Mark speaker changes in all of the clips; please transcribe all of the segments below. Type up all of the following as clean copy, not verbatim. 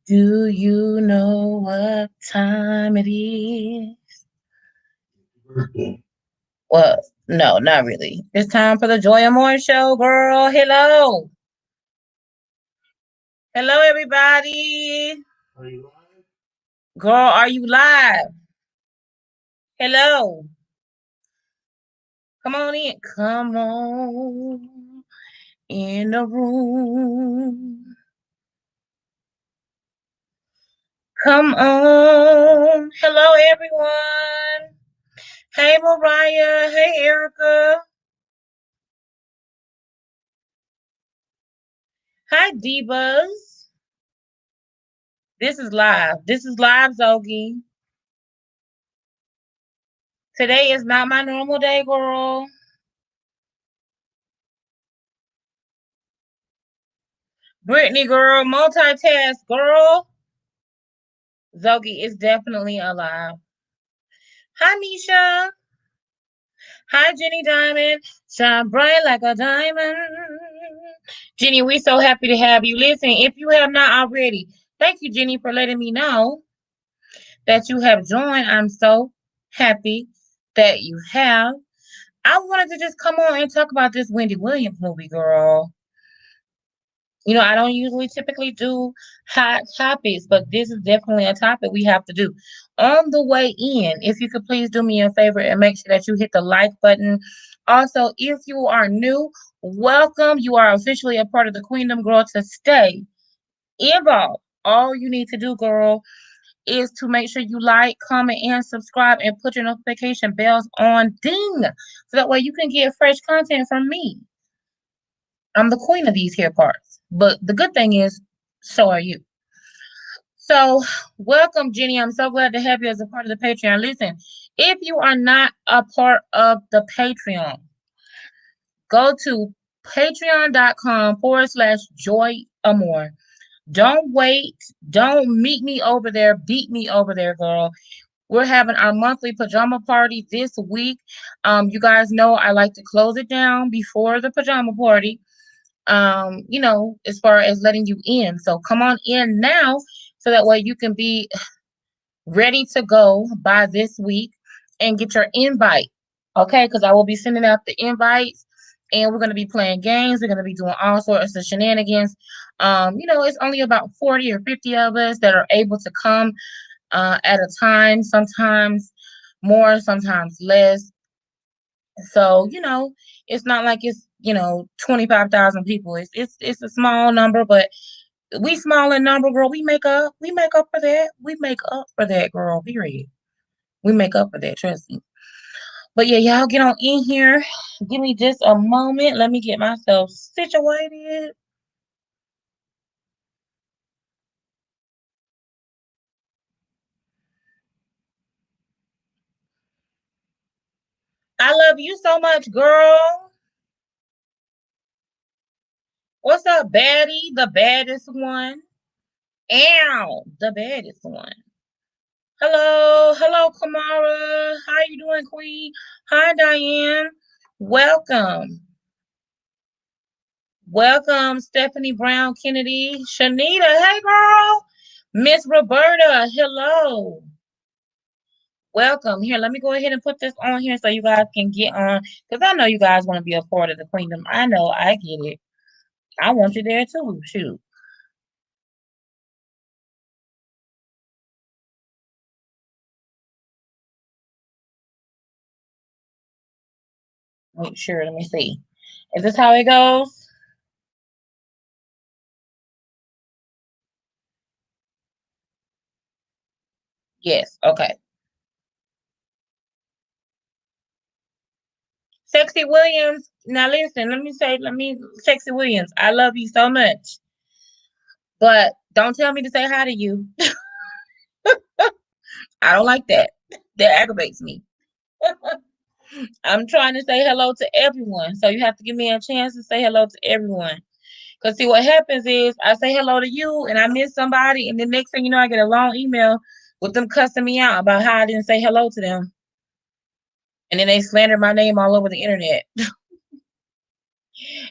Speaker 1: Do you know what time it is? Well, no, not really. It's time for the Joy and More Show, girl. Hello. Hello, everybody. Girl, are you live? Hello. Come on in. Come on in the room. Come on. Hello, everyone. Hey, Mariah. Hey, Erica. Hi, Divas. This is live. This is live, Zogi. Today is not my normal day, girl. Brittany, girl, multitask, girl. Zogi is definitely alive. Hi, Misha. Hi, Jenny Diamond. Shine bright like a diamond. Jenny, we're so happy to have you. Listen, if you have not already, thank you, Jenny, for letting me know that you have joined. I'm so happy that you have. I wanted to just come on and talk about this Wendy Williams movie, girl. You know, I don't usually typically do hot topics, but this is definitely a topic we have to do. On the way in, if you could please do me a favor and make sure that you hit the like button. Also, if you are new, welcome. You are officially a part of the Queendom, girl. To stay involved, all you need to do, girl, is to make sure you like, comment, and subscribe and put your notification bells on ding. So that way you can get fresh content from me. I'm the queen of these here parts. But the good thing is, so are you. So, welcome, Jenny. I'm so glad to have you as a part of the Patreon. Listen, if you are not a part of the Patreon, go to patreon.com/joyamore. Don't wait. Don't meet me over there. Beat me over there, girl. We're having our monthly pajama party this week. You guys know I like to close it down before the pajama party. As far as letting you in. So come on in now so that way you can be ready to go by this week and get your invite. Okay, because I will be sending out the invites and we're going to be playing games. We're going to be doing all sorts of shenanigans. It's only about 40 or 50 of us that are able to come at a time, sometimes more, sometimes less. So, it's not like it's, 25,000 people. It's a small number, but we small in number, girl. We make up for that. We make up for that, girl. Period. We make up for that, trust me. But yeah, y'all get on in here. Give me just a moment. Let me get myself situated. I love you so much, girl. What's up, baddie? The baddest one. Ow, the baddest one. Hello, Kamara. How you doing, Queen? Hi, Diane. Welcome. Welcome, Stephanie Brown Kennedy. Shanita, hey girl. Miss Roberta, hello. Welcome. Here, let me go ahead and put this on here so you guys can get on. Because I know you guys want to be a part of the Queendom. I know, I get it. I want you there too. Shoot. Make sure, let me see. Is this how it goes? Yes, okay. Sexy Williams. Now listen, Sexy Williams, I love you so much. But don't tell me to say hi to you. I don't like that. That aggravates me. I'm trying to say hello to everyone. So you have to give me a chance to say hello to everyone. Because see what happens is I say hello to you and I miss somebody, and the next thing you know, I get a long email with them cussing me out about how I didn't say hello to them. And then they slander my name all over the internet.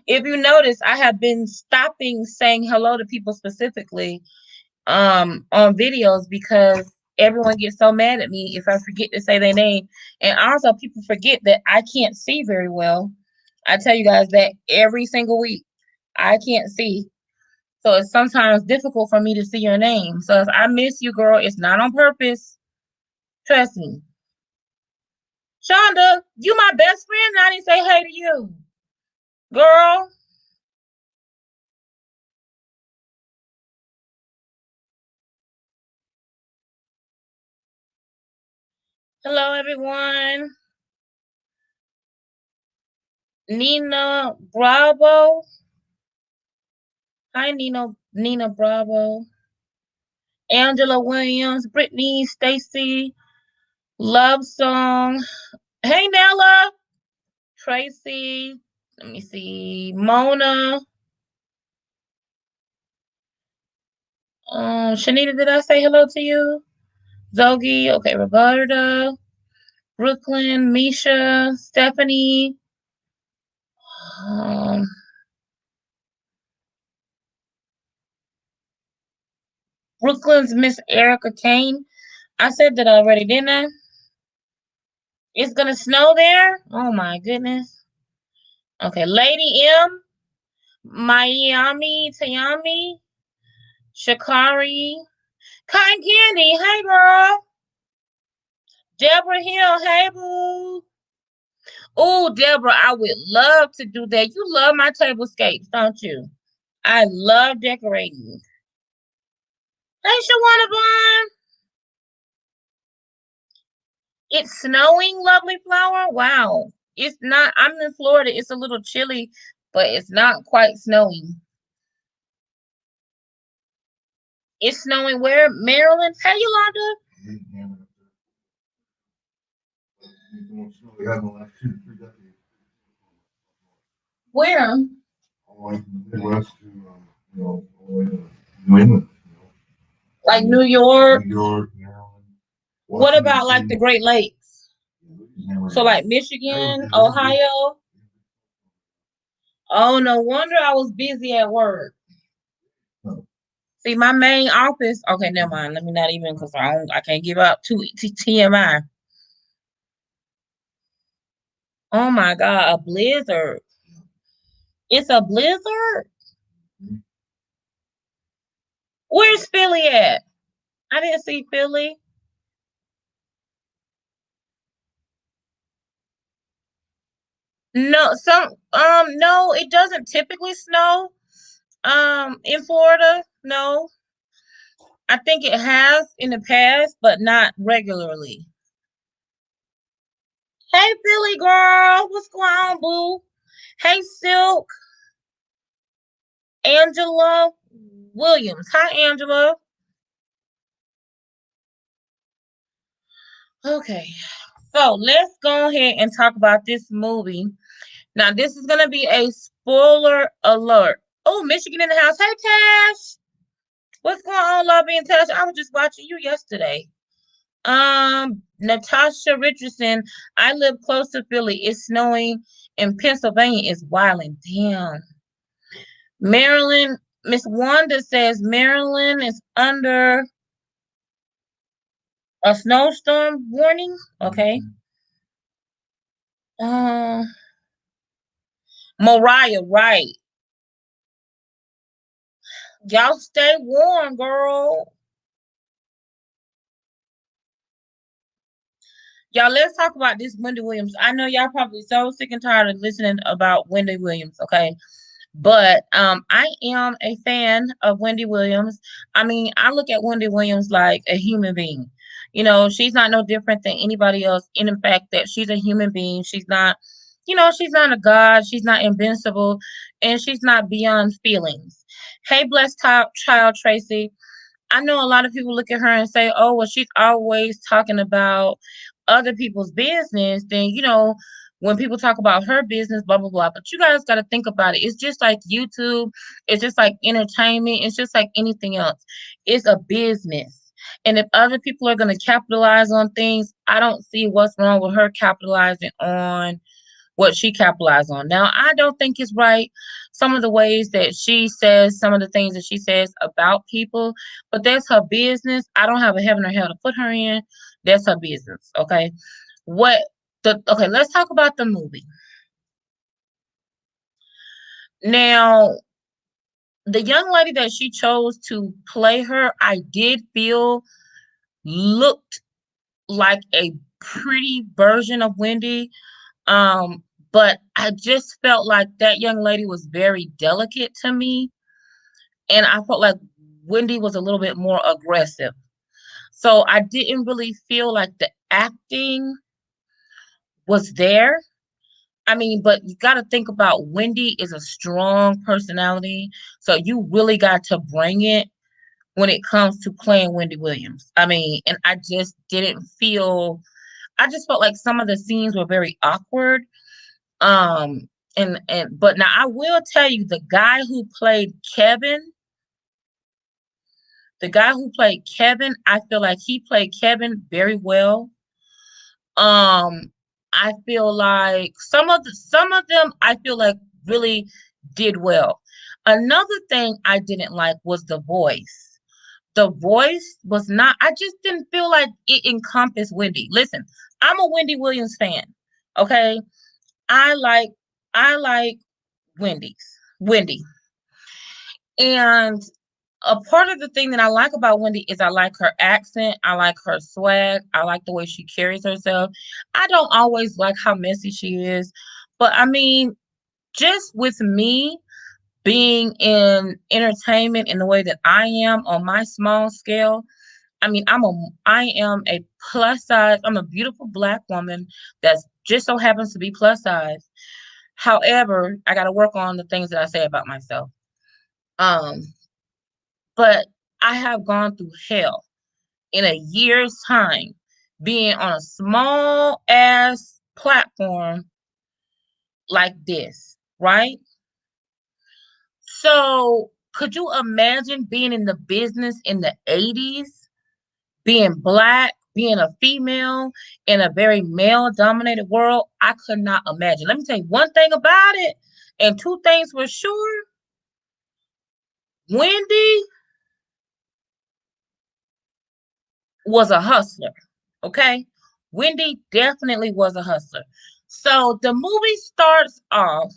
Speaker 1: If you notice, I have been stopping saying hello to people specifically on videos because everyone gets so mad at me if I forget to say their name. And also people forget that I can't see very well. I tell you guys that every single week. I can't see. So it's sometimes difficult for me to see your name. So if I miss you, girl, it's not on purpose. Trust me. Shonda, you my best friend and I didn't say hey to you. Girl. Hello, everyone. Nina Bravo. Hi, Nina Bravo. Angela Williams, Brittany, Stacy, Love Song. Hey, Nella. Tracy. Let me see. Mona. Shanita, did I say hello to you? Zogi. Okay, Roberta. Brooklyn. Misha. Stephanie. Um, Brooklyn's Miss Erica Kane. I said that already, didn't I? It's gonna snow there? Oh my goodness. Okay, Lady M, Miami, Tayami, Shakari, Cotton Candy, hey girl. Deborah Hill, hey boo. Oh, Deborah, I would love to do that. You love my tablescapes, don't you? I love decorating. Hey, Shawana Bond. It's snowing, lovely flower. Wow. It's not, I'm in Florida. It's a little chilly, but it's not quite snowing. It's snowing where? Maryland? Hey, Yolanda. Where? Midwest to, all the way to New England. Like New York? New York, Maryland. What about like the Great Lakes? So like Michigan, Ohio? Oh, no wonder I was busy at work. See, my main office. Okay, never mind. Let me not even because I can't give up to TMI. Oh my God, a blizzard. It's a blizzard? Where's Philly at? I didn't see Philly. No, no, it doesn't typically snow in Florida. No. I think it has in the past, but not regularly. Hey Philly girl, what's going on, boo? Hey Silk, Angela Williams. Hi Angela. Okay. So let's go ahead and talk about this movie. Now, this is gonna be a spoiler alert. Oh, Michigan in the house. Hey Tash. What's going on, Lobby and Tash? I was just watching you yesterday. Natasha Richardson. I live close to Philly. It's snowing in Pennsylvania. It's wilding. Damn. Maryland. Miss Wanda says Maryland is under a snowstorm warning. Okay. Uh, Mariah, right. Y'all stay warm, girl. Y'all, let's talk about this Wendy Williams. I know y'all probably so sick and tired of listening about Wendy Williams, okay? But I am a fan of Wendy Williams. I mean, I look at Wendy Williams like a human being. You know, she's not no different than anybody else in the fact that she's a human being. She's not, she's not a god. She's not invincible, and she's not beyond feelings. Hey, blessed child Tracy. I know a lot of people look at her and say, oh, well, she's always talking about other people's business. Then, when people talk about her business, blah, blah, blah. But you guys got to think about it. It's just like YouTube. It's just like entertainment. It's just like anything else. It's a business. And if other people are going to capitalize on things, I don't see what's wrong with her capitalizing on what she capitalized on. Now, I don't think it's right. Some of the ways that she says, some of the things that she says about people, but that's her business. I don't have a heaven or hell to put her in. That's her business. Okay. Let's talk about the movie. Now, the young lady that she chose to play her, I did feel looked like a pretty version of Wendy. But I just felt like that young lady was very delicate to me. And I felt like Wendy was a little bit more aggressive. So I didn't really feel like the acting was there. I mean, but you got to think about Wendy is a strong personality. So you really got to bring it when it comes to playing Wendy Williams. I mean, and I just felt like some of the scenes were very awkward. Um, but now I will tell you the guy who played Kevin, I feel like he played Kevin very well. Um, I feel like some of them I feel like really did well. Another thing I didn't like was the voice. The voice was not, I just didn't feel like it encompassed Wendy. Listen, I'm a Wendy Williams fan. Okay. I like I like Wendy. And a part of the thing that I like about Wendy is I like her accent, I like her swag, I like the way she carries herself. I don't always like how messy she is, but I mean, just with me being in entertainment in the way that I am on my small scale, I mean, I am a plus size. I'm a beautiful Black woman that just so happens to be plus size. However, I got to work on the things that I say about myself. Um, but I have gone through hell in a year's time being on a small ass platform like this, right? So, could you imagine being in the business in the 80s, being Black, being a female in a very male dominated world? I could not imagine. Let me tell you one thing about it, and two things for sure. Wendy was a hustler. Okay. Wendy definitely was a hustler. So the movie starts off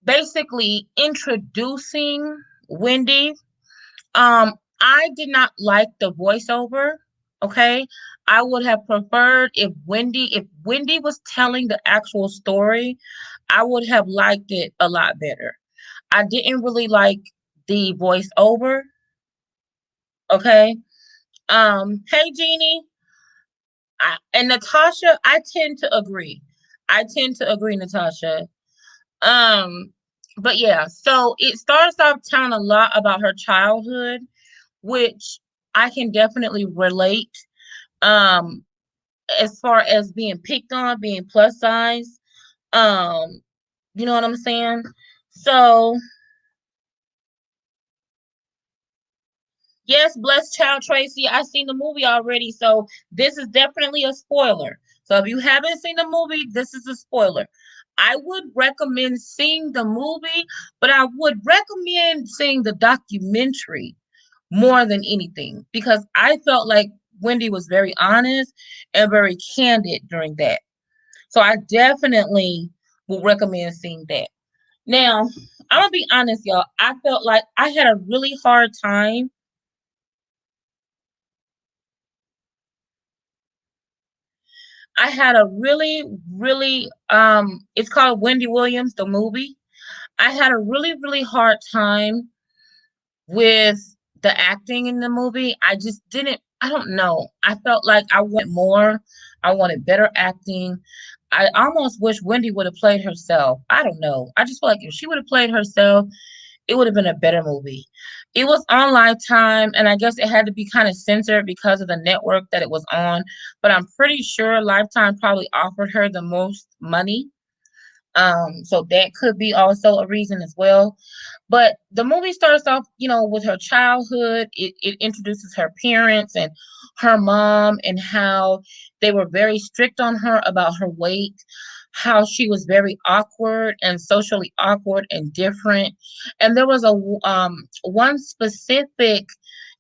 Speaker 1: basically introducing Wendy. I did not like the voiceover. Okay. I would have preferred if Wendy was telling the actual story, I would have liked it a lot better. I didn't really like the voiceover. Okay. Hey Jeannie. And Natasha, I tend to agree. I tend to agree, Natasha. Um, but yeah, so it starts off telling a lot about her childhood, which I can definitely relate. Um, as far as being picked on, being plus size. Um, you know what I'm saying? So yes, Blessed Child Tracy. I've seen the movie already, so this is definitely a spoiler. So if you haven't seen the movie, this is a spoiler. I would recommend seeing the movie, but I would recommend seeing the documentary more than anything because I felt like Wendy was very honest and very candid during that. So I definitely will recommend seeing that. Now, I'm gonna be honest, y'all. I felt like I had a really hard time. I had a really, really it's called Wendy Williams, the movie. I had a really, really hard time with the acting in the movie. I don't know. I felt like I wanted more. I wanted better acting. I almost wish Wendy would have played herself. I don't know. I just feel like if she would have played herself, it would have been a better movie. It was on Lifetime, and I guess it had to be kind of censored because of the network that it was on. But I'm pretty sure Lifetime probably offered her the most money. So that could be also a reason as well. But the movie starts off, with her childhood. It introduces her parents and her mom and how They were very strict on her about her weight, how she was very awkward and socially awkward and different. And there was a one specific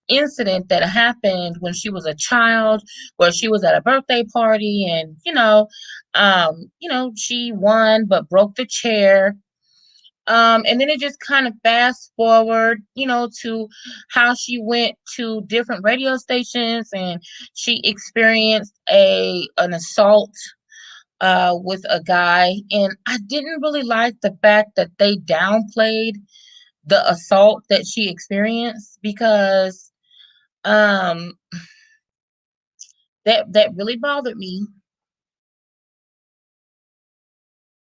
Speaker 1: incident that happened when she was a child, where she was at a birthday party, and she won but broke the chair. And then it just kind of fast forward, to how she went to different radio stations, and she experienced a an assault with a guy. And I didn't really like the fact that they downplayed the assault that she experienced, because um that really bothered me,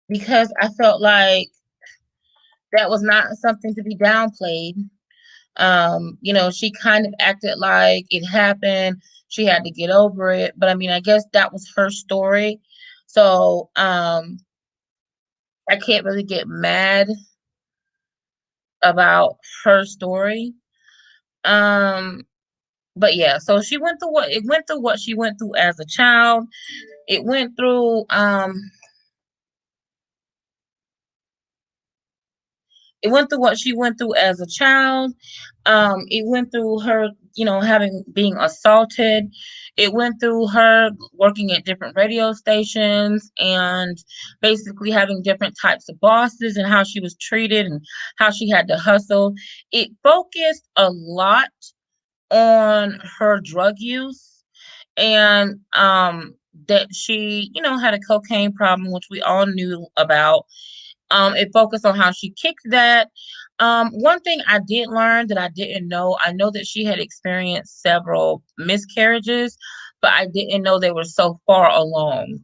Speaker 1: because I felt like that was not something to be downplayed. She kind of acted like it happened. She had to get over it. But I mean, I guess that was her story. So I can't really get mad about her story. Um, but yeah, so it went through what she went through as a child. It went through It went through what she went through as a child. It went through her, having being assaulted. It went through her working at different radio stations, and basically having different types of bosses, and how she was treated, and how she had to hustle. It focused a lot on her drug use, and that she, had a cocaine problem, which we all knew about. It focused on how she kicked that. One thing I did learn that I didn't know, I know that she had experienced several miscarriages, but I didn't know they were so far along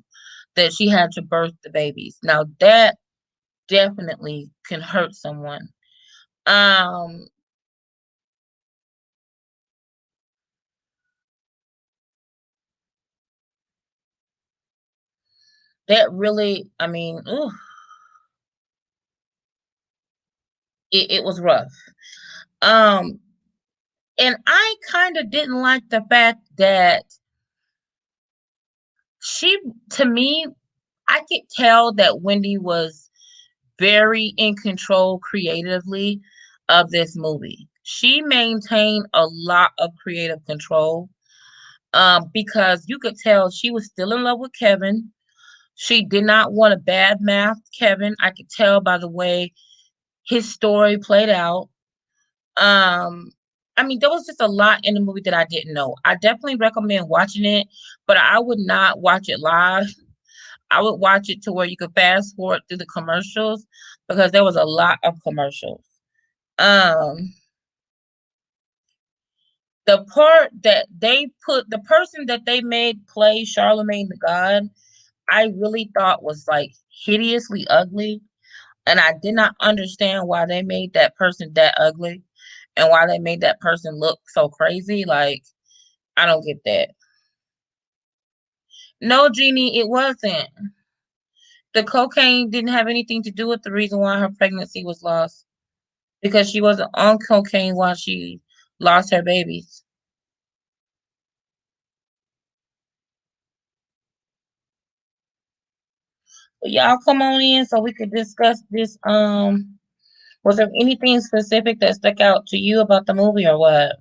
Speaker 1: that she had to birth the babies. Now that definitely can hurt someone. Um, that really, I mean, ooh, it was rough. Um, and I kind of didn't like the fact that she, to me, I could tell that Wendy was very in control creatively of this movie. She maintained a lot of creative control, because you could tell she was still in love with Kevin. She did not want to badmouth Kevin. I could tell by the way his story played out. Um, I mean, there was just a lot in the movie that I didn't know. I definitely recommend watching it, but I would not watch it live. I would watch it to where you could fast forward through the commercials, because there was a lot of commercials. Um, the part that they put, the person that they made play Charlemagne the God, I really thought was like hideously ugly. And I did not understand why they made that person that ugly, and why they made that person look so crazy. Like, I don't get that. No, Jeannie, it wasn't. The cocaine didn't have anything to do with the reason why her pregnancy was lost, because she wasn't on cocaine while she lost her babies. But y'all come on in so we could discuss this. Was there anything specific that stuck out to you about the movie, or what?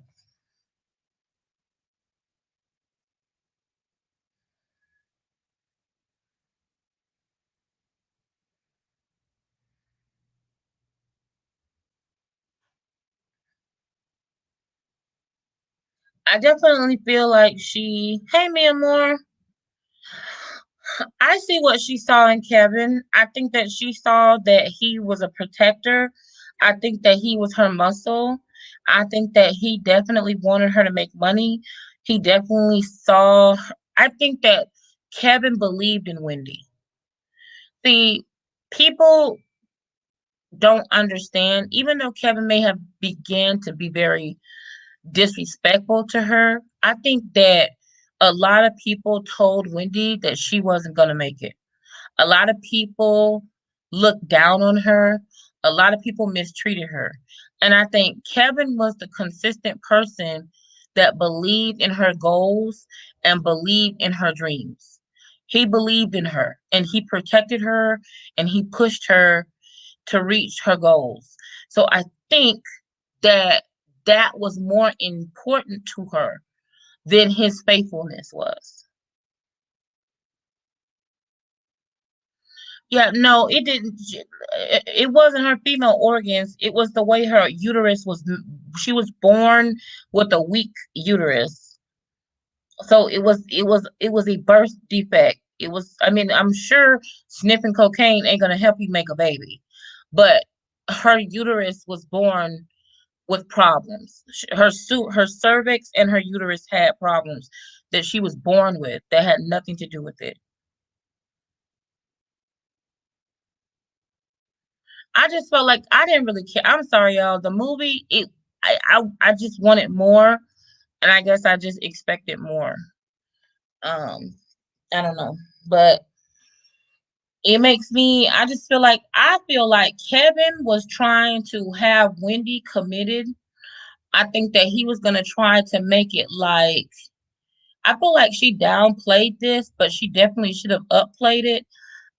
Speaker 1: I definitely feel like hey, Mia Moore, I see what she saw in Kevin. I think that she saw that he was a protector. I think that he was her muscle. I think that he definitely wanted her to make money. He definitely saw, I think that Kevin believed in Wendy. See, people don't understand, even though Kevin may have began to be very disrespectful to her, I think that a lot of people told Wendy that she wasn't going to make it. A lot of people looked down on her. A lot of people mistreated her. And I think Kevin was the consistent person that believed in her goals and believed in her dreams. He believed in her and he protected her and he pushed her to reach her goals. So I think that that was more important to her than his faithfulness was. Yeah, no, it didn't. It wasn't her female organs. It was the way her uterus was. She was born with a weak uterus, so it was a birth defect. It was. I mean, I'm sure sniffing cocaine ain't gonna help you make a baby, but her uterus was born with problems. Her cervix and her uterus had problems that she was born with that had nothing to do with it. I just felt like I didn't really care. I'm sorry, y'all. The movie, I just wanted more, and I guess I just expected more. Um, I don't know, but it makes me. I feel like Kevin was trying to have Wendy committed. I think that he was gonna try to make it like. I feel like she downplayed this, but she definitely should have upplayed it.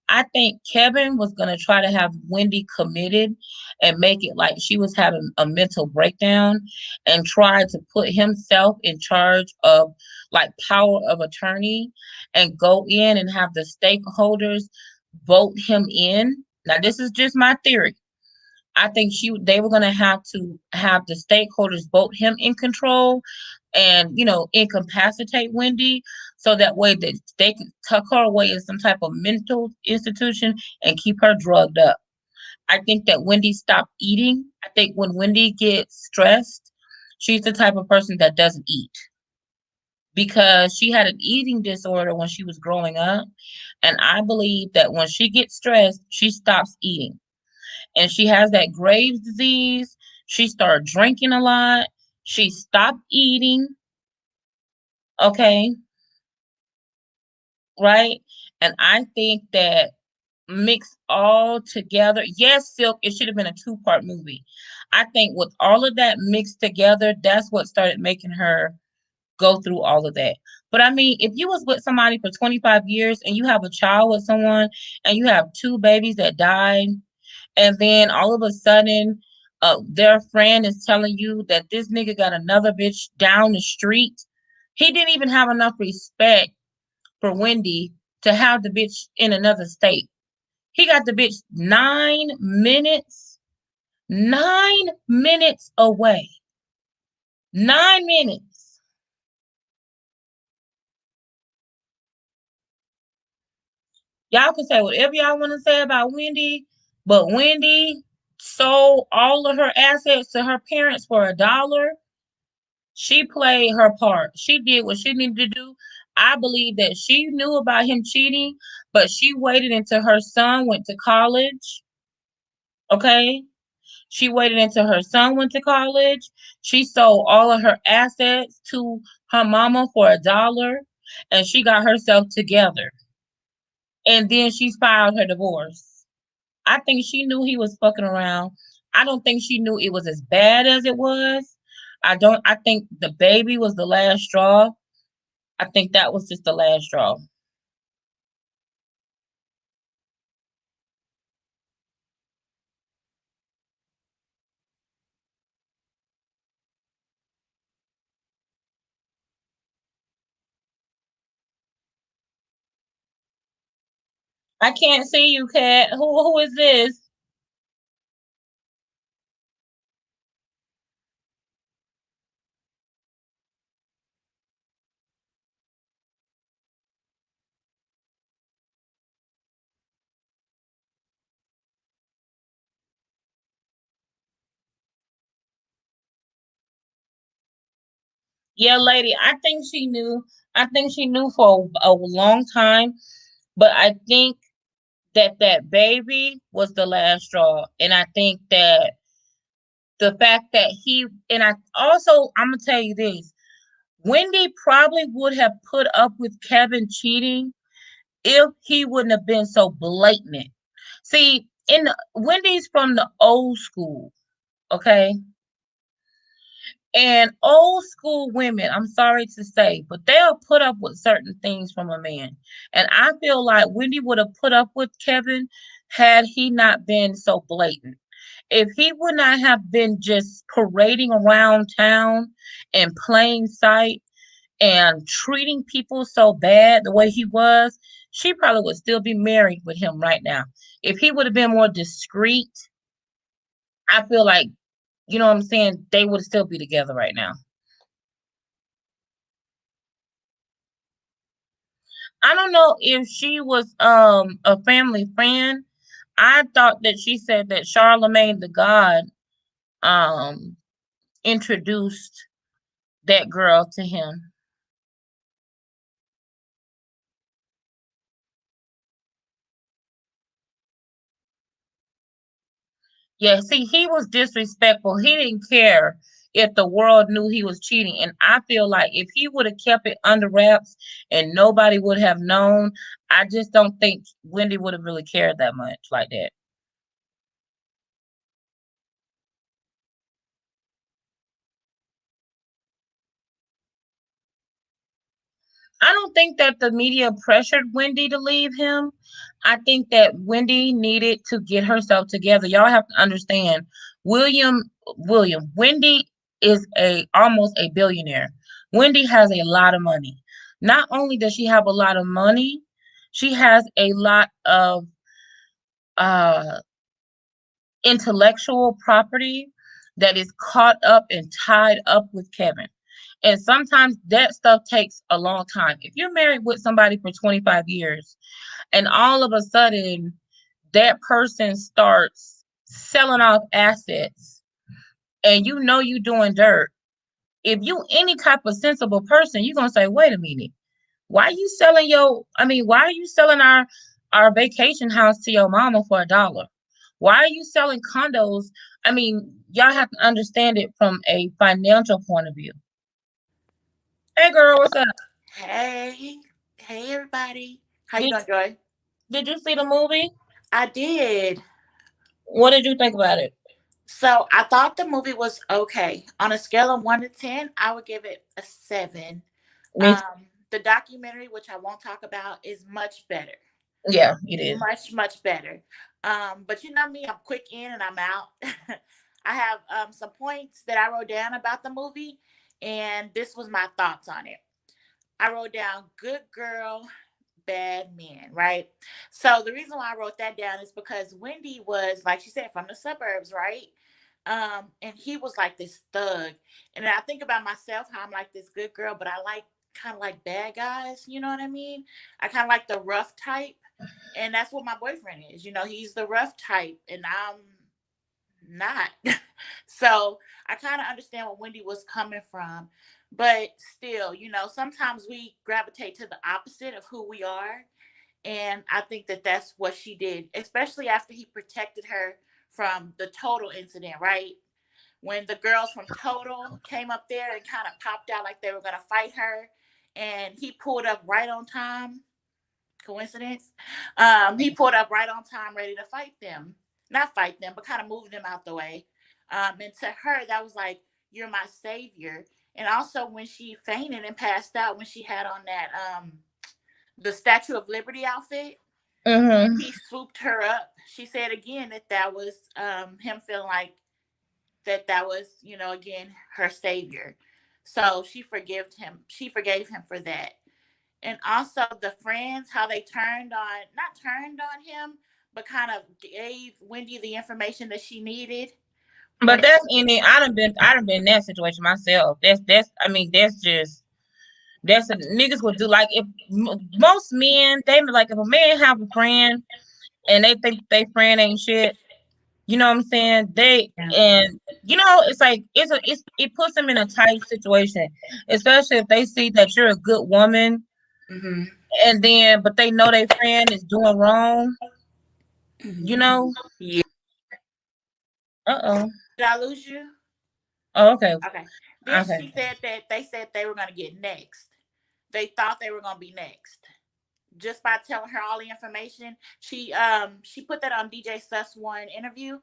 Speaker 1: I think Kevin was going to try to have Wendy committed and make it like she was having a mental breakdown and try to put himself in charge of like power of attorney and go in and have the stakeholders vote him in. Now, this is just my theory. I think they were going to have to have the stakeholders vote him in control and incapacitate Wendy so that way that they can tuck her away in some type of mental institution and keep her drugged up. I think that Wendy stopped eating. I think when Wendy gets stressed, she's the type of person that doesn't eat because she had an eating disorder when she was growing up. And I believe that when she gets stressed, she stops eating and she has that Graves disease. She started drinking a lot. She stopped eating. Okay, right? And I think that mixed all together, yes, Silk, it should have been a two-part movie. I think with all of that mixed together, that's what started making her go through all of that. But I mean, if you was with somebody for 25 years and you have a child with someone and you have two babies that died, and then all of a sudden, their friend is telling you that this nigga got another bitch down the street. He didn't even have enough respect for Wendy to have the bitch in another state. He got the bitch 9 minutes away. 9 minutes. Y'all can say whatever y'all want to say about Wendy, but Wendy sold all of her assets to her parents for $1. She played her part. She did what she needed to do. I believe that she knew about him cheating, but she waited until her son went to college. Okay. She waited until her son went to college. She sold all of her assets to her mama for $1 and she got herself together. And then she filed her divorce. I think she knew he was fucking around. I don't think she knew it was as bad as it was. I think the baby was the last straw. I think that was just the last straw. I can't see you, Cat. Who is this? Yeah, lady. I think she knew. I think she knew for a long time, but I think that baby was the last straw, and I think that the fact that he and I also I'm gonna tell you this. Wendy probably would have put up with Kevin cheating if he wouldn't have been so blatant. See, Wendy's from the old school, okay? And old school women, I'm sorry to say, but they'll put up with certain things from a man. And I feel like Wendy would have put up with Kevin had he not been so blatant. If he would not have been just parading around town in plain sight and treating people so bad the way he was, she probably would still be married with him right now. If he would have been more discreet, I feel like, you know what I'm saying, they would still be together right now. I don't know if she was a family friend. I thought that she said that Charlemagne the God um introduced that girl to him. Yeah, see, he was disrespectful. He didn't care if the world knew he was cheating. And I feel like if he would have kept it under wraps and nobody would have known, I just don't think Wendy would have really cared that much like that. I don't think that the media pressured Wendy to leave him. I think that Wendy needed to get herself together. Y'all have to understand, Wendy is a almost a billionaire. Wendy has a lot of money. Not only does she have a lot of money, she has a lot of uh intellectual property that is caught up and tied up with Kevin. And sometimes that stuff takes a long time. If you're married with somebody for 25 years and all of a sudden that person starts selling off assets and you know you doing dirt, if you any type of sensible person, you're gonna say, wait a minute, why are you selling why are you selling our vacation house to your mama for $1? Why are you selling condos? Y'all have to understand it from a financial point of view. Hey girl, what's up?
Speaker 2: Hey, hey everybody. How you
Speaker 1: Did
Speaker 2: doing, Joy?
Speaker 1: did you see the movie?
Speaker 2: I did.
Speaker 1: What did you think about it?
Speaker 2: So I thought the movie was okay. On a scale of 1 to 10, I would give it a 7.
Speaker 1: Me
Speaker 2: The documentary, which I won't talk about, is much better.
Speaker 1: Yeah, it is.
Speaker 2: Much, much better. But you know me, I'm quick in and I'm out. I have some points that I wrote down about the movie, and this was my thoughts on it. I wrote down good girl, bad men, right? So the reason why I wrote that down is because Wendy was, like she said, from the suburbs, right? And he was like this thug. And I think about myself, how I'm like this good girl, but I like kind of like bad guys, you know what I mean? I kind of like the rough type. And that's what my boyfriend is. You know, he's the rough type, and I'm not. So I kind of understand where Wendy was coming from. But still, you know, sometimes we gravitate to the opposite of who we are. And I think that that's what she did, especially after he protected her from the Total incident, right? When the girls from Total came up there and kind of popped out like they were going to fight her, and he pulled up right on time. Coincidence? He pulled up right on time, ready to fight them. Not fight them, but kind of move them out the way. And to her, that was like, "You're my savior." And also, when she fainted and passed out, when she had on that the Statue of Liberty outfit, and
Speaker 1: Mm-hmm.
Speaker 2: he swooped her up, she said again that that was him feeling like that was, you know, again, her savior. So she forgave him. She forgave him for that. And also the friends, how they turned on, not turned on him, but kind of gave Wendy the information that she needed when
Speaker 1: But that's any. I done been in that situation myself. That's just that's a niggas would do like if most men they be like if a man have a friend and they think they friend ain't shit. You know what I'm saying?
Speaker 2: yeah.
Speaker 1: It's like it puts them in a tight situation, especially if they see that you're a good woman
Speaker 2: Mm-hmm.
Speaker 1: and then but they know their friend is doing wrong. You
Speaker 2: Mm-hmm.
Speaker 1: know?
Speaker 2: Yeah.
Speaker 1: Uh-oh.
Speaker 2: Did I lose you?
Speaker 1: Oh, okay.
Speaker 2: Okay. Then
Speaker 1: Okay.
Speaker 2: she said that they said they were going to get next. They thought they were going to be next. Just by telling her all the information, she put that on DJ Sus One interview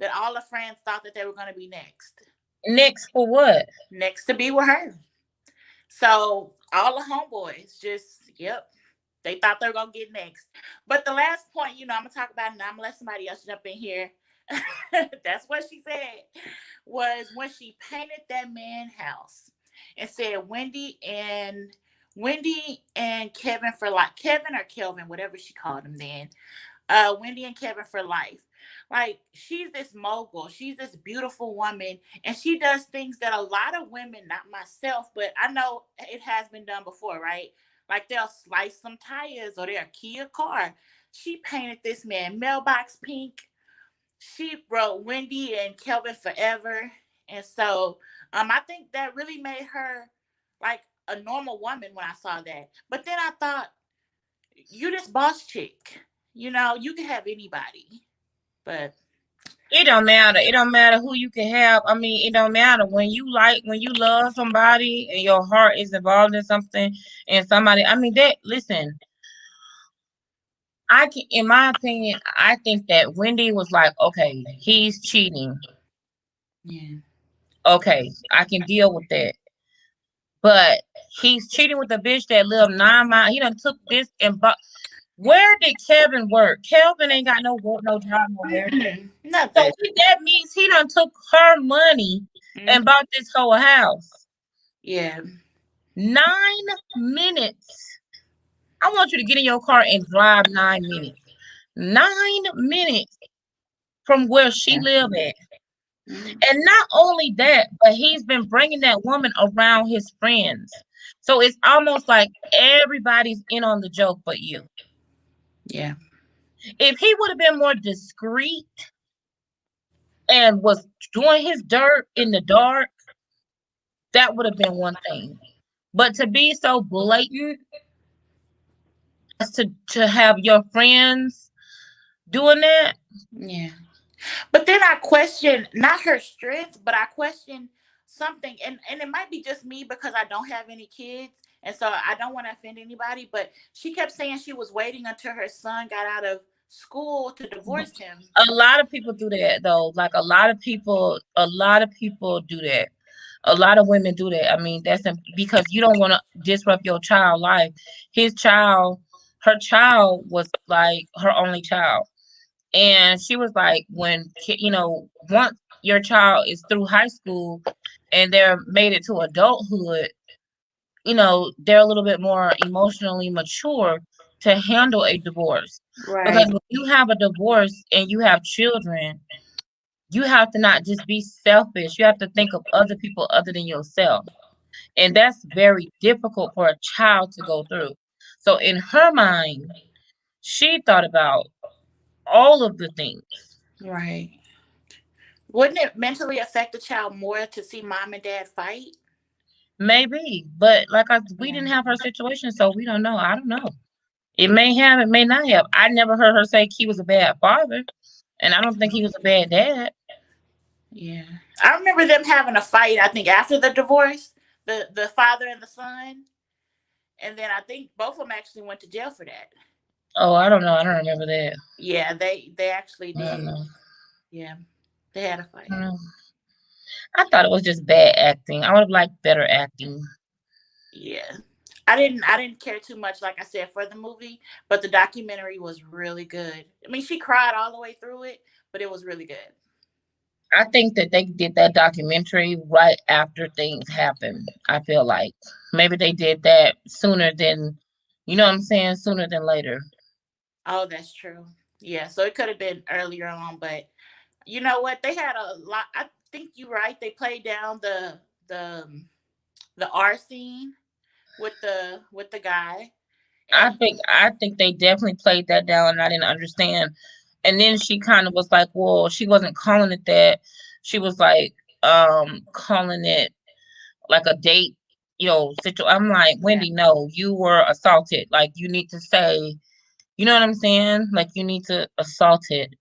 Speaker 2: that all the friends thought that they were going to be next.
Speaker 1: Next for what?
Speaker 2: next to be with her. So all the homeboys just, yep, they thought they were gonna get next. But the last point, I'm gonna talk about it, and I'm gonna let somebody else jump in here. That's what she said, was when she painted that man house and said Wendy and Kevin for life. Kevin or Kelvin, whatever she called him then. Wendy and Kevin for life. Like, she's this mogul, she's this beautiful woman, and she does things that a lot of women, not myself, but I know it has been done before, right? Like, they'll slice some tires or they'll key a car. She painted this man mailbox pink. She wrote Wendy and Kelvin forever. And so I think that really made her like a normal woman when I saw that. But then I thought, you this boss chick. You can have anybody. But
Speaker 1: It don't matter. It don't matter who you can have. I mean, it don't matter when you love somebody and your heart is involved in something and somebody. I mean, that listen. I can, in my opinion, I think that Wendy was like, okay, he's cheating.
Speaker 2: yeah.
Speaker 1: Okay, I can deal with that. But he's cheating with a bitch that lived 9 miles. He done took this and but where did Kevin work? Kelvin ain't got no work, no job, nowhere. So
Speaker 2: Nothing.
Speaker 1: that means he done took her money and
Speaker 2: Mm,
Speaker 1: bought this whole house.
Speaker 2: yeah.
Speaker 1: 9 minutes. I want you to get in your car and drive 9 minutes. 9 minutes from where she
Speaker 2: Yeah.
Speaker 1: live at.
Speaker 2: Mm,
Speaker 1: And not only that, but he's been bringing that woman around his friends. So it's almost like everybody's in on the joke but you.
Speaker 2: yeah.
Speaker 1: If he would have been more discreet and was doing his dirt in the dark, that would have been one thing. But to be so blatant as to have your friends doing that,
Speaker 2: Yeah. But then I question not her strength, but I question something, and it might be just me because I don't have any kids, and so I don't want to offend anybody. But she kept saying she was waiting until her son got out of school to divorce him.
Speaker 1: a lot of people do that though. Like a lot of people do that. A lot of women do that. I mean, because you don't want to disrupt your child life. His child, her child was like her only child. And she was like, once your child is through high school and they're made it to adulthood, they're a little bit more emotionally mature to handle a divorce. Because
Speaker 2: Right.
Speaker 1: when you have a divorce and you have children, you have to not just be selfish. You have to think of other people other than yourself. And that's very difficult for a child to go through. So in her mind, she thought about all of the things.
Speaker 2: Right. Wouldn't it mentally affect the child more to see mom and dad fight?
Speaker 1: Maybe, but we
Speaker 2: Yeah.
Speaker 1: didn't have her situation, so we don't know. I don't know. It may have, it may not have. I never heard her say he was a bad father, and I don't think he was a bad dad.
Speaker 2: Yeah. I remember them having a fight, I think after the divorce, the father and the son. And then I think both of them actually went to jail for that.
Speaker 1: Oh, I don't know. I don't remember that.
Speaker 2: Yeah, they actually
Speaker 1: I don't
Speaker 2: did.
Speaker 1: know.
Speaker 2: Yeah. They had a
Speaker 1: I
Speaker 2: fight.
Speaker 1: don't know. I thought it was just bad acting. I would have liked better acting.
Speaker 2: Yeah. I didn't care too much, like I said, for the movie, but the documentary was really good. I mean, she cried all the way through it, but it was really good.
Speaker 1: I think that they did that documentary right after things happened. I feel like maybe they did that sooner than, you know what I'm saying, sooner than later.
Speaker 2: Oh, that's true. Yeah, so it could have been earlier on, but you know what? They had a lot. I think you're right. They played down the R scene with the guy,
Speaker 1: I
Speaker 2: and
Speaker 1: think I think they definitely played that down and I didn't understand. And then she kind of was like, well, she wasn't calling it that. She was like calling it like a date, I'm like,
Speaker 2: yeah,
Speaker 1: Wendy, no, you were assaulted. Like you need to say, you know what I'm saying? Like you need to assault it.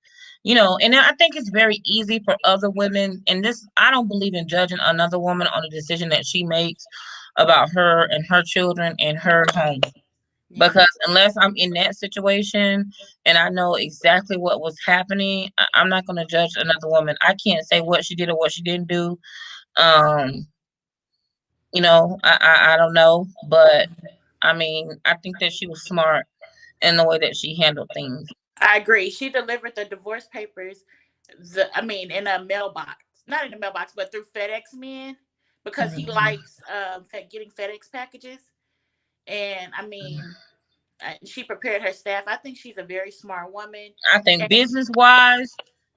Speaker 1: And I think it's very easy for other women, and this I don't believe in judging another woman on a decision that she makes about her and her children and her home.
Speaker 2: yeah,
Speaker 1: Because unless I'm in that situation and I know exactly what was happening, I'm not going to judge another woman. I can't say what she did or what she didn't do. Um, I don't know, but I mean, I think that she was smart in the way that she handled things.
Speaker 2: I agree. She delivered the divorce papers, in a mailbox, not in a mailbox, but through FedEx men, because he
Speaker 1: Mhm.
Speaker 2: likes getting FedEx packages. And I mean, she prepared her staff. I think she's a very smart woman.
Speaker 1: I think
Speaker 2: And
Speaker 1: business wise,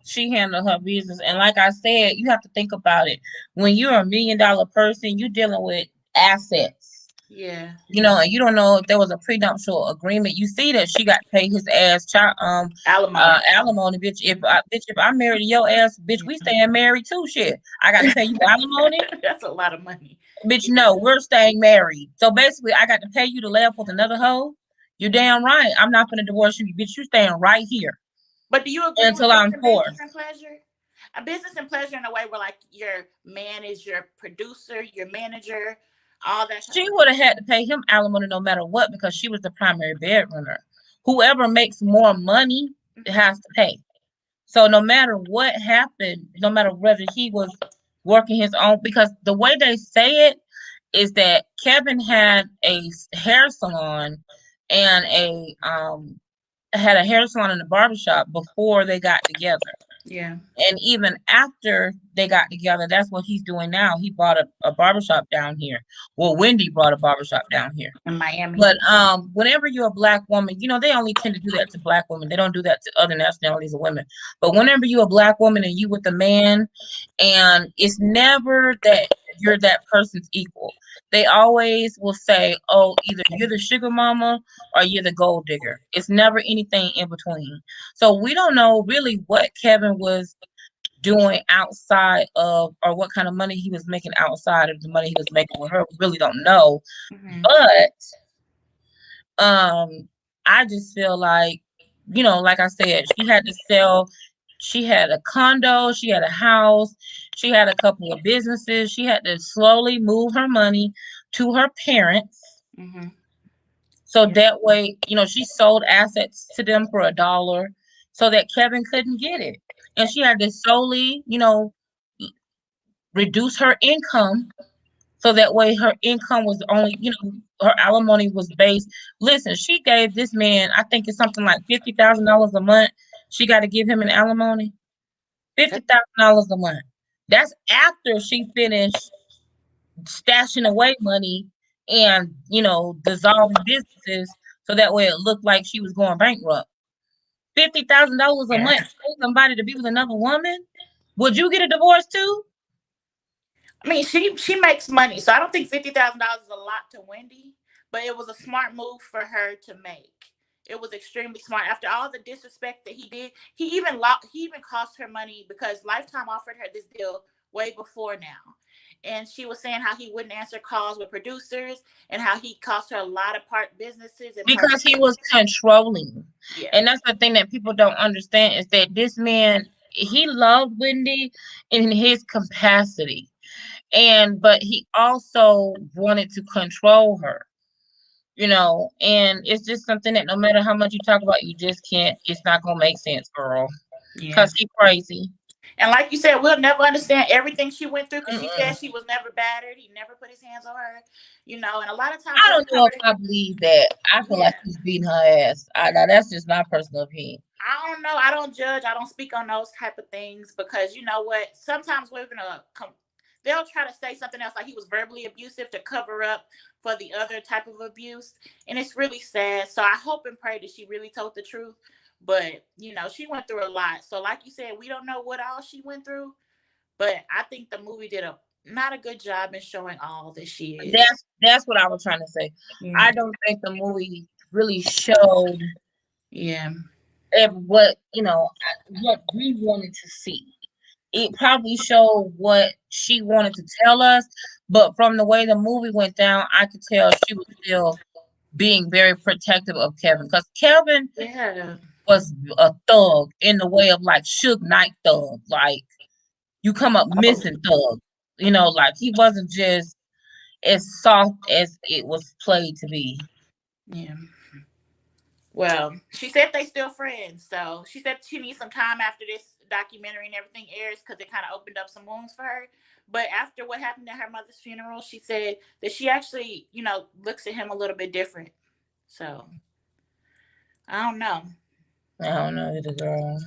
Speaker 1: she handled her business. And like I said, you have to think about it. When you're $1 million person, you're dealing with assets.
Speaker 2: yeah,
Speaker 1: And you don't know if there was a prenuptial agreement. You see that she got to pay his ass child
Speaker 2: alimony.
Speaker 1: alimony, bitch. If I married your ass, bitch,
Speaker 2: Yeah.
Speaker 1: we staying married too. Shit. I got to pay you alimony.
Speaker 2: That's a lot of money.
Speaker 1: Bitch,
Speaker 2: Yeah.
Speaker 1: no, we're staying married. So basically I got to pay you to lay up with another hoe. You're damn right. I'm not gonna divorce you, bitch. You staying right here
Speaker 2: But do you agree with
Speaker 1: until I'm
Speaker 2: mixing business
Speaker 1: forced.
Speaker 2: and pleasure? A business and pleasure in a way where like your man is your producer, your manager, all that.
Speaker 1: She would have had to pay him alimony no matter what because she was the primary breadwinner. Whoever makes more money
Speaker 2: Mm-hmm.
Speaker 1: has to pay. So no matter what happened, no matter whether he was working his own, because the way they say it is that Kevin had a hair salon and a had a hair salon and a barbershop before they got together.
Speaker 2: Yeah.
Speaker 1: And even after they got together, that's what he's doing now. He bought a barbershop down here. Well, Wendy brought a barbershop down here.
Speaker 2: In Miami.
Speaker 1: But whenever you're a black woman, they only tend to do that to black women. They don't do that to other nationalities of women. But whenever you're a black woman and you with a man, and it's never that you're that person's equal. They always will say, "Oh, either you're the sugar mama or you're the gold digger." It's never anything in between. So we don't know really what Kevin was doing outside of, or what kind of money he was making outside of the money he was making with her. We really don't know.
Speaker 2: Mm-hmm.
Speaker 1: But I just feel like, like I said, she had a condo, she had a house, she had a couple of businesses. She had to slowly move her money to her parents.
Speaker 2: Mm-hmm.
Speaker 1: So
Speaker 2: Yeah.
Speaker 1: that way, she sold assets to them for $1 so that Kevin couldn't get it. And she had to solely, reduce her income so that way her income was only, her alimony was based. Listen, she gave this man, I think it's something like $50,000 a month. She got to give him an alimony. $50,000 a month. That's after she finished stashing away money and dissolving businesses so that way it looked like she was going bankrupt. $50,000 a
Speaker 2: Yeah.
Speaker 1: month to pay somebody to be with another woman. Would you get a divorce too?
Speaker 2: I mean, she makes money, so I don't think $50,000 is a lot to Wendy, but it was a smart move for her to make. It was extremely smart. After all the disrespect that he did, he even cost her money because Lifetime offered her this deal way before now, and she was saying how he wouldn't answer calls with producers and how he cost her a lot of part businesses and
Speaker 1: Because he was
Speaker 2: partnerships.
Speaker 1: controlling.
Speaker 2: Yeah,
Speaker 1: And that's the thing that people don't understand is that this man, he loved Wendy in his capacity. But he also wanted to control her, and it's just something that no matter how much you talk about, you just can't, it's not gonna make sense, girl.
Speaker 2: yeah.
Speaker 1: Cause he crazy.
Speaker 2: And like you said, we'll never understand everything she went through because she
Speaker 1: Mm-mm.
Speaker 2: said she was never battered. He never put his hands on her, And a lot of times
Speaker 1: I
Speaker 2: they'll
Speaker 1: don't know
Speaker 2: cover
Speaker 1: if I believe that. I feel like
Speaker 2: Yeah.
Speaker 1: he's beating her ass. Now that's just my personal opinion.
Speaker 2: I don't know. I don't judge. I don't speak on those type of things because you know what? Sometimes we're gonna they'll try to say something else like he was verbally abusive to cover up for the other type of abuse, and it's really sad. So I hope and pray that she really told the truth. But she went through a lot. So like you said, we don't know what all she went through, but I think the movie did a not a good job in showing all that she is.
Speaker 1: That's what I was trying to say.
Speaker 2: Yeah.
Speaker 1: I don't think the movie really showed
Speaker 2: Yeah.
Speaker 1: what we wanted to see. It probably showed what she wanted to tell us, but from the way the movie went down, I could tell she was still being very protective of Kevin because Kevin
Speaker 2: Yeah.
Speaker 1: was a thug in the way of like Suge Knight thug, like you come up missing thug, like he wasn't just as soft as it was played to be.
Speaker 2: Yeah. Well, she said they still friends, so she said she needs some time after documentary and everything airs because it kind of opened up some wounds for her. But after what happened at her mother's funeral, she said that she actually, looks at him a little bit different. So I don't know.
Speaker 1: I don't know either, girl.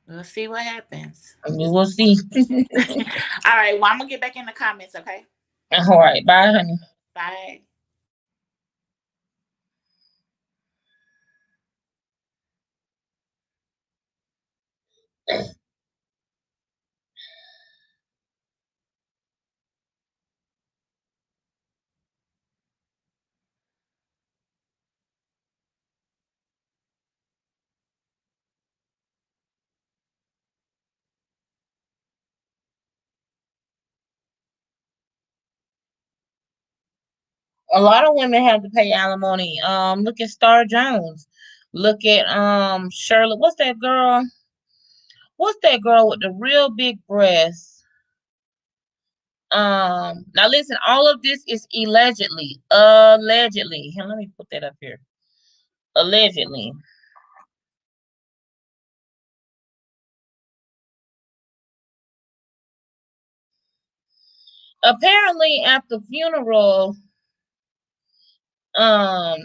Speaker 2: We'll see what happens.
Speaker 1: I mean, we'll see.
Speaker 2: All right. Well, I'm gonna get back in the comments. Okay.
Speaker 1: All right. Bye, honey.
Speaker 2: Bye.
Speaker 1: A lot of women have to pay alimony. Look at Star Jones. Look at Shirley. What's that girl? What's that girl with the real big breasts? Now listen, all of this is allegedly. Allegedly. Here, let me put that up here. Allegedly. Apparently at the funeral, um,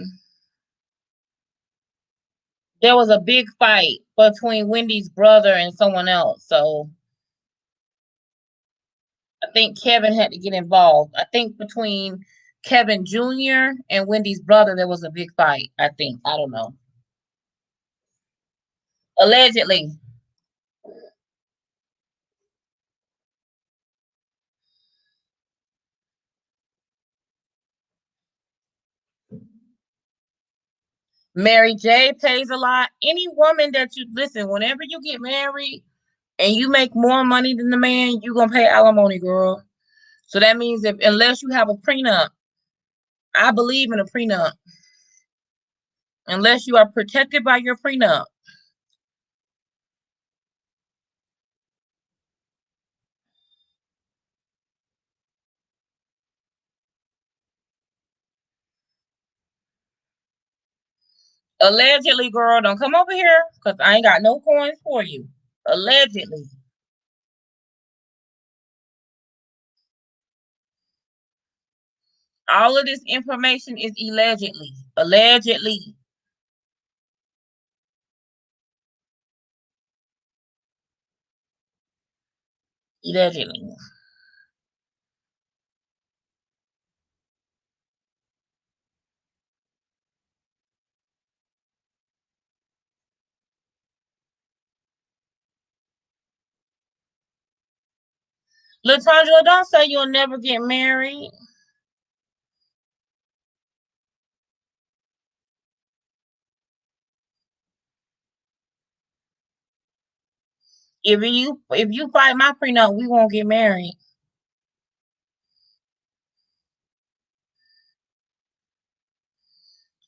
Speaker 1: there was a big fight between Wendy's brother and someone else. So I think Kevin had to get involved. I think between Kevin Jr. and Wendy's brother, there was a big fight. I think. I don't know. Allegedly. Mary J pays a lot. Any woman that you listen, whenever you get married and you make more money than the man, you're gonna pay alimony, girl. So that means if unless you have a prenup, I believe in a prenup. Unless you are protected by your prenup. Allegedly, girl, don't come over here because I ain't got no coins for you. Allegedly. All of this information is allegedly. Allegedly. Allegedly. Latondra, don't say you'll never get married. If you fight my prenup, we won't get married.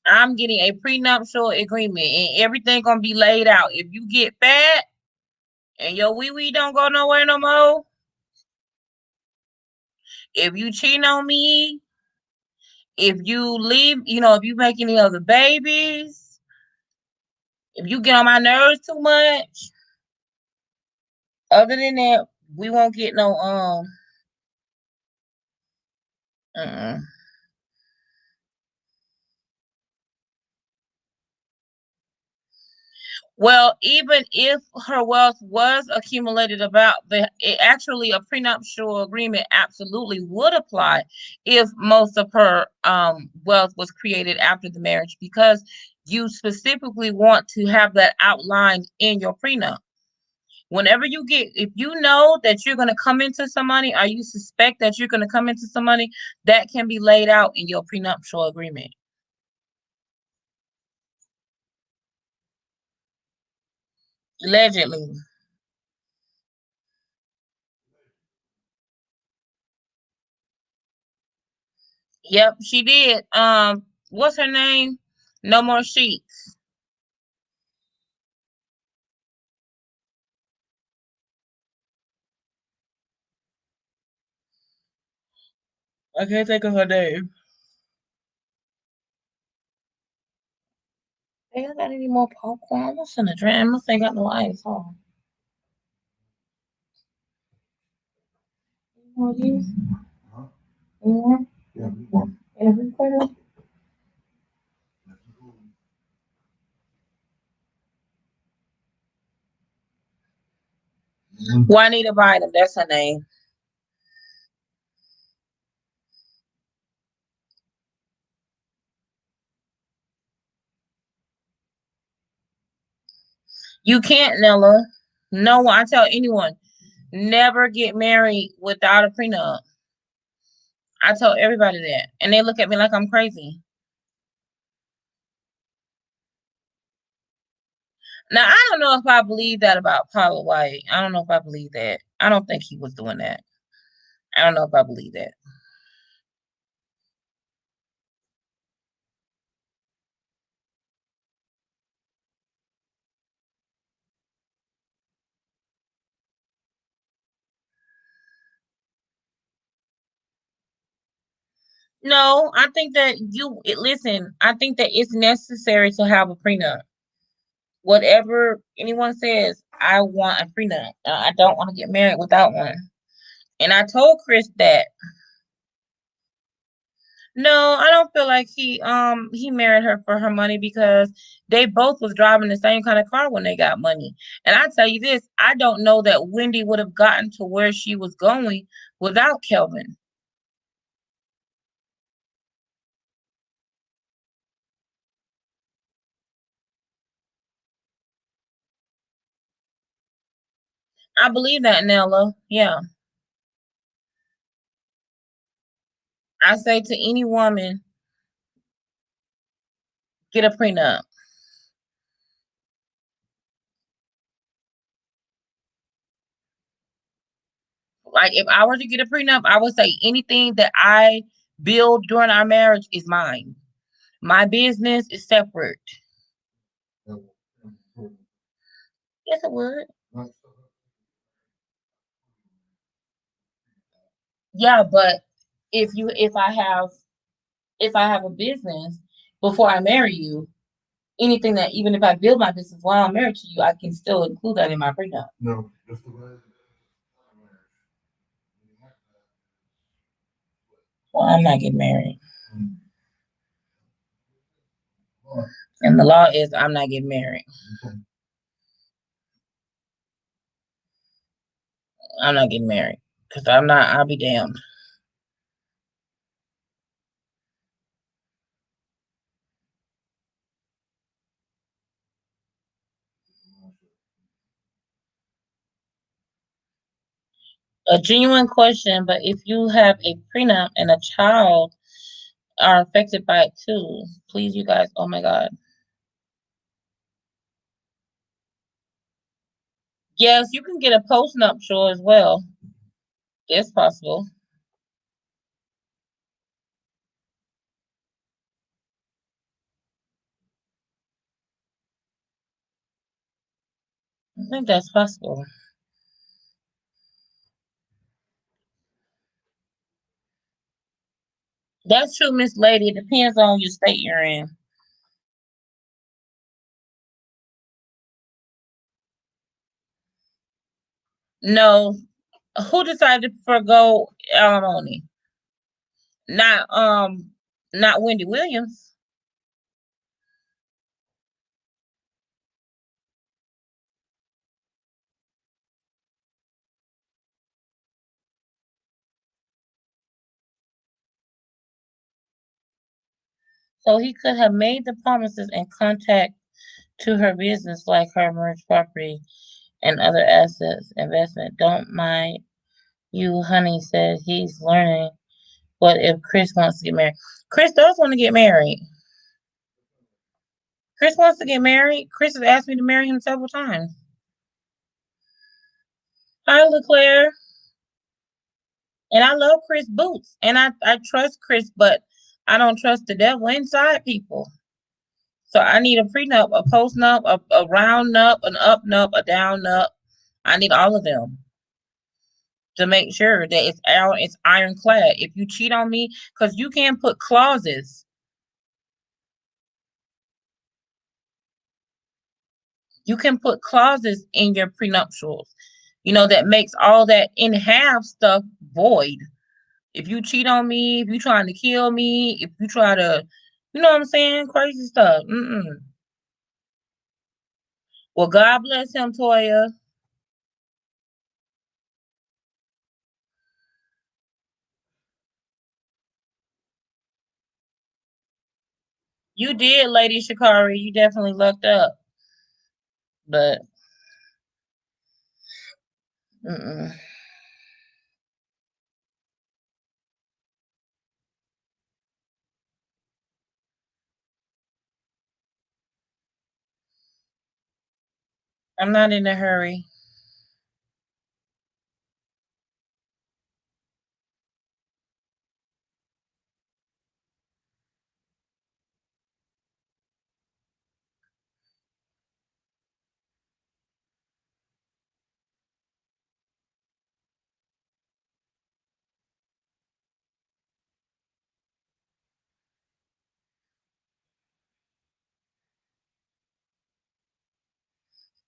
Speaker 1: I'm getting a prenuptial agreement and everything gonna be laid out. If you get fat and your wee wee don't go nowhere no more, if you cheat on me, if you leave, if you make any other babies, if you get on my nerves too much, other than that, we won't get no uh-uh. Well, even if her wealth was accumulated actually a prenuptial agreement absolutely would apply if most of her wealth was created after the marriage because you specifically want to have that outlined in your prenup. Whenever if you know that you're going to come into some money or you suspect that you're going to come into some money, that can be laid out in your prenuptial agreement. Allegedly. Yep, she did. What's her name? No More Sheets. I can't think of her name. Hey, I got any more popcorn? What's in the drink? I must ain't got no ice. Hold on. want these? Any more? In a refrigerator? Juanita Bynum, that's her name. You can't, Nella. No one, I tell anyone, never get married without a prenup. I tell everybody that. And they look at me like I'm crazy. Now, I don't know if I believe that about Paula White. I don't know if I believe that. I don't think he was doing that. I don't know if I believe that. No, I think that listen, I think that it's necessary to have a prenup. Whatever anyone says, I want a prenup. I don't want to get married without one. And I told Chris that. No, I don't feel like he married her for her money because they both was driving the same kind of car when they got money. And I tell you this, I don't know that Wendy would have gotten to where she was going without Kelvin. I believe that, Nella. Yeah. I say to any woman, get a prenup. Like if I were to get a prenup, I would say anything that I build during our marriage is mine. My business is separate. Yes, it would. Yeah, but if I have a business before I marry you, anything that even if I build my business while I'm married to you, I can still include that in my prenup. Well, I'm not getting married. And the law is I'm not getting married. I'm not getting married. Because I'll be damned. A genuine question, but if you have a prenup and a child are affected by it too, please, you guys, oh my God. Yes, you can get a post-nuptial as well. It's possible. I think that's possible. That's true, Miss Lady. It depends on your state you're in. No, who decided to forego alimony? Not not Wendy Williams. So he could have made the promises and contact to her business like her merged property and other assets investment. Don't mind you, honey, said he's learning. What if Chris wants to get married? Chris does want to get married. Chris wants to get married. Chris has asked me to marry him several times. Hi, LeClaire. And I love Chris Boots. And I trust Chris, but I don't trust the devil inside people. So I need a prenup, a post nup, a round nup, an up nup, a down nup. I need all of them to make sure that it's ironclad. If you cheat on me, because you can put clauses. You can put clauses in your prenuptials, that makes all that in half stuff void. If you cheat on me, if you trying to kill me, if you try to, you know what I'm saying, crazy stuff. Well, God bless him, Toya. You did, Lady Shikari. You definitely lucked up, but mm-mm. I'm not in a hurry.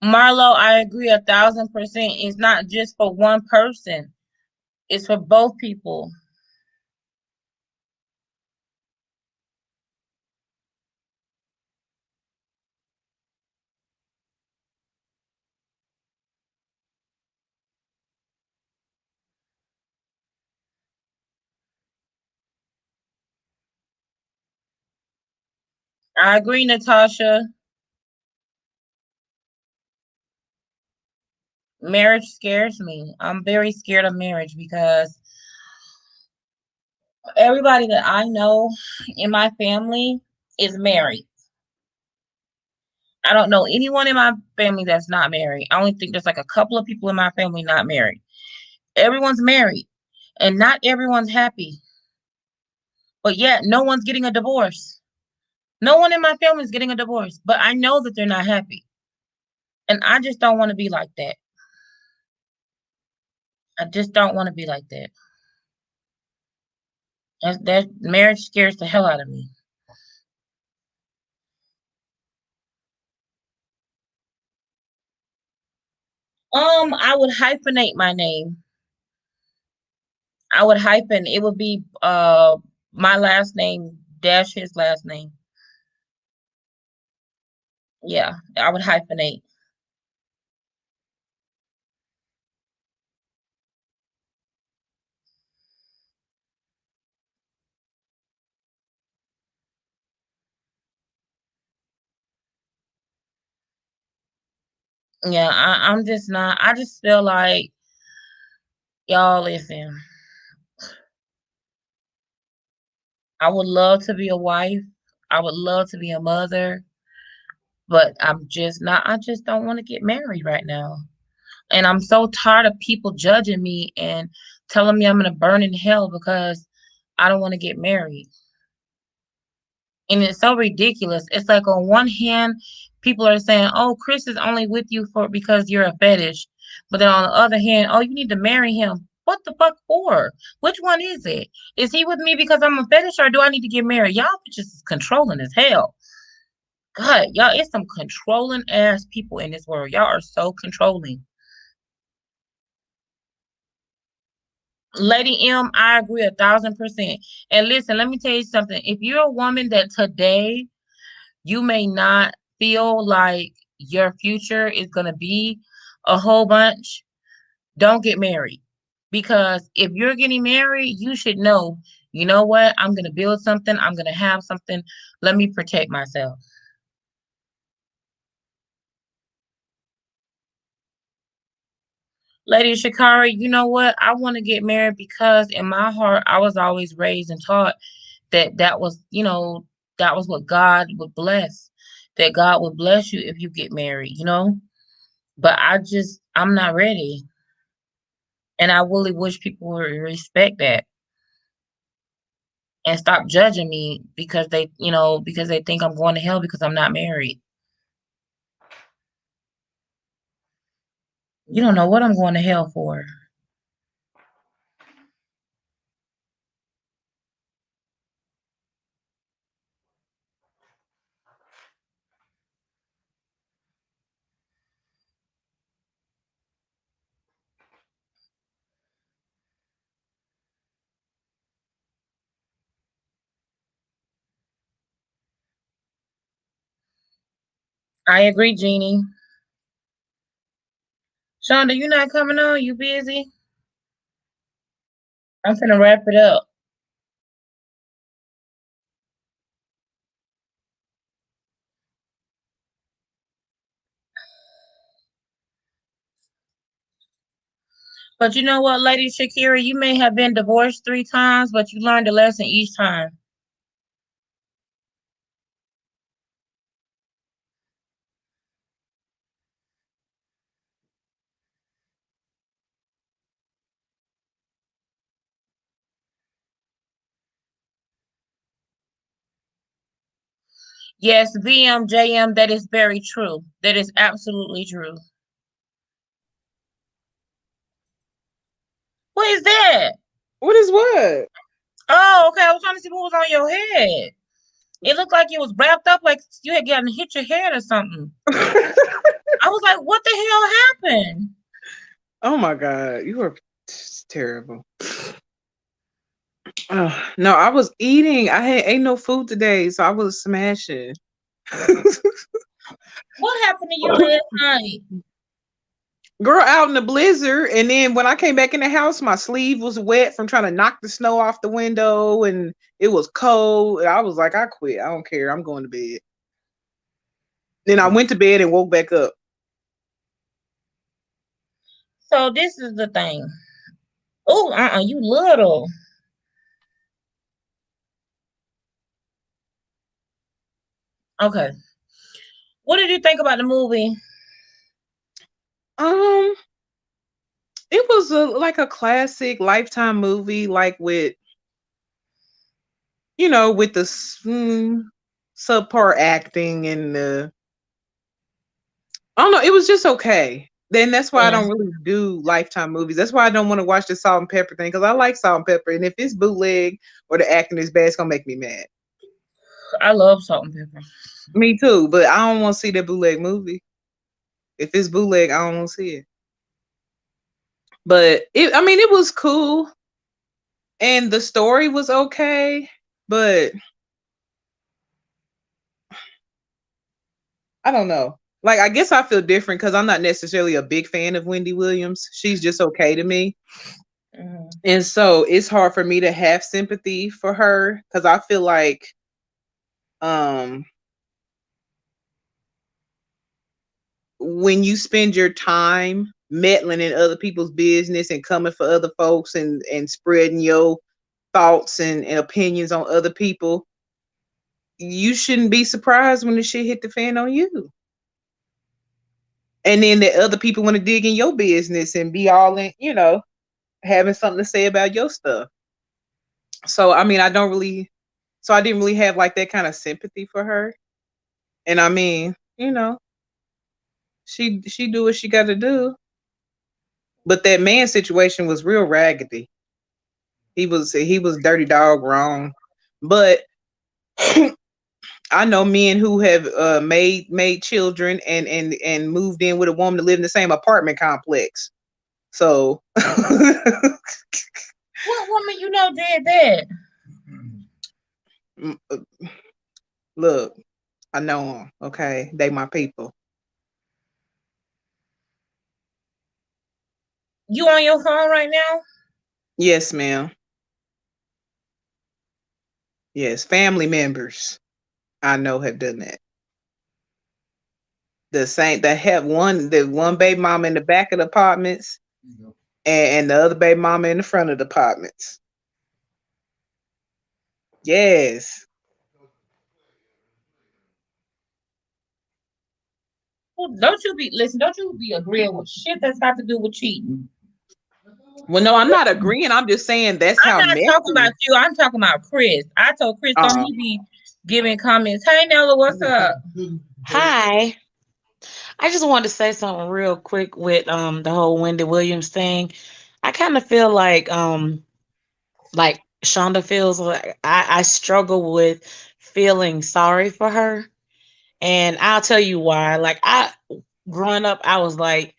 Speaker 1: Marlo, I agree 1,000%. It's not just for one person. It's for both people. I agree, Natasha. Marriage scares me. I'm very scared of marriage because everybody that I know in my family is married. I don't know anyone in my family that's not married. I only think there's like a couple of people in my family not married. Everyone's married, and not everyone's happy. But yet, no one's getting a divorce. No one in my family is getting a divorce, but I know that they're not happy. And I just don't want to be like that. I just don't want to be like that. That marriage scares the hell out of me. I would hyphenate my name. I would hyphen. It would be my last name dash his last name. Yeah, I would hyphenate. Yeah, I'm just not. I just feel like y'all listen. I would love to be a wife. I would love to be a mother, but I'm just not. I just don't want to get married right now. And I'm so tired of people judging me and telling me I'm gonna burn in hell because I don't want to get married. And it's so ridiculous. It's like on one hand, people are saying, "Oh, Chris is only with you for because you're a fetish," but then on the other hand, "Oh, you need to marry him." What the fuck for? Which one is it? Is he with me because I'm a fetish, or do I need to get married? Y'all bitches is controlling as hell. God, y'all, it's some controlling ass people in this world. Y'all are so controlling. Lady M, I agree 1,000%. And listen, let me tell you something. If you're a woman that today you may not feel like your future is going to be a whole bunch, don't get married. Because if you're getting married, you should know, you know what? I'm going to build something. I'm going to have something. Let me protect myself. Lady Shakari, you know what? I want to get married because in my heart, I was always raised and taught that that was, that was what God would bless. That God would bless you if you get married. But I'm not ready. And I really wish people would respect that and stop judging me because they think I'm going to hell because I'm not married. You don't know what I'm going to hell for. I agree, Jeannie. Shonda, you not coming on? You busy? I'm finna wrap it up. But you know what, Lady Shakira, you may have been divorced 3 times, but you learned a lesson each time. Yes, VMJM, that is very true. That is absolutely true. What is that?
Speaker 3: What is what?
Speaker 1: Oh, okay. I was trying to see what was on your head. It looked like it was wrapped up like you had gotten hit your head or something. I was like, what the hell happened?
Speaker 3: Oh my God, you are terrible. No, I was eating. I had ate no food today, so I was smashing.
Speaker 1: What happened to you last night?
Speaker 3: Girl, out in the blizzard, and then when I came back in the house, my sleeve was wet from trying to knock the snow off the window, and it was cold. I was like, I quit. I don't care. I'm going to bed. Then I went to bed and woke back up.
Speaker 1: So this is the thing. Oh, you little. Okay. What did you think about the movie?
Speaker 3: Um, it was like a classic Lifetime movie, like with with the subpar acting and the I don't know. It was just okay. Then that's why I
Speaker 1: Yeah,
Speaker 3: don't really do Lifetime movies. That's why I don't want to watch the Salt and Pepper thing because I like Salt and Pepper, and if it's bootleg or the acting is bad, it's gonna make me mad.
Speaker 1: I love salt and pepper.
Speaker 3: Me too, but I don't want to see that bootleg movie. If it's bootleg, I don't want to see it. But I mean, it was cool, and the story was okay, but I don't know. Like, I guess I feel different because I'm not necessarily a big fan of Wendy Williams. She's just okay to me. And so it's hard for me to have sympathy for her because I feel like um when you spend your time meddling in other people's business and coming for other folks and spreading your thoughts and opinions on other people, you shouldn't be surprised when the shit hit the fan on you. And then the other people want to dig in your business and be all in, having something to say about your stuff. So I mean, I didn't really have like that kind of sympathy for her. And I mean, she do what she got to do. But that man situation was real raggedy. He was dirty dog wrong. But I know men who have made children and moved in with a woman to live in the same apartment complex. So
Speaker 1: What woman you know did that?
Speaker 3: look, I know them. Okay, they my people.
Speaker 1: You on your phone right now?
Speaker 3: Yes, ma'am. Yes, family members I know have done that. The same that have the one baby mama in the back of the apartments and the other baby mama in the front of the apartments. Yes.
Speaker 1: Well, don't you be agreeing with shit that's got to do with cheating.
Speaker 3: Well, no, I'm not agreeing. I'm just saying that's
Speaker 1: I'm
Speaker 3: how
Speaker 1: not talking
Speaker 3: messy.
Speaker 1: about you. I'm talking about Chris. I told Chris, don't
Speaker 3: Uh,
Speaker 1: he be giving comments? Hey, Nella, what's up?
Speaker 4: Hi. I just wanted to say something real quick with the whole Wendy Williams thing. I kind of feel like Shonda feels like I struggle with feeling sorry for her. And I'll tell you why. Like I growing up, I was like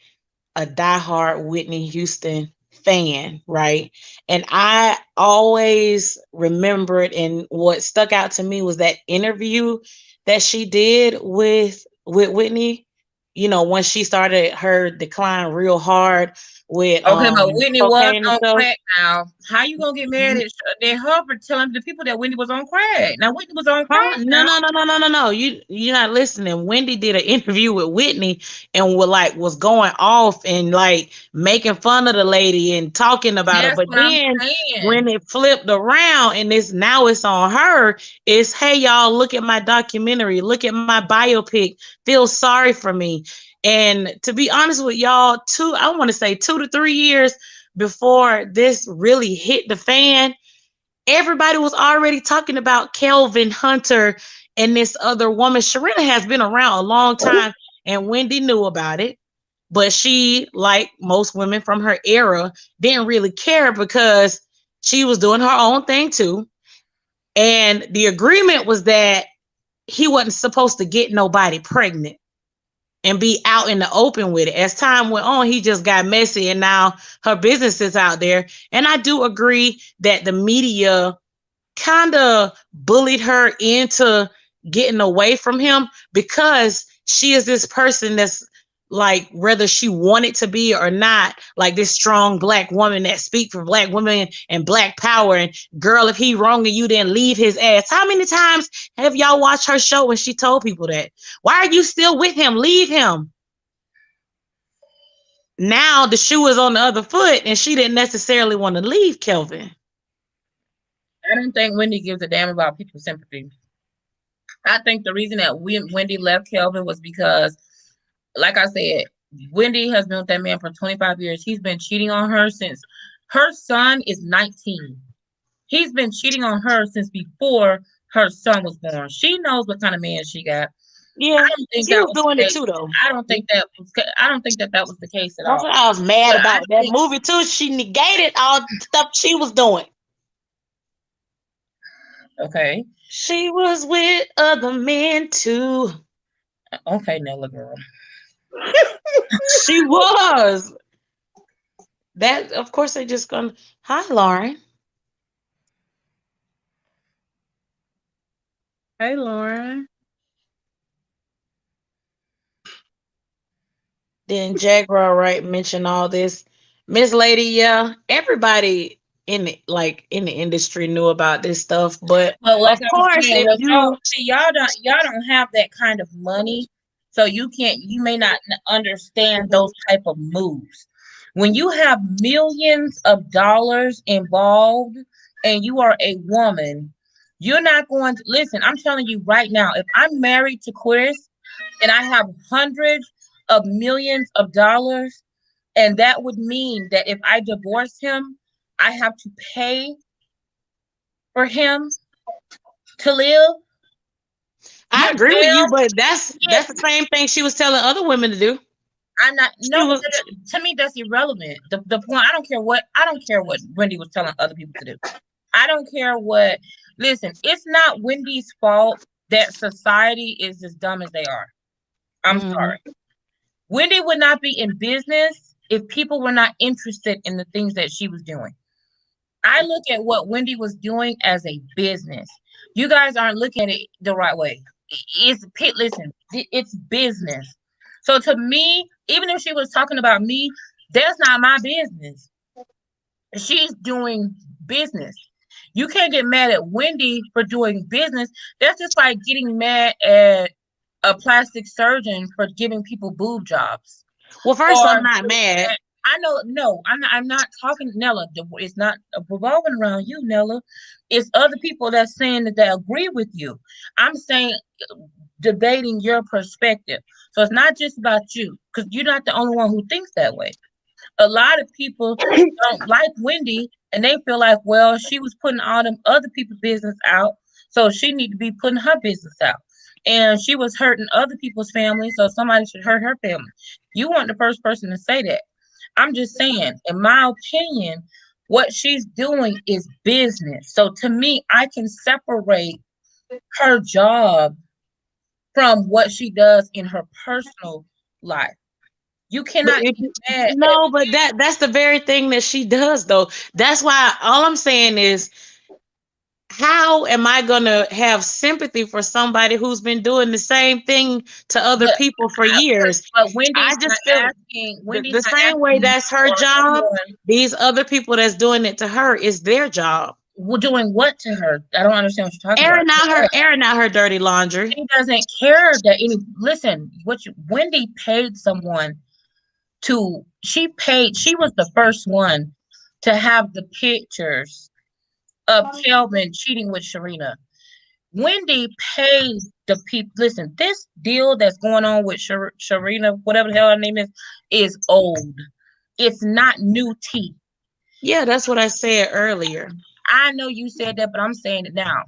Speaker 4: a diehard Whitney Houston fan, right? And I always remembered, and what stuck out to me was that interview that she did with with Whitney. You know, when she started her decline real hard with
Speaker 1: Okay, but Whitney was
Speaker 4: cocaine and
Speaker 1: on
Speaker 4: stuff.
Speaker 1: crack now. How you gonna get mad at her for telling the people that Whitney was on crack? Now Whitney was on
Speaker 4: Huh?
Speaker 1: crack
Speaker 4: No,
Speaker 1: now.
Speaker 4: no, no, no, no, no, no. You're not listening. Wendy did an interview with Whitney and was going off and like making fun of the lady and talking about her.
Speaker 1: That's
Speaker 4: But
Speaker 1: what I'm
Speaker 4: then when
Speaker 1: saying.
Speaker 4: it flipped around and it's on her, it's hey y'all, look at my documentary, look at my biopic, feel sorry for me. And to be honest with y'all, I want to say 2 to 3 years before this really hit the fan, everybody was already talking about Kelvin Hunter and this other woman. Sharina has been around a long time, and Wendy knew about it. But she, like most women from her era, didn't really care because she was doing her own thing too. And the agreement was that he wasn't supposed to get nobody pregnant and be out in the open with it. As time went on, he just got messy, and now her business is out there. And I do agree that the media kind of bullied her into getting away from him because she is this person that's like, whether she wanted to be or not, like this strong black woman that speak for black women and black power. And girl, if he wronging you, then leave his ass. How many times have y'all watched her show when she told people that? Why are you still with him? Leave him. Now the shoe is on the other foot and she didn't necessarily want to leave Kelvin.
Speaker 1: I don't think Wendy gives a damn about people's sympathy. I think the reason that Wendy left Kelvin was because, like I said, Wendy has been with that man for 25 years. He's been cheating on her since her son is 19. He's been cheating on her since before her son was born. She knows what kind of man she got.
Speaker 4: Yeah,
Speaker 1: I don't think
Speaker 4: she
Speaker 1: that
Speaker 4: was
Speaker 1: was
Speaker 4: doing
Speaker 1: the
Speaker 4: it
Speaker 1: case.
Speaker 4: too, though.
Speaker 1: I don't think that was the case at
Speaker 4: That's
Speaker 1: all.
Speaker 4: what I was mad
Speaker 1: But
Speaker 4: about that movie too. She negated all the stuff she was doing.
Speaker 1: Okay.
Speaker 4: She was with other men too.
Speaker 1: Okay, Nella girl.
Speaker 4: She was. That of course they just gonna. Hi, Lauren.
Speaker 3: Hey, Lauren.
Speaker 4: Then Jaguar right mentioned all this. Miss Lady, yeah, everybody in the industry knew about this stuff, but
Speaker 1: Well, like
Speaker 4: of
Speaker 1: I was
Speaker 4: course
Speaker 1: saying,
Speaker 4: if
Speaker 1: well,
Speaker 4: you
Speaker 1: y'all don't have that kind of money, so you may not understand those type of moves. When you have millions of dollars involved and you are a woman, you're not going to listen. I'm telling you right now, if I'm married to Chris and I have hundreds of millions of dollars, and that would mean that if I divorce him, I have to pay for him to live.
Speaker 4: I
Speaker 1: You're
Speaker 4: agree with you,
Speaker 1: damn
Speaker 4: but that's
Speaker 1: yes.
Speaker 4: the same thing she was telling other women to do.
Speaker 1: I'm not
Speaker 4: She
Speaker 1: no, but
Speaker 4: was
Speaker 1: to me that's irrelevant. The point I don't care what Wendy was telling other people to do. I don't care what listen, it's not Wendy's fault that society is as dumb as they are. I'm
Speaker 4: mhm.
Speaker 1: sorry. Wendy would not be in business if people were not interested in the things that she was doing. I look at what Wendy was doing as a business. You guys aren't looking at it the right way. Listen, it's business. So to me, even if she was talking about me, that's not my business. She's doing business. You can't get mad at Wendy for doing business. That's just like getting mad at a plastic surgeon for giving people boob jobs.
Speaker 4: Well, first I'm
Speaker 1: Or
Speaker 4: not mad.
Speaker 1: I know, no, I'm not talking Nella. It's not revolving around you, Nella. It's other people that's saying that they agree with you. I'm saying debating your perspective. So it's not just about you, because you're not the only one who thinks that way. A lot of people don't like Wendy and they feel like, well, she was putting all them other people's business out, so she need to be putting her business out. And she was hurting other people's family, so somebody should hurt her family. You weren't the first person to say that. I'm just saying, in my opinion, what she's doing is business. So to me, I can separate her job from what she does in her personal life. You
Speaker 4: But
Speaker 1: cannot
Speaker 4: if
Speaker 1: get mad at
Speaker 4: no, but that's the very thing that she does though. That's why all I'm saying is how am I gonna have sympathy for somebody who's been doing the same thing to other
Speaker 1: But
Speaker 4: people for years? I
Speaker 1: Wendy's not
Speaker 4: just feel
Speaker 1: asking.
Speaker 4: the same way
Speaker 1: You
Speaker 4: that's her
Speaker 1: or
Speaker 4: job.
Speaker 1: anyone
Speaker 4: These other people that's doing it to her is their job.
Speaker 1: doing what to her. I don't understand what you're talking about.
Speaker 4: Airing out her dirty laundry.
Speaker 1: She doesn't care that any. Listen, Wendy paid someone to. She paid. She was the first one to have the pictures of Kelvin cheating with Sharina. Wendy paid the people. Listen, this deal that's going on with Sharina, whatever the hell her name is old. It's not new tea.
Speaker 4: Yeah, that's what I said earlier.
Speaker 1: I know you said that, but I'm saying it now.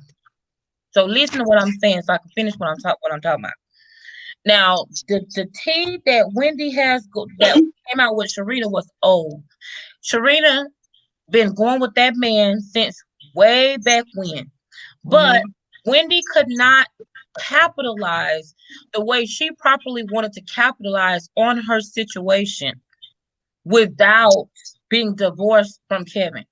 Speaker 1: So listen to what I'm saying, so I can finish what I'm talking about. Now, the tea that Wendy that came out with Sharina was old. Sharina been going with that man since way back when. But Wendy could not capitalize the way she properly wanted to capitalize on her situation without being divorced from Kevin.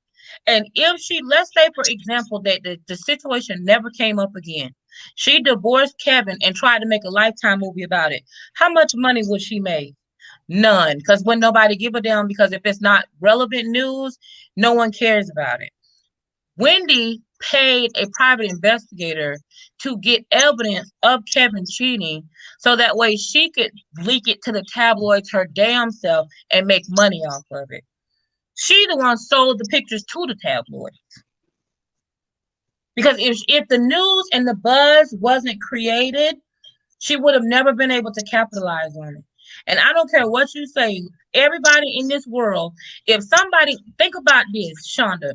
Speaker 1: And if she, let's say, for example, that the situation never came up again, she divorced Kevin and tried to make a Lifetime movie about it, how much money would she make? None, because when nobody give a damn, because if it's not relevant news, no one cares about it. Wendy paid a private investigator to get evidence of Kevin cheating so that way she could leak it to the tabloids her damn self and make money off of it. She the one sold the pictures to the tabloids. Because if the news and the buzz wasn't created, she would have never been able to capitalize on it. And I don't care what you say, everybody in this world, if somebody, think about this, Shonda,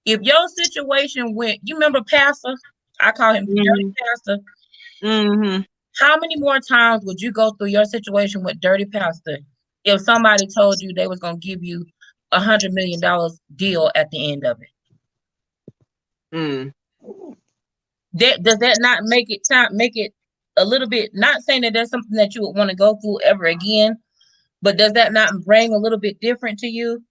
Speaker 1: if your situation went, you remember Pastor? I call him Dirty Pastor. How many more times would you go through your situation with Dirty Pastor if somebody told you they was going to give you $100 million deal at the end of it? Does that not make it a little bit, not saying that that's something that you would want to go through ever again, but does that not bring a little bit different to you?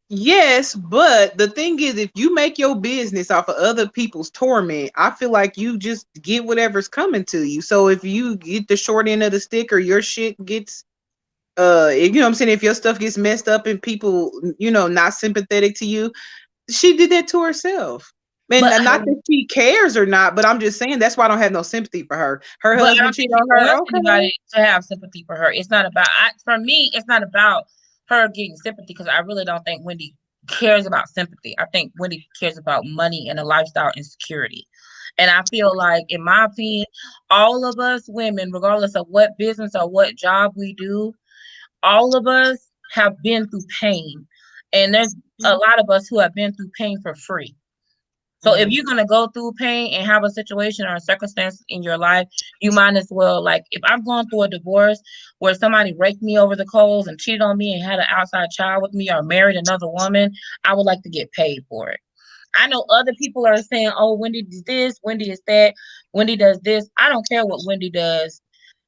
Speaker 3: Yes, but the thing is, if you make your business off of other people's torment, I feel like you just get whatever's coming to you. So if you get the short end of the stick, or your shit gets if, you know what I'm saying, if your stuff gets messed up and people, not sympathetic to you, she did that to herself. And not that she cares or not, but I'm just saying that's why I don't have no sympathy for her. Her husband cheated on her. Okay.
Speaker 1: Anybody to have sympathy for her. It's not about, for me, it's not about her getting sympathy, because I really don't think Wendy cares about sympathy. I think Wendy cares about money and a lifestyle and security. And I feel like, in my opinion, all of us women, regardless of what business or what job we do, all of us have been through pain. And there's a lot of us who have been through pain for free. So if you're going to go through pain and have a situation or a circumstance in your life, you might as well, like, if I'm going through a divorce where somebody raked me over the coals and cheated on me and had an outside child with me or married another woman, I would like to get paid for it. I know other people are saying, oh, Wendy does this, Wendy is that, Wendy does this. I don't care what Wendy does,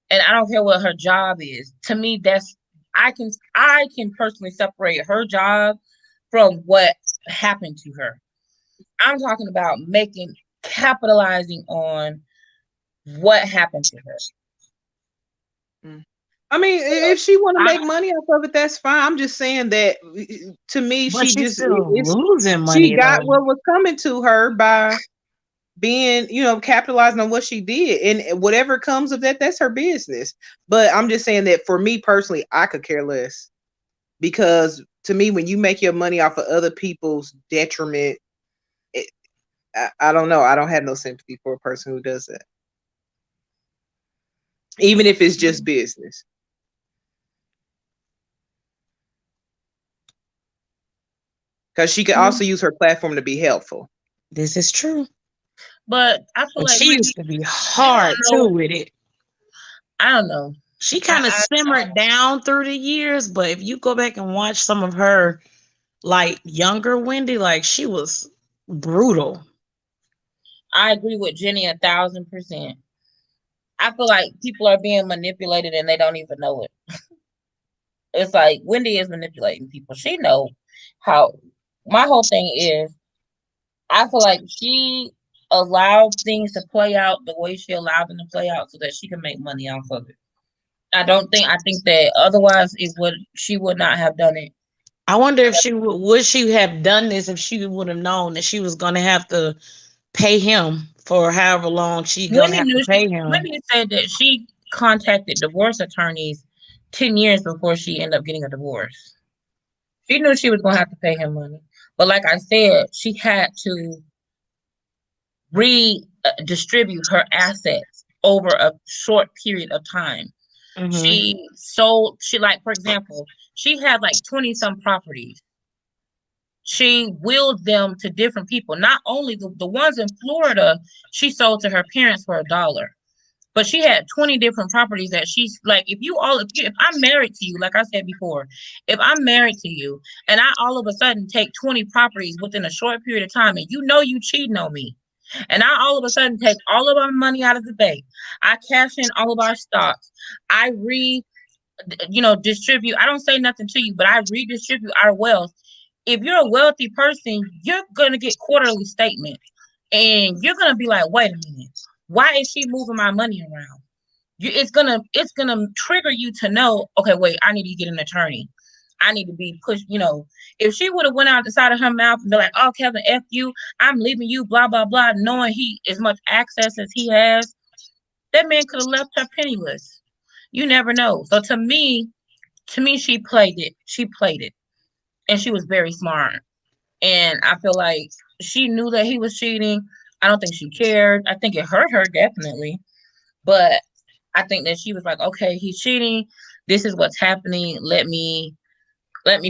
Speaker 1: and I don't care what her job is. To me, I can personally separate her job from what happened to her. I'm talking about capitalizing on what happened to her.
Speaker 3: I mean, if she want to make money off of it, that's fine. I'm just saying that, to me, she just
Speaker 4: losing money.
Speaker 3: She got what was coming to her by being, capitalizing on what she did, and whatever comes of that, that's her business. But I'm just saying that for me personally, I could care less, because to me, when you make your money off of other people's detriment, I don't know. I don't have no sympathy for a person who does that, even if it's just business. Because she could also use her platform to be helpful.
Speaker 4: This is true.
Speaker 1: But I feel like
Speaker 4: she used to be hard too with it.
Speaker 1: I don't know.
Speaker 4: She kind of simmered down through the years, but if you go back and watch some of her, like, younger Wendy, like, she was brutal.
Speaker 1: I agree with Jenny 1,000%. I feel like people are being manipulated and they don't even know it. It's like Wendy is manipulating people. She know how. My whole thing is, I feel like she allowed things to play out the way she allowed them to play out so that she can make money off of it. I think that otherwise she would not have done it.
Speaker 4: I wonder if would she have done this if she would have known that she was gonna have to pay him for however long she gonna have to pay him.
Speaker 1: Wendy said that she contacted divorce attorneys 10 years before she ended up getting a divorce. She knew she was gonna have to pay him money. But like I said, she had to redistribute her assets over a short period of time.
Speaker 4: Hmm.
Speaker 1: She like, for example, she had like 20 some properties. She willed them to different people. Not only the ones in Florida, she sold to her parents for $1. But she had 20 different properties that she's like, if I'm married to you, like I said before, if I'm married to you and I all of a sudden take 20 properties within a short period of time and you cheating on me, and I all of a sudden take all of our money out of the bank, I cash in all of our stocks, I distribute, I don't say nothing to you, but I redistribute our wealth. If you're a wealthy person, you're gonna get quarterly statements and you're gonna be like, wait a minute, why is she moving my money around? It's gonna trigger you to know, okay, wait, I need to get an attorney. I need to be pushed. If she would have went out the side of her mouth and be like, oh, Kevin, F you, I'm leaving you, blah, blah, blah, knowing he as much access as he has, that man could have left her penniless. You never know. So to me, she played it. She played it. And she was very smart. And I feel like she knew that he was cheating. I don't think she cared. I think it hurt her definitely. But I think that she was like, okay, he's cheating. This is what's happening. Let me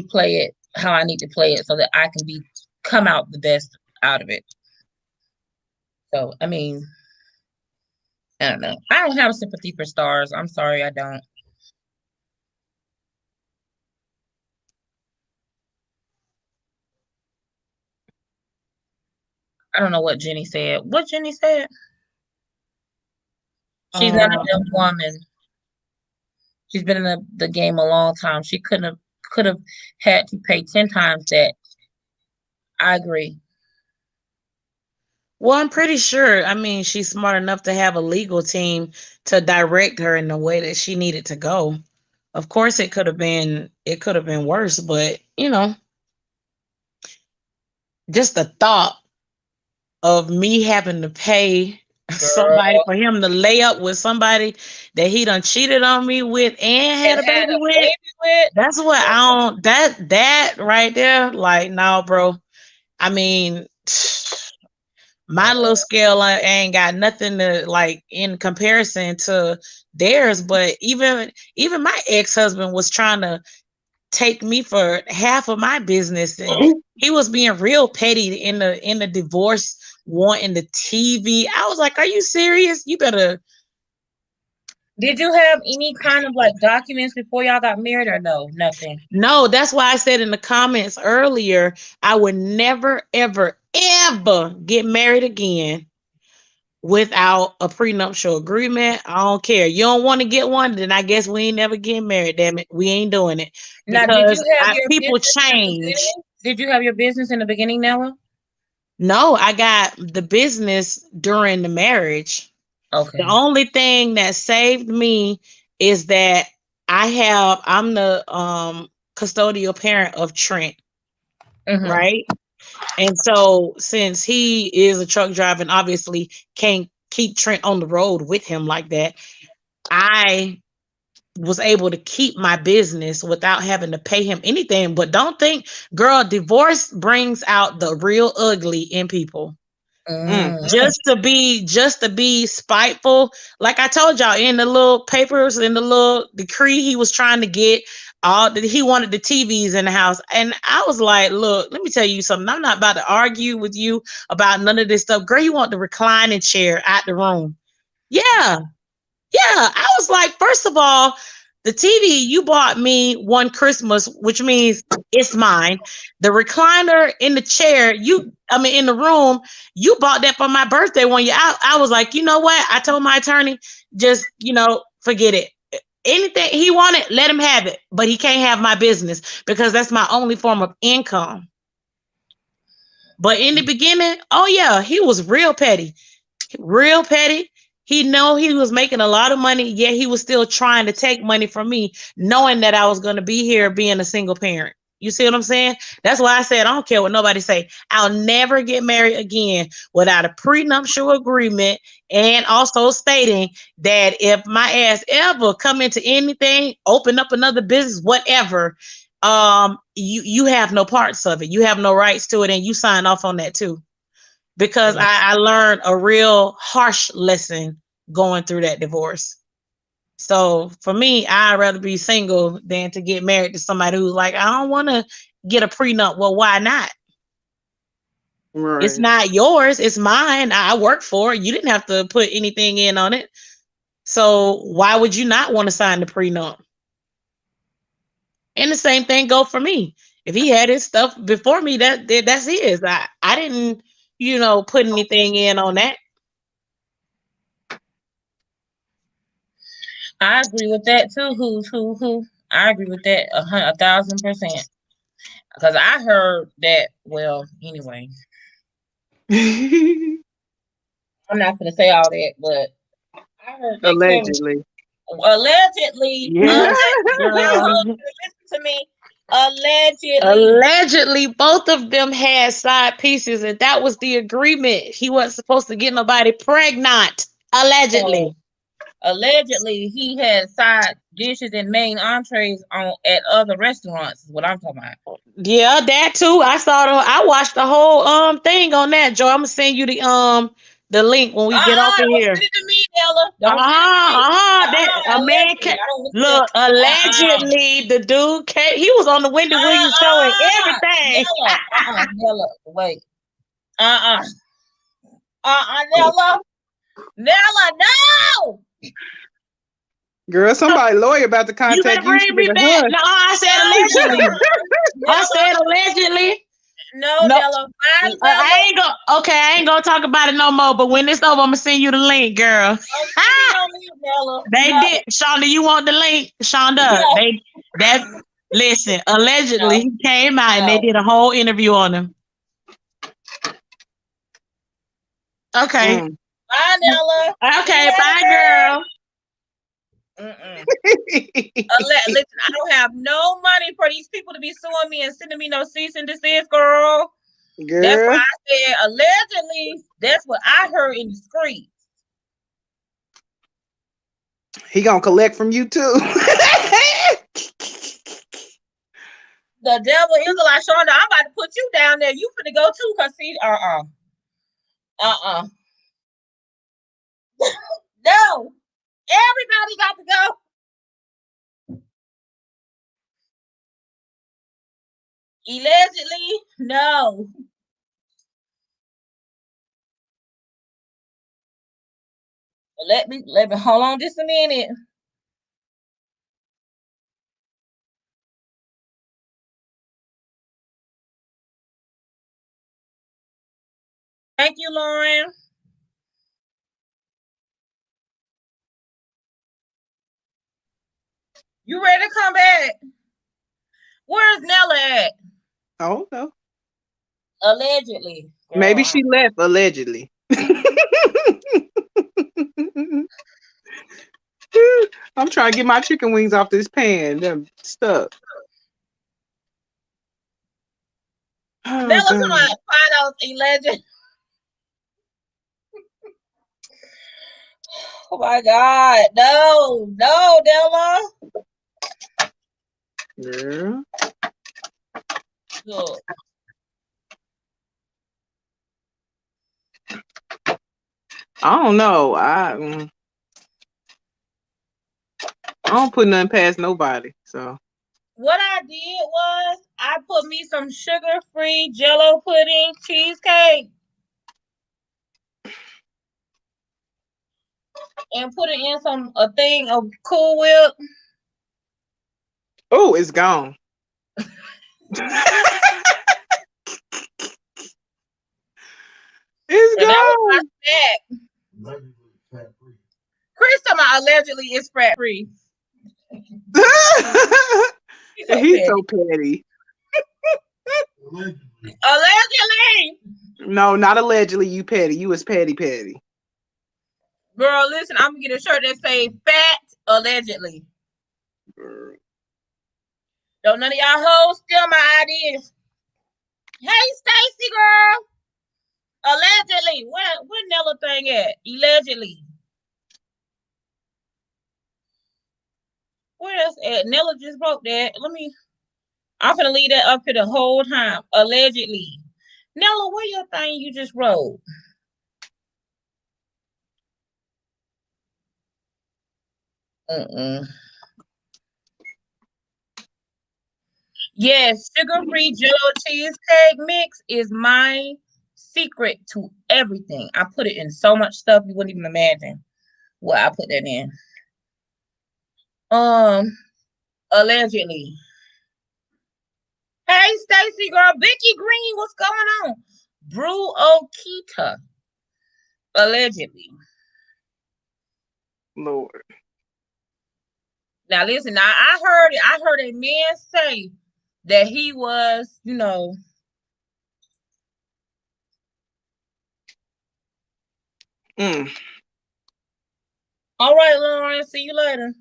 Speaker 1: play it how I need to play it so that I can come out the best out of it. So I mean, I don't know. I don't have sympathy for stars. I'm sorry, I don't. I don't know what Jenny said. What Jenny said? She's not a
Speaker 4: Um,
Speaker 1: dumb woman. She's been in the game a long time. She could have had to pay 10 times that. I agree.
Speaker 4: well, I'm pretty sure. I mean, she's smart enough to have a legal team to direct her in the way that she needed to go. Of course, it could have been worse, but just the thought of me having to pay somebody
Speaker 1: Girl.
Speaker 4: for him to lay up with somebody that he done cheated on me with and
Speaker 1: And
Speaker 4: had a
Speaker 1: had
Speaker 4: baby
Speaker 1: a
Speaker 4: with.
Speaker 1: baby with.
Speaker 4: That's what I don't that right there, like, no, bro. I mean, my little scale ain't got nothing to like in comparison to theirs. But even my ex-husband was trying to take me for half of my business, and he was being real petty in the divorce, wanting the TV. I was like, are you serious? You better.
Speaker 1: Did you have any kind of like documents before y'all got married or no? Nothing.
Speaker 4: No, that's why I said in the comments earlier, I would never, ever, ever get married again without a prenuptial agreement. I don't care. You don't want to get one, then I guess we ain't never getting married. Damn it, we ain't doing it
Speaker 1: Now, did you
Speaker 4: because
Speaker 1: have your
Speaker 4: people
Speaker 1: business in the
Speaker 4: change.
Speaker 1: beginning? Did you have your business in the beginning, Noah?
Speaker 4: No, I got the business during the marriage. The
Speaker 1: Okay.
Speaker 4: only thing that saved me is that I'm the custodial parent of Trent,
Speaker 1: Mm-hmm.
Speaker 4: right? And so since he is a truck driver and obviously can't keep Trent on the road with him like that, I was able to keep my business without having to pay him anything. But don't think, girl, divorce brings out the real ugly in people.
Speaker 3: Mm.
Speaker 1: Mm.
Speaker 4: Just to be spiteful, like I told y'all in the little papers, in the little decree he was trying to get, all that he wanted the TVs in the house. And I was like, look, let me tell you something, I'm not about to argue with you about none of this stuff. Girl, you want the reclining chair out the room. Yeah, yeah, I was like, first of all, the TV you bought me one Christmas, which means it's mine. The recliner in the chair, in the room, you bought that for my birthday one year. I was like, you know what? I told my attorney, just, forget it. Anything he wanted, let him have it. But he can't have my business because that's my only form of income. But in the beginning, oh yeah, he was real petty. Real petty. He know he was making a lot of money, yet he was still trying to take money from me, knowing that I was going to be here being a single parent. You see what I'm saying? That's why I said I don't care what nobody say. I'll never get married again without a prenuptial agreement, and also stating that if my ass ever come into anything, open up another business, whatever, you have no parts of it. You have no rights to it, and you sign off on that too, because I learned a real harsh lesson going through that divorce. So for me, I'd rather be single than to get married to somebody who's like, I don't want to get a prenup. Well, why not?
Speaker 3: Right.
Speaker 4: It's not yours. It's mine. I work for it. You didn't have to put anything in on it. So why would you not want to sign the prenup? And the same thing go for me. If he had his stuff before me, that's his. I didn't, put anything in on that.
Speaker 1: I agree with that too. Who? I agree with that 1,000%. Because I heard that. Well, anyway, I'm not going to say all that, but I heard that
Speaker 3: Allegedly.
Speaker 1: Allegedly.
Speaker 3: Yeah.
Speaker 1: Listen to me.
Speaker 4: Allegedly, both of them had side pieces, and that was the agreement. He wasn't supposed to get nobody pregnant. Allegedly.
Speaker 1: So, allegedly, he had side dishes and main entrees at other restaurants. Is what I'm talking about.
Speaker 4: Yeah, that too. I watched the whole thing on that, Joy. I'm gonna send you the link when we get off of
Speaker 1: Don't
Speaker 4: here.
Speaker 1: send it to me, Ella. Don't send it to me.
Speaker 4: That a man look, allegedly the dude he was on the Wendy Williams show and everything.
Speaker 1: Nella, wait. Nella. Nella, no!
Speaker 3: Girl, somebody lawyer about to contact
Speaker 4: You better bring me back. No, I said allegedly. I said allegedly.
Speaker 1: No, Nella.
Speaker 4: I ain't gonna talk about it no more. But when it's over, I'm gonna send you the link, girl. They did. Shonda, you want the link? Shonda, listen, allegedly he came out and they did a whole interview on him. Okay.
Speaker 1: Bye, Nella.
Speaker 4: Okay, bye, girl.
Speaker 1: Listen, I don't have no money for these people to be suing me and sending me no cease and desist, girl. That's why I said allegedly. That's what I heard in the streets.
Speaker 3: He gonna collect from you too.
Speaker 1: The devil is like, Shonda, I'm about to put you down there. You finna go too, cause see, no. Everybody got to go. Allegedly, no. Let me hold on just a minute. Thank you, Lauren. You ready to come back? Where's Nella at?
Speaker 3: Oh no.
Speaker 1: Allegedly.
Speaker 3: Girl. Maybe she left allegedly. I'm trying to get my chicken wings off this pan. They're stuck.
Speaker 1: Nella, come on, find out alleged. Oh my God. No, Nella.
Speaker 3: Yeah.
Speaker 1: Look.
Speaker 3: I don't know. I don't put nothing past nobody. So
Speaker 1: what I did was I put me some sugar-free Jello pudding cheesecake and put it in a thing of Cool Whip.
Speaker 3: Oh, it's gone. It's gone.
Speaker 1: That was my snack. Chris talking about allegedly it's fat free.
Speaker 3: He's so petty.
Speaker 1: Allegedly.
Speaker 3: No, not allegedly. You petty. You was petty.
Speaker 1: Girl, listen, I'm gonna get a shirt that say fat allegedly.
Speaker 3: Girl.
Speaker 1: Don't none of y'all hoes steal my ideas. Hey, Stacy, girl. Allegedly. Where Nella thing at? Allegedly. Where else at? Nella just broke that. I'm gonna leave that up here the whole time. Allegedly. Nella, where your thing you just wrote? Yes, sugar-free Jello cheesecake mix is my secret to everything. I put it in so much stuff you wouldn't even imagine what I put that in. Allegedly. Hey, Stacy, girl, Vicky Green, what's going on? Brew Okita. Allegedly.
Speaker 3: Lord.
Speaker 1: Now listen, I heard it. I heard a man say that he was, All right, Lauren, see you later.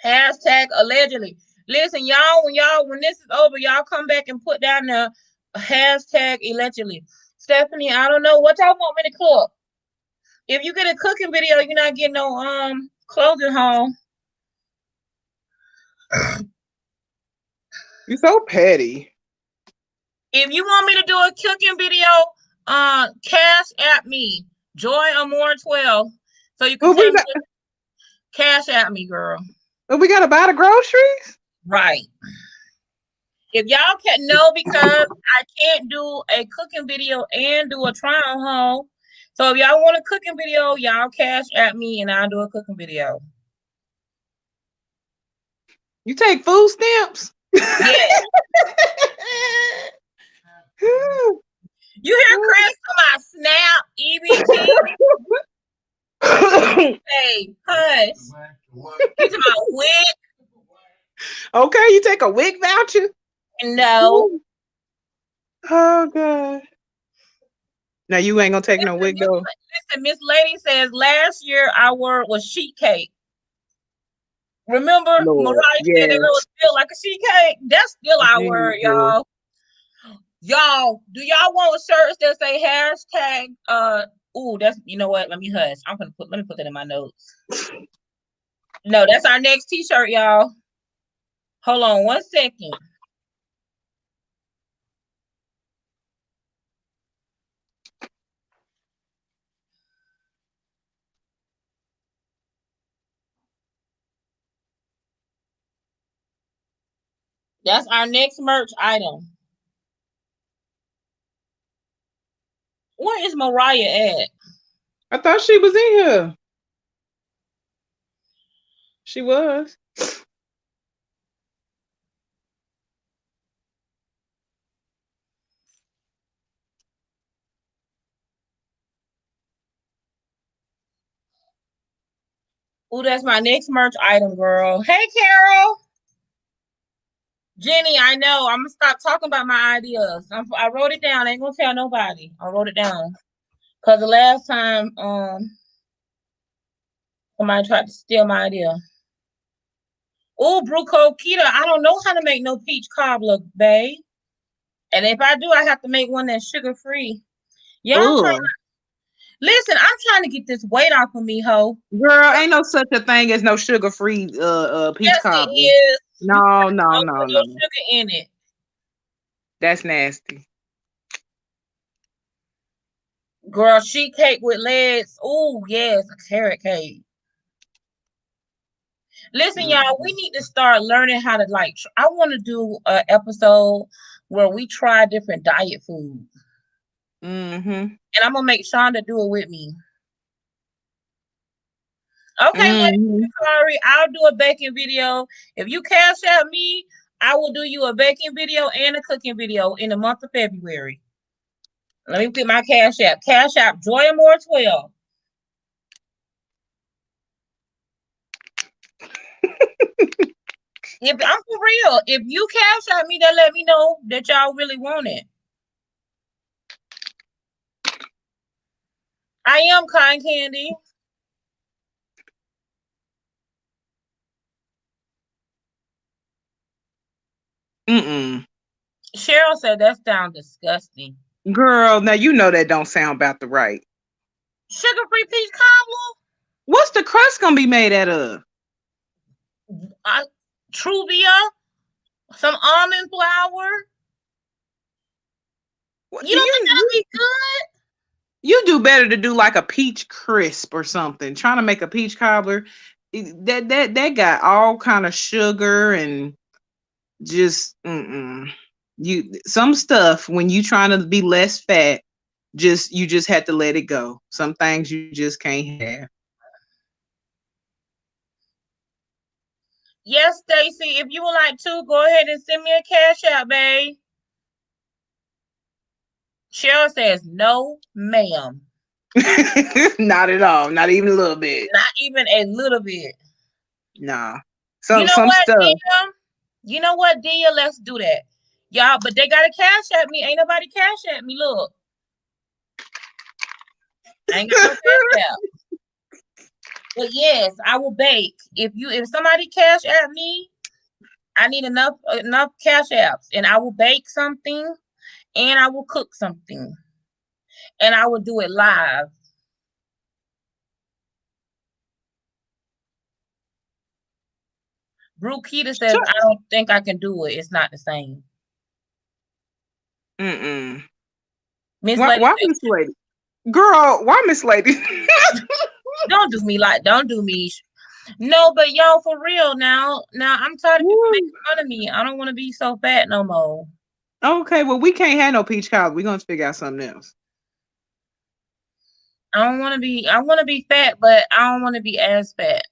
Speaker 1: Hashtag allegedly. Listen, y'all, when this is over, y'all come back and put down the hashtag allegedly. Stephanie, I don't know what y'all want me to cook. If you get a cooking video, you're not getting no clothing haul.
Speaker 3: You so petty.
Speaker 1: If you want me to do a cooking video, cash at me, Joy Amore 12, so you can send me. Cash at me, girl.
Speaker 3: But we gotta buy the groceries.
Speaker 1: Right. If y'all can know, because I can't do a cooking video and do a try on haul. So if y'all want a cooking video, y'all cash at me and I'll do a cooking video.
Speaker 3: You take food stamps?
Speaker 1: Yeah. You hear Chris on my Snap, EBT? Hey, hush. You talking about wig?
Speaker 3: Okay, you take a wig voucher?
Speaker 1: No.
Speaker 3: Oh God. Now you ain't gonna take no wig though.
Speaker 1: Listen, Miss Lady says last year our word was sheet cake. Remember,
Speaker 3: Lord,
Speaker 1: Mariah said it was still like a sheet cake. That's still our word, y'all. Y'all, do y'all want shirts that say hashtag? That's, you know what? Let me hush. Let me put that in my notes. No, that's our next T-shirt, y'all. Hold on 1 second. That's our next merch item. Where is Mariah at?
Speaker 3: I thought she was in here. She was.
Speaker 1: Oh, that's my next merch item, girl. Hey, Carol. Jenny, I know. I'm gonna stop talking about my ideas. I wrote it down. I ain't gonna tell nobody. I wrote it down. Cause the last time somebody tried to steal my idea. Oh, Bruco Keto. I don't know how to make no peach cobbler, babe. And if I do, I have to make one that's sugar-free. Y'all trying to listen, I'm trying to get this weight off of me, ho.
Speaker 3: Girl, ain't no such a thing as no sugar-free peach cobbler.
Speaker 1: It is.
Speaker 3: No.
Speaker 1: Sugar in it.
Speaker 3: That's nasty.
Speaker 1: Girl, sheet cake with legs. Oh, yes, a carrot cake. Listen, y'all, we need to start learning how to I want to do an episode where we try different diet foods. And I'm gonna make Shonda do it with me. Okay, sorry, I'll do a baking video. If you cash out me, I will do you a baking video and a cooking video in the month of February. Let me get my cash app. Cash app Joy Amore 12. If I'm for real, if you cash out me, then let me know that y'all really want it. I am kind candy.
Speaker 3: Mm-mm.
Speaker 1: Cheryl said that sounds disgusting.
Speaker 3: Girl, now you know that don't sound about the right.
Speaker 1: Sugar-free peach cobbler?
Speaker 3: What's the crust gonna be made out of?
Speaker 1: Truvia? Some almond flour?
Speaker 3: What,
Speaker 1: You don't think that'll be good?
Speaker 3: you do better to do like a peach crisp or something. Trying to make a peach cobbler, that got all kind of sugar and just you some stuff when you trying to be less fat, you just have to let it go. Some things you just can't have.
Speaker 1: Yes, Stacy. If you would like to, go ahead and send me a cash out, babe. Cheryl says, no, ma'am.
Speaker 3: Not at all. Not even a little bit.
Speaker 1: Not even a little bit.
Speaker 3: Nah.
Speaker 1: You know
Speaker 3: Some
Speaker 1: what,
Speaker 3: stuff.
Speaker 1: Dia? You know what, Dia? Let's do that. Y'all, but they got a cash at me. Ain't nobody cash at me. Look. I ain't got no cash out. But yes, I will bake. If somebody cash at me, I need enough cash apps, and I will bake something, and I will cook something, and I will do it live. Brukita says, I don't think I can do it. It's not the same. Miss Lady.
Speaker 3: Why Miss Lady? Girl, why Miss Lady?
Speaker 1: Don't do me. No, but y'all, for real now I'm tired of people making fun of me. I don't want to be so fat no more.
Speaker 3: Okay, well, we can't have no peach cobbler. We're gonna figure out something else.
Speaker 1: I want to be fat, but I don't want to be as fat.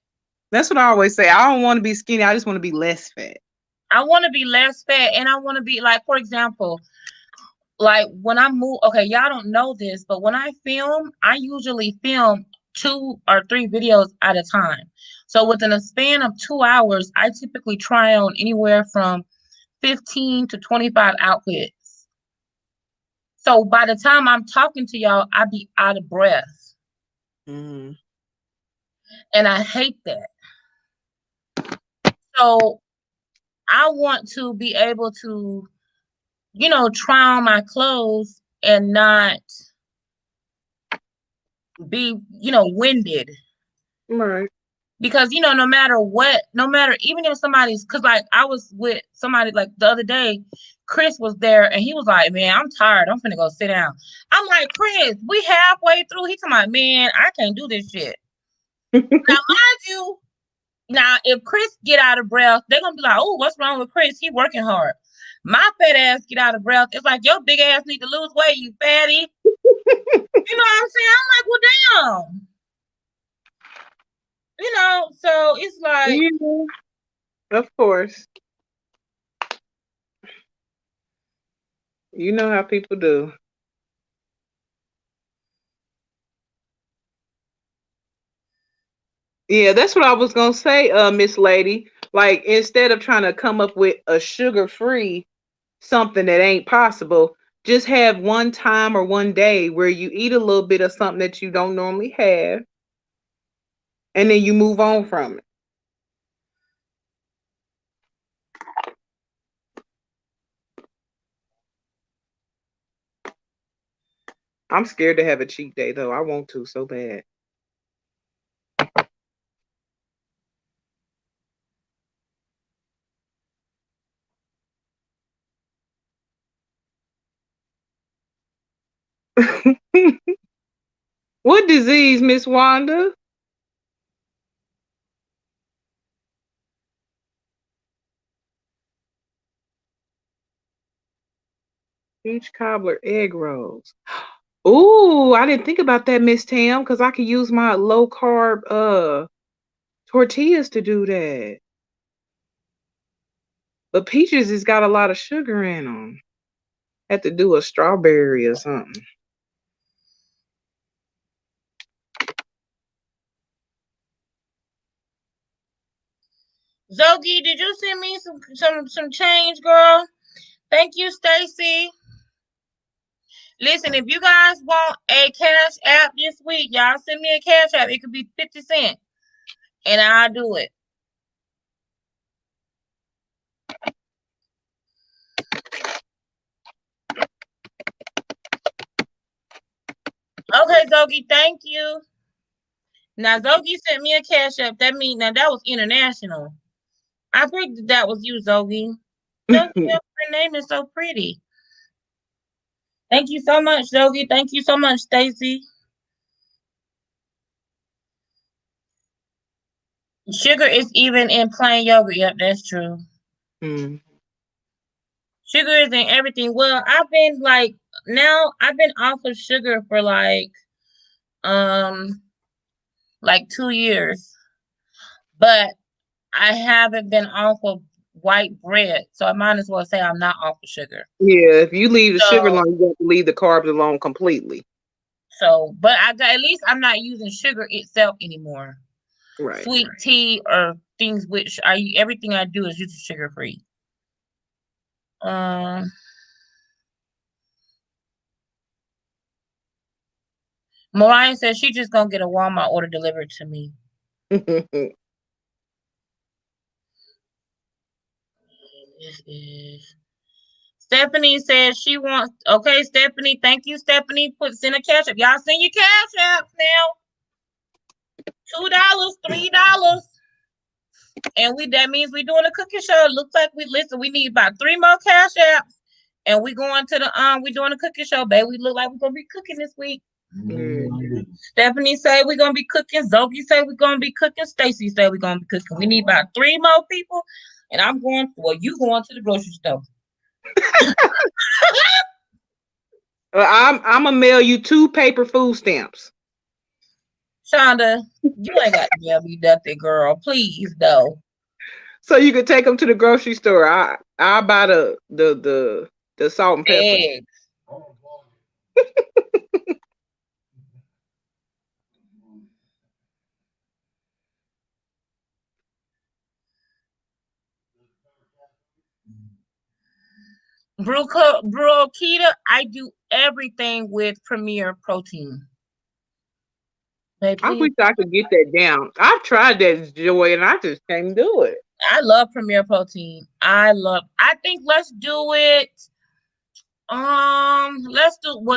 Speaker 3: That's what I always say. I don't want to be skinny. I just want to be less fat.
Speaker 1: I want to be less fat, and I want to be like, for example, like when I move, okay, y'all don't know this, but when I film, I usually film 2 or 3 videos at a time. So within a span of 2 hours, I typically try on anywhere from 15 to 25 outfits. So by the time I'm talking to y'all, I be out of breath.
Speaker 3: Mm-hmm.
Speaker 1: And I hate that. So I want to be able to, try on my clothes and not be, winded.
Speaker 3: Right.
Speaker 1: Because, no matter what, even if somebody's, because like I was with somebody like the other day, Chris was there and he was like, man, I'm tired. I'm finna go sit down. I'm like, Chris, we halfway through. He's talking about, man, I can't do this shit. Now, mind you, if Chris get out of breath, they're going to be like, oh, what's wrong with Chris? He working hard. My fat ass get out of breath. It's like, your big ass need to lose weight, you fatty. You know what I'm saying? I'm like, well, damn. So it's like.
Speaker 3: Yeah, of course. You know how people do. Yeah, that's what I was gonna say, Miss Lady. Like instead of trying to come up with a sugar-free something that ain't possible, just have one time or one day where you eat a little bit of something that you don't normally have, and then you move on from it. I'm scared to have a cheat day though. I want to so bad. What disease, Miss Wanda? Peach cobbler egg rolls. Ooh, I didn't think about that, Miss Tam, because I could use my low carb tortillas to do that. But peaches has got a lot of sugar in them. Have to do a strawberry or something.
Speaker 1: Zogi, did you send me some change, girl? Thank you, Stacy. Listen, if you guys want a cash app this week, y'all send me a cash app. It could be 50 cents, and I'll do it. Okay, Zogi, thank you. Now, Zogi sent me a cash app. That means now that was international. I think that was you, Zogi. Zogi, your name is so pretty. Thank you so much, Zogi. Thank you so much, Stacy. Sugar is even in plain yogurt. Yep, that's true.
Speaker 3: Mm.
Speaker 1: Sugar is in everything. Well, I've been off of sugar for um 2 years, but I haven't been off of white bread, so I might as well say I'm not off of sugar.
Speaker 3: Yeah, if you leave the sugar
Speaker 1: So,
Speaker 3: alone, you have to leave the carbs alone completely.
Speaker 1: but at least I'm not using sugar itself anymore.
Speaker 3: Right.
Speaker 1: Sweet tea or things which everything I do is usually sugar free. Mariah says she's just gonna get a Walmart order delivered to me. This is Stephanie says she wants. Okay, Stephanie, thank you, Stephanie. Send a cash app. Y'all send your cash apps now. $2, $3, and that means we're doing a cooking show. It looks like we need about 3 more cash apps, and we going to we doing a cooking show, babe. We look like we're gonna be cooking this week. Stephanie say we're gonna be cooking. Zoe say we're gonna be cooking. Stacy say we're gonna be cooking. We need about 3 more people, and you going to the grocery store.
Speaker 3: I'm gonna mail you 2 paper food stamps.
Speaker 1: Shonda, you ain't got to mail me nothing, girl. Please, though.
Speaker 3: So you could take them to the grocery store. I'll buy the salt and pepper.
Speaker 1: Eggs. Brokita, I do everything with Premier Protein.
Speaker 3: I wish I could get that down. I've tried that, Joy, and I just can't do it.
Speaker 1: I love Premier Protein. I think let's do it.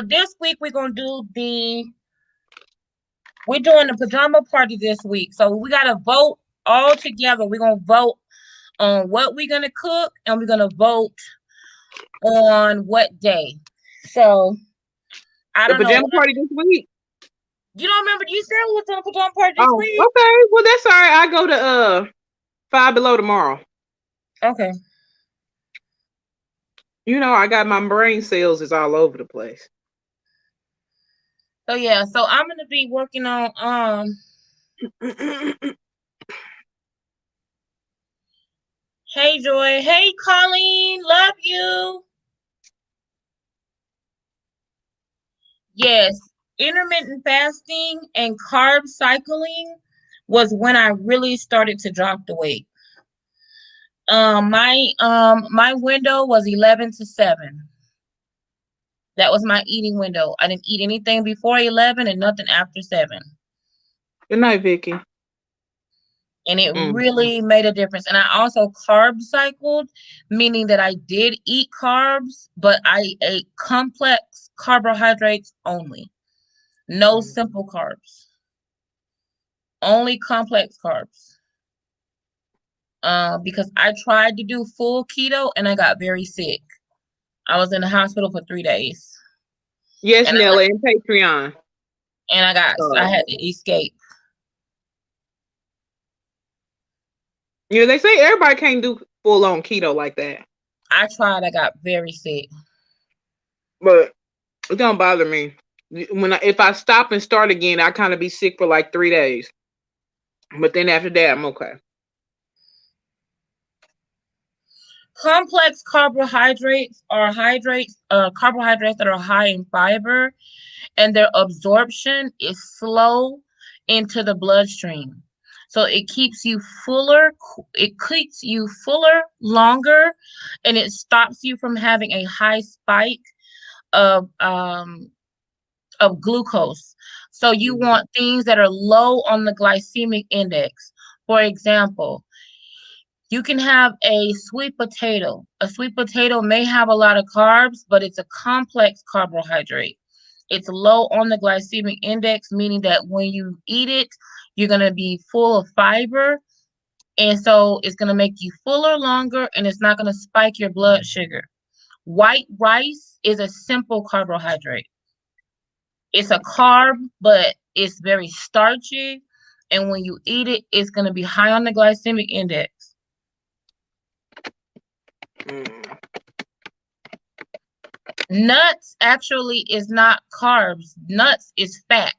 Speaker 1: This week we're doing the pajama party this week. So we gotta vote all together. We're gonna vote on what we're gonna cook, and we're gonna vote on what day. So I don't know.
Speaker 3: The pajama party this week.
Speaker 1: You don't remember? You said we was on a pajama party this week.
Speaker 3: Okay. Well, that's all right. I go to Five Below tomorrow.
Speaker 1: Okay.
Speaker 3: You know, I got my brain cells is all over the place.
Speaker 1: So yeah, so I'm gonna be working on Hey Joy, hey Colleen, love you. Yes, intermittent fasting and carb cycling was when I really started to drop the weight. My window was 11 to 7. That was my eating window. I didn't eat anything before 11 and nothing after 7.
Speaker 3: Good night, Vicky.
Speaker 1: And it really made a difference. And I also carb cycled, meaning that I did eat carbs, but I ate complex carbohydrates only. No simple carbs. Only complex carbs. Because I tried to do full keto and I got very sick. I was in the hospital for 3 days.
Speaker 3: Yes, Nelly, and Patreon.
Speaker 1: And I had to escape.
Speaker 3: Yeah, they say everybody can't do full on keto like that.
Speaker 1: I tried. I got very sick.
Speaker 3: But it don't bother me. If I stop and start again, I kind of be sick for like 3 days. But then after that, I'm okay.
Speaker 1: Complex carbohydrates are carbohydrates that are high in fiber, and their absorption is slow into the bloodstream. So it keeps you fuller. It keeps you fuller longer, and it stops you from having a high spike of um of glucose. So you want things that are low on the glycemic index. For example, you can have a sweet potato. A sweet potato may have a lot of carbs, but it's a complex carbohydrate. It's low on the glycemic index, meaning that when you eat it, you're going to be full of fiber. And so it's going to make you fuller longer, and it's not going to spike your blood sugar. White rice is a simple carbohydrate. It's a carb, but it's very starchy. And when you eat it, it's going to be high on the glycemic index. Nuts actually is not carbs. Nuts is fat.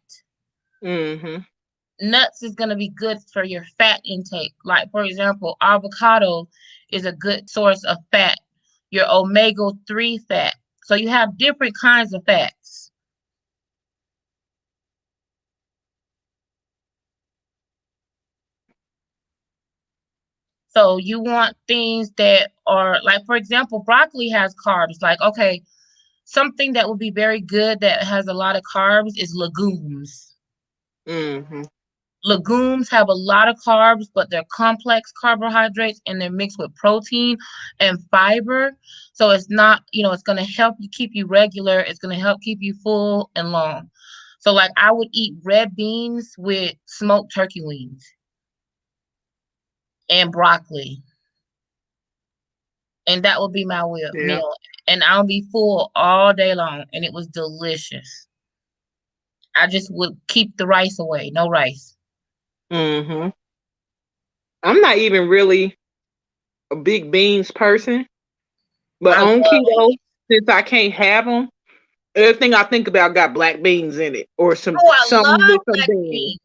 Speaker 1: Nuts is going to be good for your fat intake. Like, for example, avocado is a good source of fat, your omega-3 fat. So you have different kinds of fats. So you want things that are, like, for example, broccoli has carbs. Like, okay, something that would be very good that has a lot of carbs is legumes. Legumes have a lot of carbs, but they're complex carbohydrates and they're mixed with protein and fiber. So it's not, it's going to help you keep you regular. It's going to help keep you full and long. So, like, I would eat red beans with smoked turkey wings and broccoli. And that would be my meal. And I'll be full all day long. And it was delicious. I just would keep the rice away. No rice.
Speaker 3: I'm not even really a big beans person. But on keto, since I can't have them, everything I think about got black beans in it or something with some beans.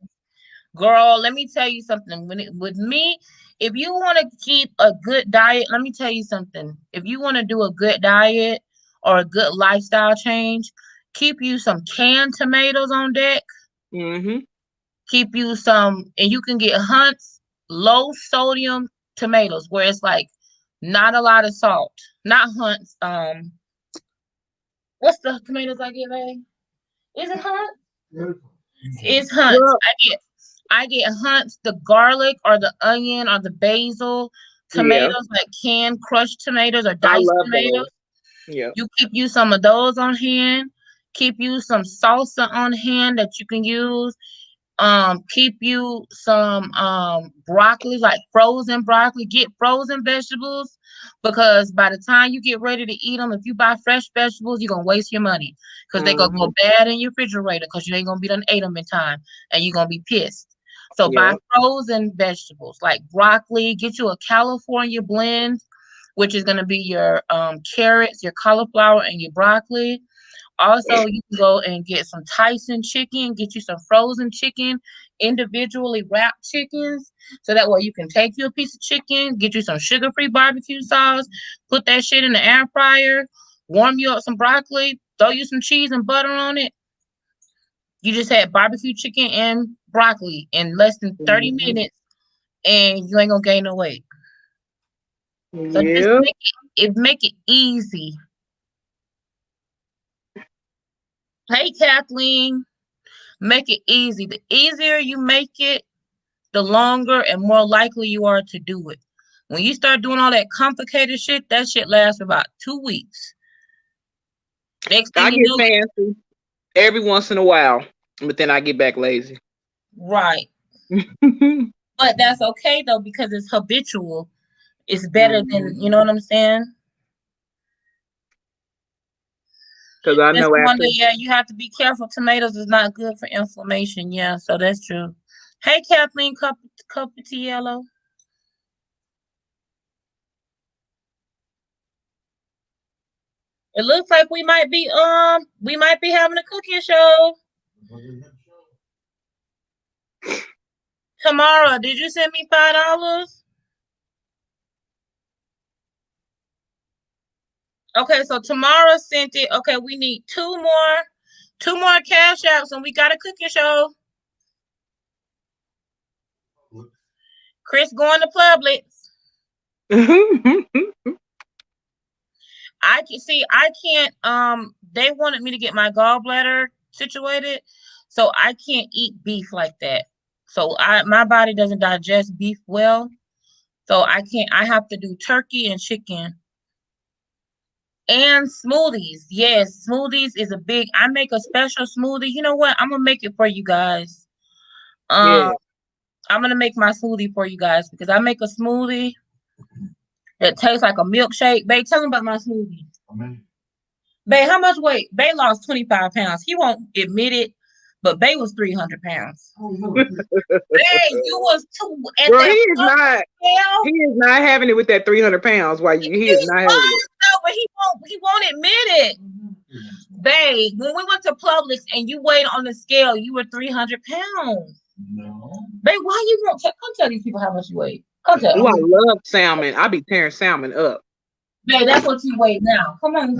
Speaker 1: Girl, let me tell you something. With me, if you want to keep a good diet, let me tell you something. If you want to do a good diet or a good lifestyle change, keep you some canned tomatoes on deck. Keep you some, and you can get Hunt's low sodium tomatoes where it's like not a lot of salt. Not Hunt's. What's the tomatoes I get, babe? Is it Hunt? It's Hunt's.
Speaker 3: Well,
Speaker 1: I get Hunt's, the garlic or the onion or the basil tomatoes, like canned crushed tomatoes or diced tomatoes.
Speaker 3: Yeah.
Speaker 1: You keep you some of those on hand. Keep you some salsa on hand that you can use. Keep you some broccoli, like frozen broccoli. Get frozen vegetables because by the time you get ready to eat them, if you buy fresh vegetables, you're gonna waste your money because they're gonna go bad in your refrigerator because you ain't gonna be done ate them in time and you're gonna be pissed. So buy frozen vegetables like broccoli. Get you a California blend, which is gonna be your carrots, your cauliflower, and your broccoli. Also, you can go and get some Tyson chicken, get you some frozen chicken, individually wrapped chickens. So that way you can take you a piece of chicken, get you some sugar-free barbecue sauce, put that shit in the air fryer, warm you up some broccoli, throw you some cheese and butter on it. You just had barbecue chicken and broccoli in less than 30 minutes, and you ain't gonna gain no weight. So just make it easy. Hey, Kathleen. Make it easy. The easier you make it, the longer and more likely you are to do it. When you start doing all that complicated shit, that shit lasts for about 2 weeks. Next thing
Speaker 3: I
Speaker 1: you
Speaker 3: get
Speaker 1: know,
Speaker 3: fancy every once in a while, but then I get back lazy.
Speaker 1: Right. But that's okay though, because it's habitual. It's better than, you know what I'm saying?
Speaker 3: Because I know after.
Speaker 1: Yeah, you have to be careful. Tomatoes is not good for inflammation. Yeah, so that's true. Hey, Kathleen, cup of tea yellow. It looks like we might be having a cooking show tomorrow. Did you send me $5? Okay, so Tamara sent it. Okay, we need two more cash apps, and we got a cooking show. Chris going to Publix. I can't they wanted me to get my gallbladder situated, so I can't eat beef like that. So my body doesn't digest beef well. So I can't. I have to do turkey and chicken and smoothies. Yes, smoothies is a big. I make a special smoothie. You know what? I'm gonna make it for you guys.
Speaker 3: Yeah.
Speaker 1: I'm gonna make my smoothie for you guys because I make a smoothie that tastes like a milkshake. Babe, tell them about my smoothie. Babe, how much weight? Babe lost 25 pounds. He won't admit it, but Babe was 300 pounds. Babe, you was two at
Speaker 3: Girl,
Speaker 1: that
Speaker 3: he is not.
Speaker 1: scale.
Speaker 3: He is not having it with that 300 pounds. Why you? He is not having it.
Speaker 1: No, but he won't admit it. Babe, when we went to Publix and you weighed on the scale, you were 300 pounds.
Speaker 5: No.
Speaker 1: Babe, why you won't come tell these people how much you weigh? Come tell
Speaker 3: Oh, I
Speaker 1: them.
Speaker 3: love salmon. I be tearing salmon up.
Speaker 1: Babe, that's what you weigh now. Come on.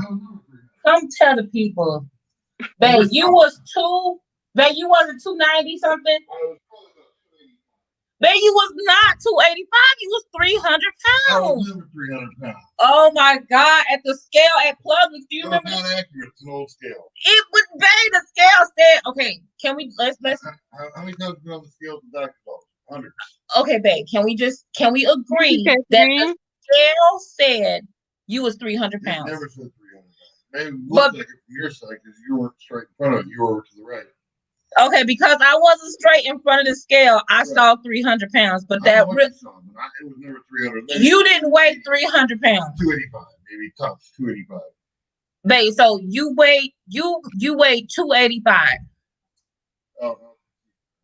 Speaker 1: Come tell the people. Babe, you was babe, you wasn't 290 something. Babe, you was not 285. You was 300
Speaker 5: I was
Speaker 1: pounds.
Speaker 5: never 300 pounds.
Speaker 1: Oh my God! At the scale at Publix, do you
Speaker 5: That's
Speaker 1: remember?
Speaker 5: not accurate. It's an old scale.
Speaker 1: It would babe. The scale said, "Okay, can we let's
Speaker 5: How many times have you been on the scale at the doctor's office? Hundreds.
Speaker 1: okay, babe. Can we agree
Speaker 3: Okay,
Speaker 1: that
Speaker 3: man.
Speaker 1: the scale said you was 300
Speaker 5: It
Speaker 1: pounds?
Speaker 5: never said 300 pounds. Maybe it
Speaker 1: But-
Speaker 5: looked like it from your side because you weren't straight in front of it. You were over to the right.
Speaker 1: Okay, because I wasn't straight in front of the scale, I saw 300 pounds. But
Speaker 5: I
Speaker 1: that
Speaker 5: don't know what you saw, but it was never 300. Maybe
Speaker 1: you didn't weigh 300 pounds,
Speaker 5: 285. Maybe tops 285.
Speaker 1: babe. So you weighed 285.
Speaker 5: Oh,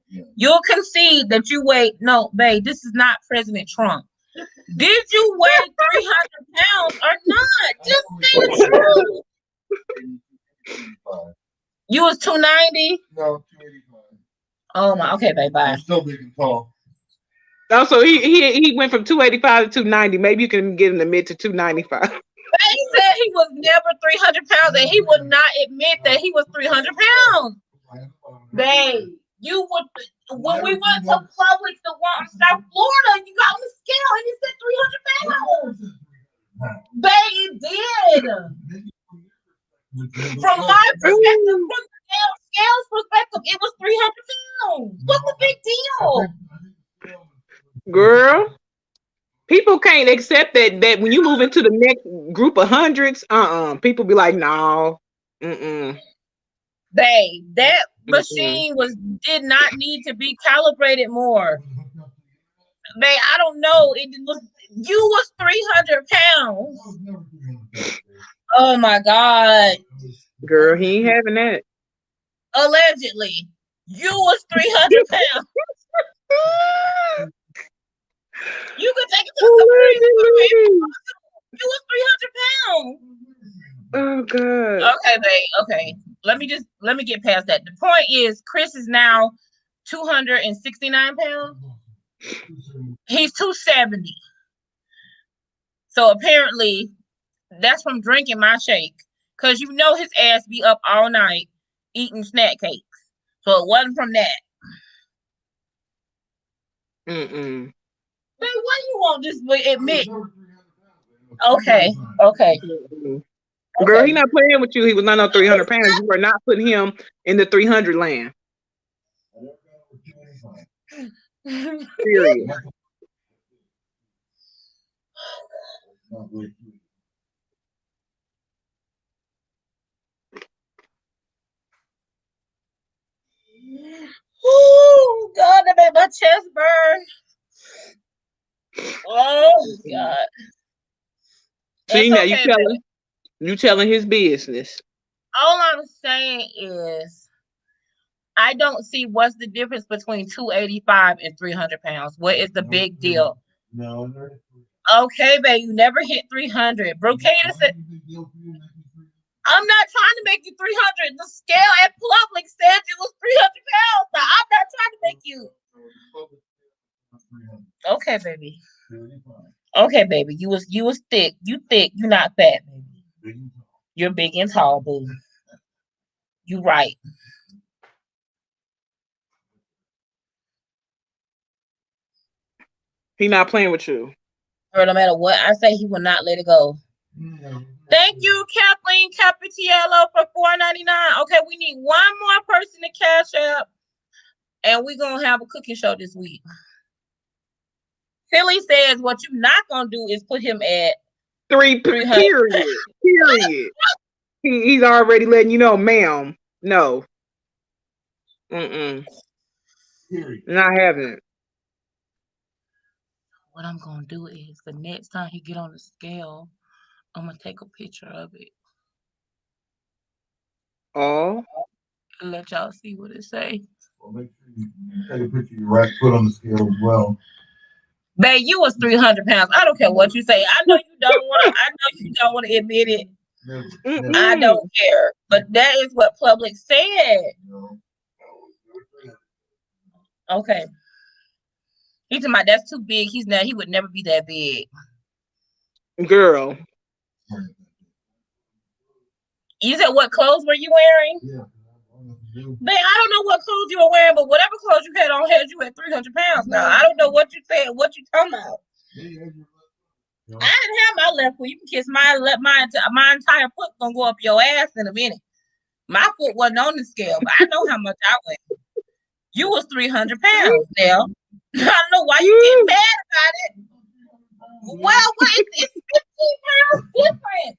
Speaker 5: yeah.
Speaker 1: You'll concede that you weigh no, babe. This is not President Trump. Did you weigh 300 pounds or not? Just say the truth.
Speaker 5: 285.
Speaker 1: You was 290.
Speaker 5: No, 285.
Speaker 1: Oh my. Okay, babe. Bye.
Speaker 5: I'm still big and tall.
Speaker 3: Also, he went from 285 to 290. Maybe you can get him to mid to 295.
Speaker 1: He said he was never 300 pounds, and he would not admit that he was 300 pounds. Babe, you would when we went to Publix to walk South Florida, you got on the scale and it said 300 pounds. Babe, it did. From my perspective, from the scale's perspective, it was 300 pounds. What's the big deal?
Speaker 3: Girl, people can't accept that when you move into the next group of hundreds, people be like, no,
Speaker 1: Babe, that machine did not need to be calibrated more. Babe, I don't know. You was 300 pounds. Oh my God.
Speaker 3: girl, he ain't having that.
Speaker 1: Allegedly, you was 300 pounds. You could take it to the Supreme Court. You was 300 pounds.
Speaker 3: Oh God.
Speaker 1: Okay, babe. Okay. Let me get past that. The point is Chris is now 269 pounds. He's 270. So apparently that's from drinking my shake. Cause you know his ass be up all night eating snack cakes. So it wasn't from that.
Speaker 3: Mm-mm.
Speaker 1: Babe, why you won't just admit? Okay.
Speaker 3: Mm-mm. Girl, he not playing with you. He was not on 300 pounds. You are not putting him in the 300 land. Period.
Speaker 1: Oh God, that made my chest burn. Oh God.
Speaker 3: See,
Speaker 1: It's
Speaker 3: now
Speaker 1: okay,
Speaker 3: you telling his business.
Speaker 1: all I'm saying is I don't see what's the difference between 285 and 300 pounds. What is the big deal?
Speaker 5: No.
Speaker 1: Okay, babe, you never hit 300. Brocada said, I'm not trying to make you 300. The scale at Publix said you was 300 pounds. Now, I'm not trying to make you. Okay, baby. Okay, baby. You was thick. You thick. You not fat, baby. You're big and tall, boo. You right.
Speaker 3: He not playing with you.
Speaker 1: Girl, no matter what I say, he will not let it go. Thank you, Kathleen Capitiello, for $4.99. Okay, we need one more person to cash up, and we're gonna have a cooking show this week. Philly says what you're not gonna do is put him at
Speaker 3: 300. Period. He's already letting you know, ma'am. No. Not having it.
Speaker 1: What I'm gonna do is the next time he get on the scale, I'm gonna take a picture of it.
Speaker 3: Oh.
Speaker 1: And let y'all see what it say.
Speaker 5: Well, make sure you take a picture of your right foot on the scale as well.
Speaker 1: Babe, you was 300 pounds. I don't care what you say. I know you don't want to admit it.
Speaker 5: Never.
Speaker 1: I don't care. But that is what Public said.
Speaker 5: No.
Speaker 1: Okay. He's talking about that's too big. He would never be that big.
Speaker 3: Girl.
Speaker 1: You said what clothes were you wearing?
Speaker 5: Yeah.
Speaker 1: Man, I don't know what clothes you were wearing, but whatever clothes you had on had you at 300 pounds. Now I don't know what you said, what you talking about. I didn't have my left foot. You can kiss my entire foot gonna go up your ass in a minute. My foot wasn't on the scale, but I know how much I weigh. You was 300 pounds, Nell. I don't know why you get mad about it. Well, it's 15 pounds different.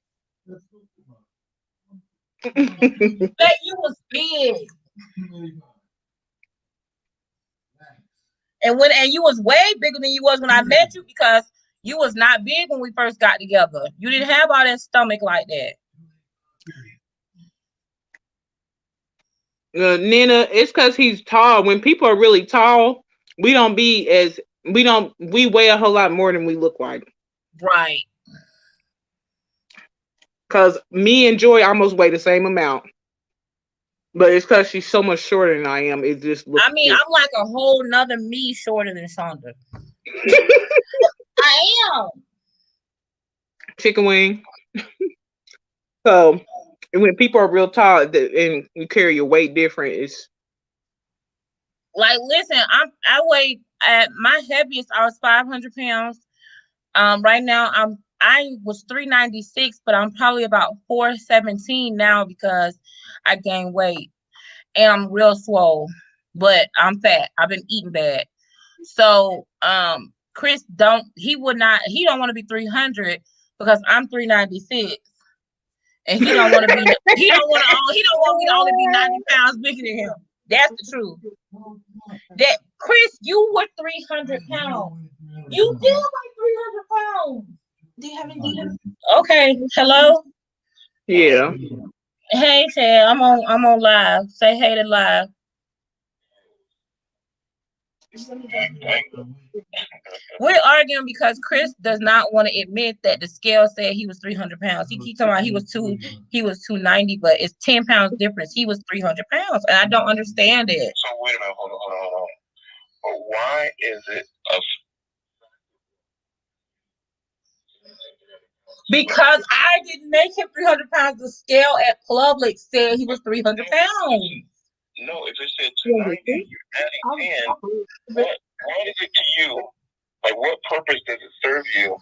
Speaker 1: That you was big. And you was way bigger than you was when I met you because you was not big when we first got together. You didn't have all that stomach like that.
Speaker 3: Nina, it's because he's tall. When people are really tall, we weigh a whole lot more than we look like.
Speaker 1: Right.
Speaker 3: Because me and Joy almost weigh the same amount. But it's because she's so much shorter than I am. It just looks
Speaker 1: I'm like a whole nother me shorter than Shonda. I am.
Speaker 3: Chicken wing. So when people are real tall and you carry your weight different, it's
Speaker 1: like, listen, I weigh at my heaviest, I was 500 pounds. Right now I was 396, but I'm probably about 417 now because I gained weight and I'm real swole, but I'm fat. I've been eating bad. So Chris don't want to be 300 because I'm 396. And he don't want to me to only be 90 pounds bigger than him. That's the truth. That Chris, you were 300 pounds. You did like 300 pounds. Do you have any? Okay. Hello.
Speaker 3: yeah.
Speaker 1: Hey, Chad. I'm on live. Say hey to live. We're arguing because Chris does not want to admit that the scale said he was 300 pounds. He keeps talking about he was 290, but it's 10 pounds difference. He was 300 pounds, and I don't understand it.
Speaker 6: So wait a minute, hold on. But why is it
Speaker 1: because I didn't make him 300 pounds. The scale at Publix said he was 300 pounds.
Speaker 6: No, if it said 290, you're adding 10. What is it to you? Like, what purpose does it serve you?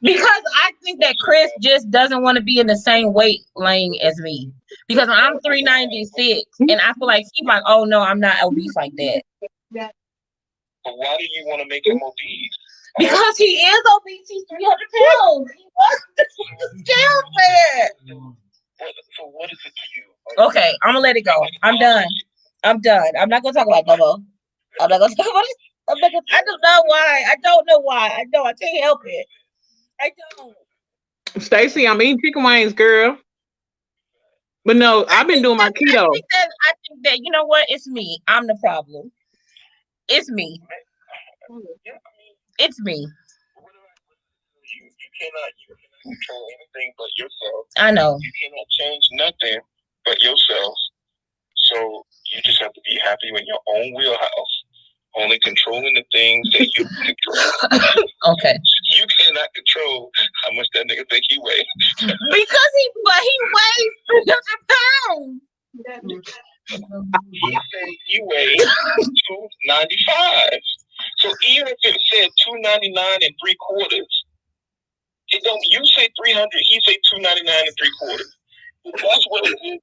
Speaker 1: Because I think that Chris just doesn't want to be in the same weight lane as me. Because I'm 396, and I feel like he's like, oh no, I'm not obese like that.
Speaker 6: But why do you want to make him obese?
Speaker 1: Because he is obese. He's 300 pounds. He was the scale said.
Speaker 6: So what is it to you?
Speaker 1: Okay, I'm gonna let it go. I'm done. I'm not gonna talk about it no more. I'm not gonna talk about it. I don't know why. I can't help it. I don't.
Speaker 3: Stacey, I'm eating chicken wings, girl. But no, I've been doing my keto.
Speaker 1: I think that you know what? It's me. I'm the problem. It's me. It's me.
Speaker 6: You cannot control anything but yourself.
Speaker 1: I know.
Speaker 6: You cannot change nothing but yourself. So you just have to be happy in your own wheelhouse, only controlling the things that you control.
Speaker 1: Okay.
Speaker 6: You cannot control how much that nigga think he weighs.
Speaker 1: Because he weighs 300 pounds.
Speaker 6: He said you weigh 295. So even if it said 299 3/4, it It don't. You say 300. He say 299 3/4. That's what it is.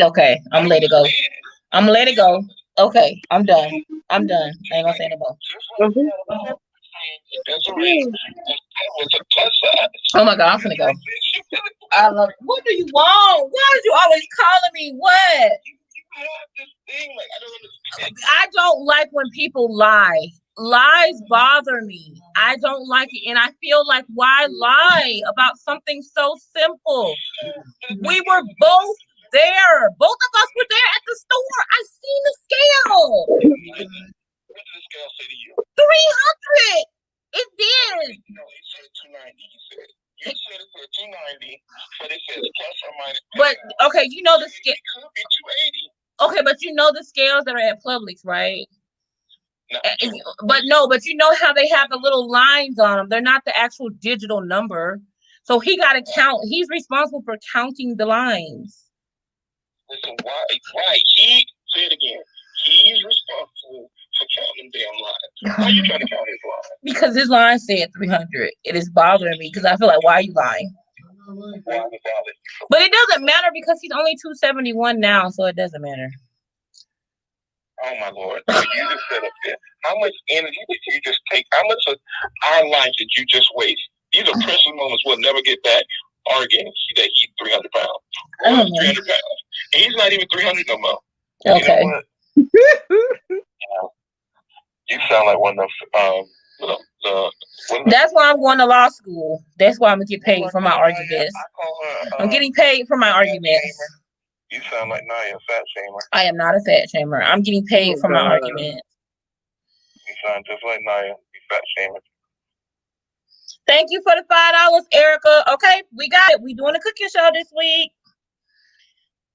Speaker 1: Okay, I'm let it go. I'm let it go. Okay, I'm done. I'm done. I ain't gonna say no more. Oh my God, I'm gonna go. I love it. What do you want? Why are you always calling me? What? I don't like when people lie. Lies bother me. I don't like it. And I feel like, why lie about something so simple? We were both there. Both of us were there at the store. I seen the scale.
Speaker 6: What did the scale say to you?
Speaker 1: 300. It did.
Speaker 6: No, it said 290. You said it said 290, but it says plus or minus.
Speaker 1: But okay, you know the scale.
Speaker 6: It could be 280.
Speaker 1: Okay, but you know the scales that are at Publix, right?
Speaker 6: No.
Speaker 1: But you know how they have the little lines on them. They're not the actual digital number. So he got to count. He's responsible for counting the lines.
Speaker 6: Listen, why? He, say it again. He's responsible for counting them damn lines. Why are you trying to count his lines?
Speaker 1: Because his line said 300. It is bothering me because I feel like, why are you lying? But it doesn't matter because he's only 271 now, so it doesn't matter.
Speaker 6: Oh my Lord! So you just said up there. How much energy did you just take? How much of our life did you just waste? These are precious moments we'll never get back. Arguing that he's 300 pounds.
Speaker 1: I don't know.
Speaker 6: 300 pounds. And he's not even 300 no more.
Speaker 1: Okay.
Speaker 6: You know what? You sound like one of
Speaker 1: That's why I'm going to law school. That's why I'm gonna get paid for my arguments. I'm getting paid for my arguments.
Speaker 6: You sound like Naya, fat shamer.
Speaker 1: I am not a fat shamer. I'm getting paid for my arguments.
Speaker 6: You sound just like Naya, you fat shamer.
Speaker 1: Thank you for the $5, Erica. Okay, we got it. We doing a cooking show this week.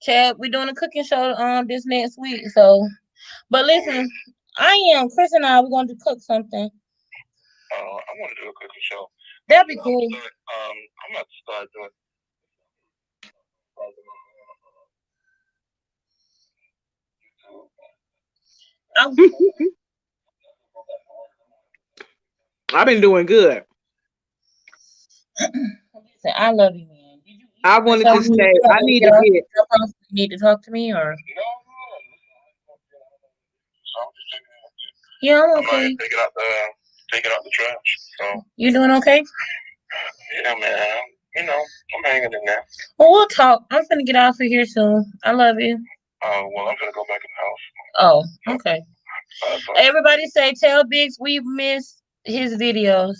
Speaker 1: Chad, we doing a cooking show this next week. So, but listen, Chris and I, we're going to cook something.
Speaker 6: I want to do a cooking show.
Speaker 1: That'd be cool.
Speaker 6: I'm about to start doing.
Speaker 3: I've been doing good.
Speaker 1: I love you, man. Did you
Speaker 3: I wanted to say I need to get.
Speaker 1: You need to talk to me, or? Yeah, I'm okay.
Speaker 6: Take it out the trash. So.
Speaker 1: You doing okay?
Speaker 6: Yeah, man. You know, I'm hanging in there.
Speaker 1: Well, we'll talk. I'm gonna get off of here soon. I love you.
Speaker 6: Well, I'm gonna go back in the house.
Speaker 1: Oh, okay. Everybody say, tell Biggs we miss his videos.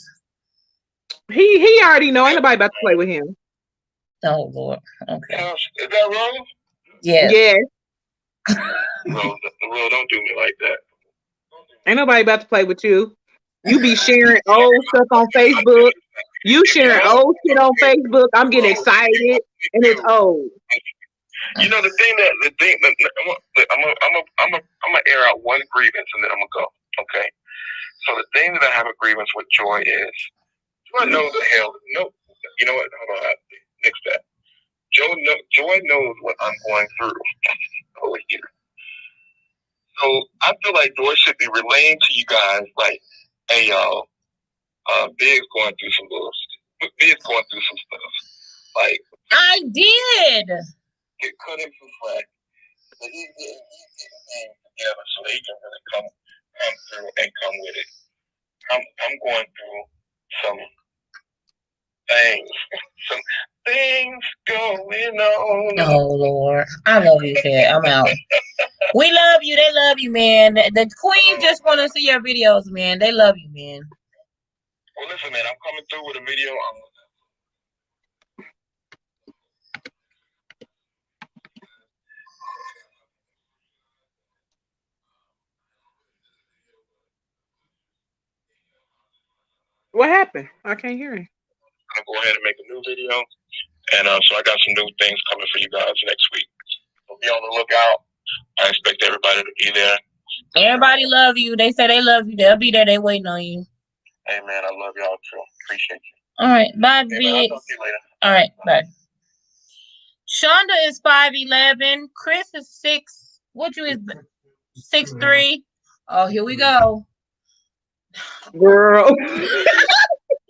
Speaker 3: He already know. Ain't nobody about to play with him.
Speaker 1: Oh Lord. Okay.
Speaker 6: Is that wrong?
Speaker 1: Yes.
Speaker 3: Yes.
Speaker 6: Rose, don't do me like that.
Speaker 3: Ain't nobody about to play with you. You be sharing old stuff on Facebook. You sharing old shit on Facebook. I'm getting excited, and it's old.
Speaker 6: You know I'm gonna air out one grievance, and then I'm gonna go. Okay. So the thing that I have a grievance with Joy is, Joy knows the hell. No, you know what? Hold on. Next step. Joy knows what I'm going through over here. So I feel like Joy should be relaying to you guys, like, hey y'all, Big's going through some bullshit. Big's going through some stuff. Like,
Speaker 1: I did.
Speaker 6: Get cut him some slack. But he's getting things together so he can really come through and come with it. I'm going through some things. Some things going on.
Speaker 1: Oh Lord. I love you, Chad. I'm out. We love you. They love you, man. The queens just want to see your videos, man. They love you, man.
Speaker 6: Well, listen, man, I'm coming through with a video.
Speaker 3: What happened? I can't hear him.
Speaker 6: I'm gonna go ahead and make a new video, and so I got some new things coming for you guys next week. So be on the lookout. I expect everybody to be there.
Speaker 1: Everybody love you. They say they love you. They'll be there. They waiting on you.
Speaker 6: Hey man, I love y'all too. Appreciate you.
Speaker 1: All right, bye,
Speaker 6: Hey,
Speaker 1: Big.
Speaker 6: I'll talk to you later.
Speaker 1: All right, bye. Shonda is 5'11". Chris is 6. What you is 6'3". Oh, here we go.
Speaker 3: Girl.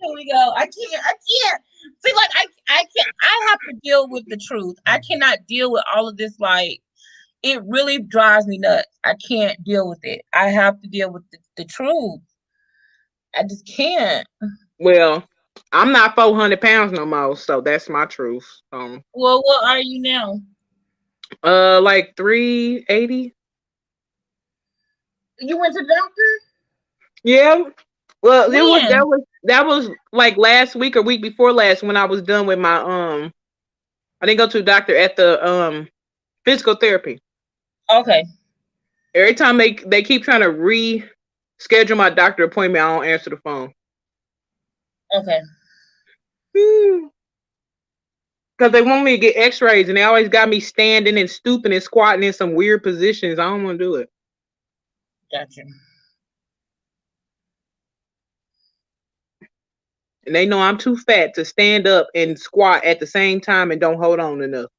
Speaker 1: Here we go. I can't. See, like I can't. I have to deal with the truth. I cannot deal with all of this. Like it really drives me nuts. I can't deal with it. I have to deal with the truth. I just can't.
Speaker 3: Well, I'm not 400 pounds no more, so that's my truth.
Speaker 1: Well, what are you now?
Speaker 3: Like 380.
Speaker 1: You went to the doctor?
Speaker 3: Yeah. Well,
Speaker 1: When?
Speaker 3: that was like last week or week before last when I was done with my I didn't go to the doctor at the physical therapy.
Speaker 1: Okay.
Speaker 3: Every time they keep trying to reschedule my doctor appointment, I don't answer the phone.
Speaker 1: Okay.
Speaker 3: Because they want me to get x-rays and they always got me standing and stooping and squatting in some weird positions. I don't want to do it.
Speaker 1: Gotcha.
Speaker 3: And they know I'm too fat to stand up and squat at the same time and don't hold on enough.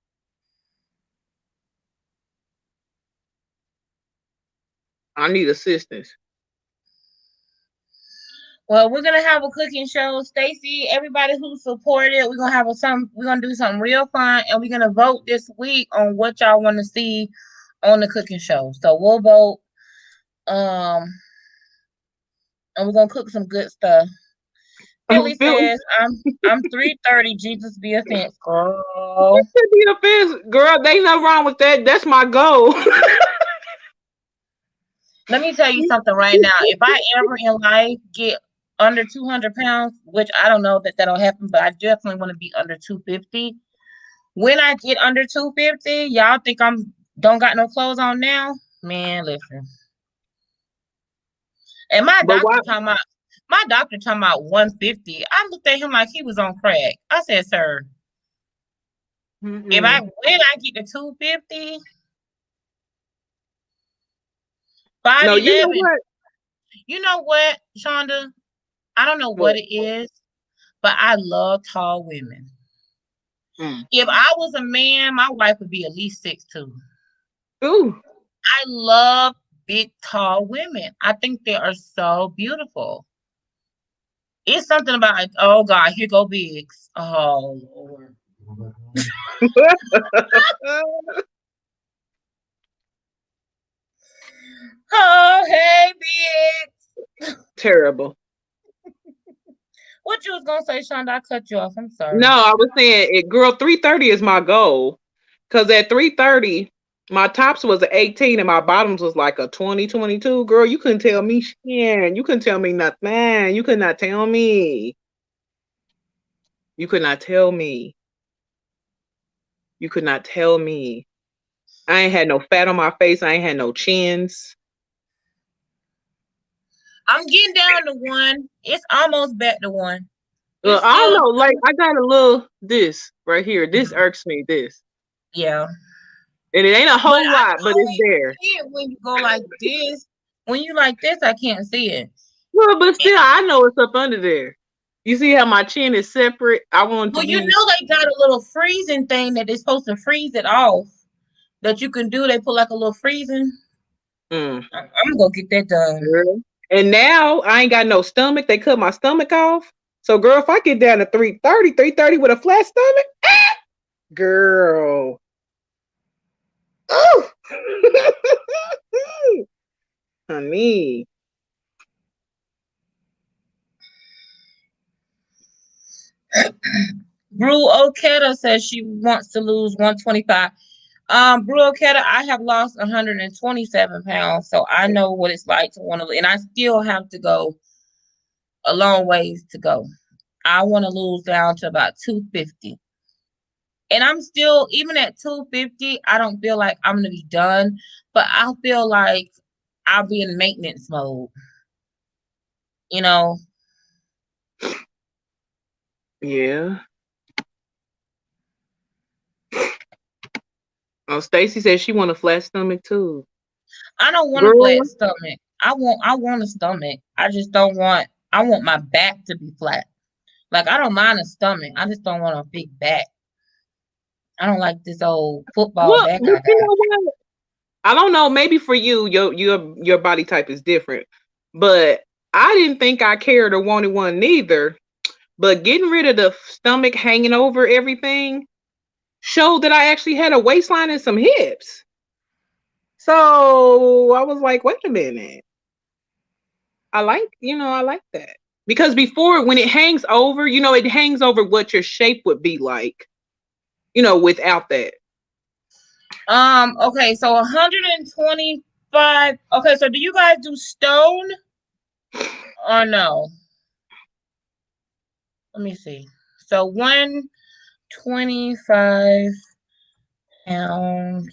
Speaker 3: I need assistance.
Speaker 1: Well, we're gonna have a cooking show, Stacy. Everybody who supported, we're gonna do something real fun, and we're gonna vote this week on what y'all want to see on the cooking show. So we'll vote, and we're gonna cook some good stuff. Philly says, "I'm 330. Jesus be offense, girl."
Speaker 3: Be offense, girl. They nothing wrong with that. That's my goal.
Speaker 1: Let me tell you something right now. If I ever in life get under 200 pounds, which I don't know that'll happen, but I definitely want to be under 250. When I get under 250, y'all think I'm don't got no clothes on now? Man, listen. And my doctor talking about 150. I looked at him like he was on crack. I said, sir, when I get to 250, 5'11",
Speaker 3: no, you know what?
Speaker 1: You know what, Shonda? I don't know what it is, but I love tall women. If I was a man, my wife would be at least 6'2".
Speaker 3: Ooh.
Speaker 1: I love big, tall women. I think they are so beautiful. It's something about, oh God, here go bigs. Oh Lord. Oh, hey, bigs.
Speaker 3: Terrible.
Speaker 1: What you was gonna say, Shonda? I cut you off. I'm sorry.
Speaker 3: No, I was saying it, girl, 330 is my goal. Cause at 330, my tops was an 18 and my bottoms was like a 20, 22. Girl, you couldn't tell me shit. You couldn't tell me nothing. You could not tell me. You could not tell me. You could not tell me. I ain't had no fat on my face. I ain't had no chins.
Speaker 1: I'm getting down to 1. It's almost back to 1.
Speaker 3: I don't know. Like I got a little this right here. This irks me. This.
Speaker 1: Yeah.
Speaker 3: And it ain't a whole lot, but it's there.
Speaker 1: When you go like this, when you like this, I can't see it.
Speaker 3: Well, but still, I know it's up under there. You see how my chin is separate? I want to.
Speaker 1: Well, you know they got a little freezing thing that they're supposed to freeze it off. That you can do. They put like a little freezing. I'm gonna go get that done.
Speaker 3: Girl. And now I ain't got no stomach. They cut my stomach off. So, girl, if I get down to 330 with a flat stomach, girl. Oh, honey.
Speaker 1: Brew Okeda says she wants to lose 125. Brew Okeda, I have lost 127 pounds, so I know what it's like to want to, and I still have to go a long ways to go. I want to lose down to about 250. And I'm still, even at 250, I don't feel like I'm going to be done, but I feel like I'll be in maintenance mode. You know?
Speaker 3: Yeah. Oh, Stacy said she want a flat stomach too.
Speaker 1: I don't want a flat stomach. I want a stomach. I just don't want, I want my back to be flat. Like, I don't mind a stomach. I just don't want a big back. I don't like this old football back.
Speaker 3: You know what? I don't know. Maybe for you, your body type is different. But I didn't think I cared or wanted one neither. but getting rid of the stomach hanging over everything showed that I actually had a waistline and some hips. So I was like, wait a minute. I like that. Because before, when it hangs over, it hangs over what your shape would be like, without that.
Speaker 1: Okay, so 125. Okay, so do you guys do stone or no? Let me see. So 125 pounds.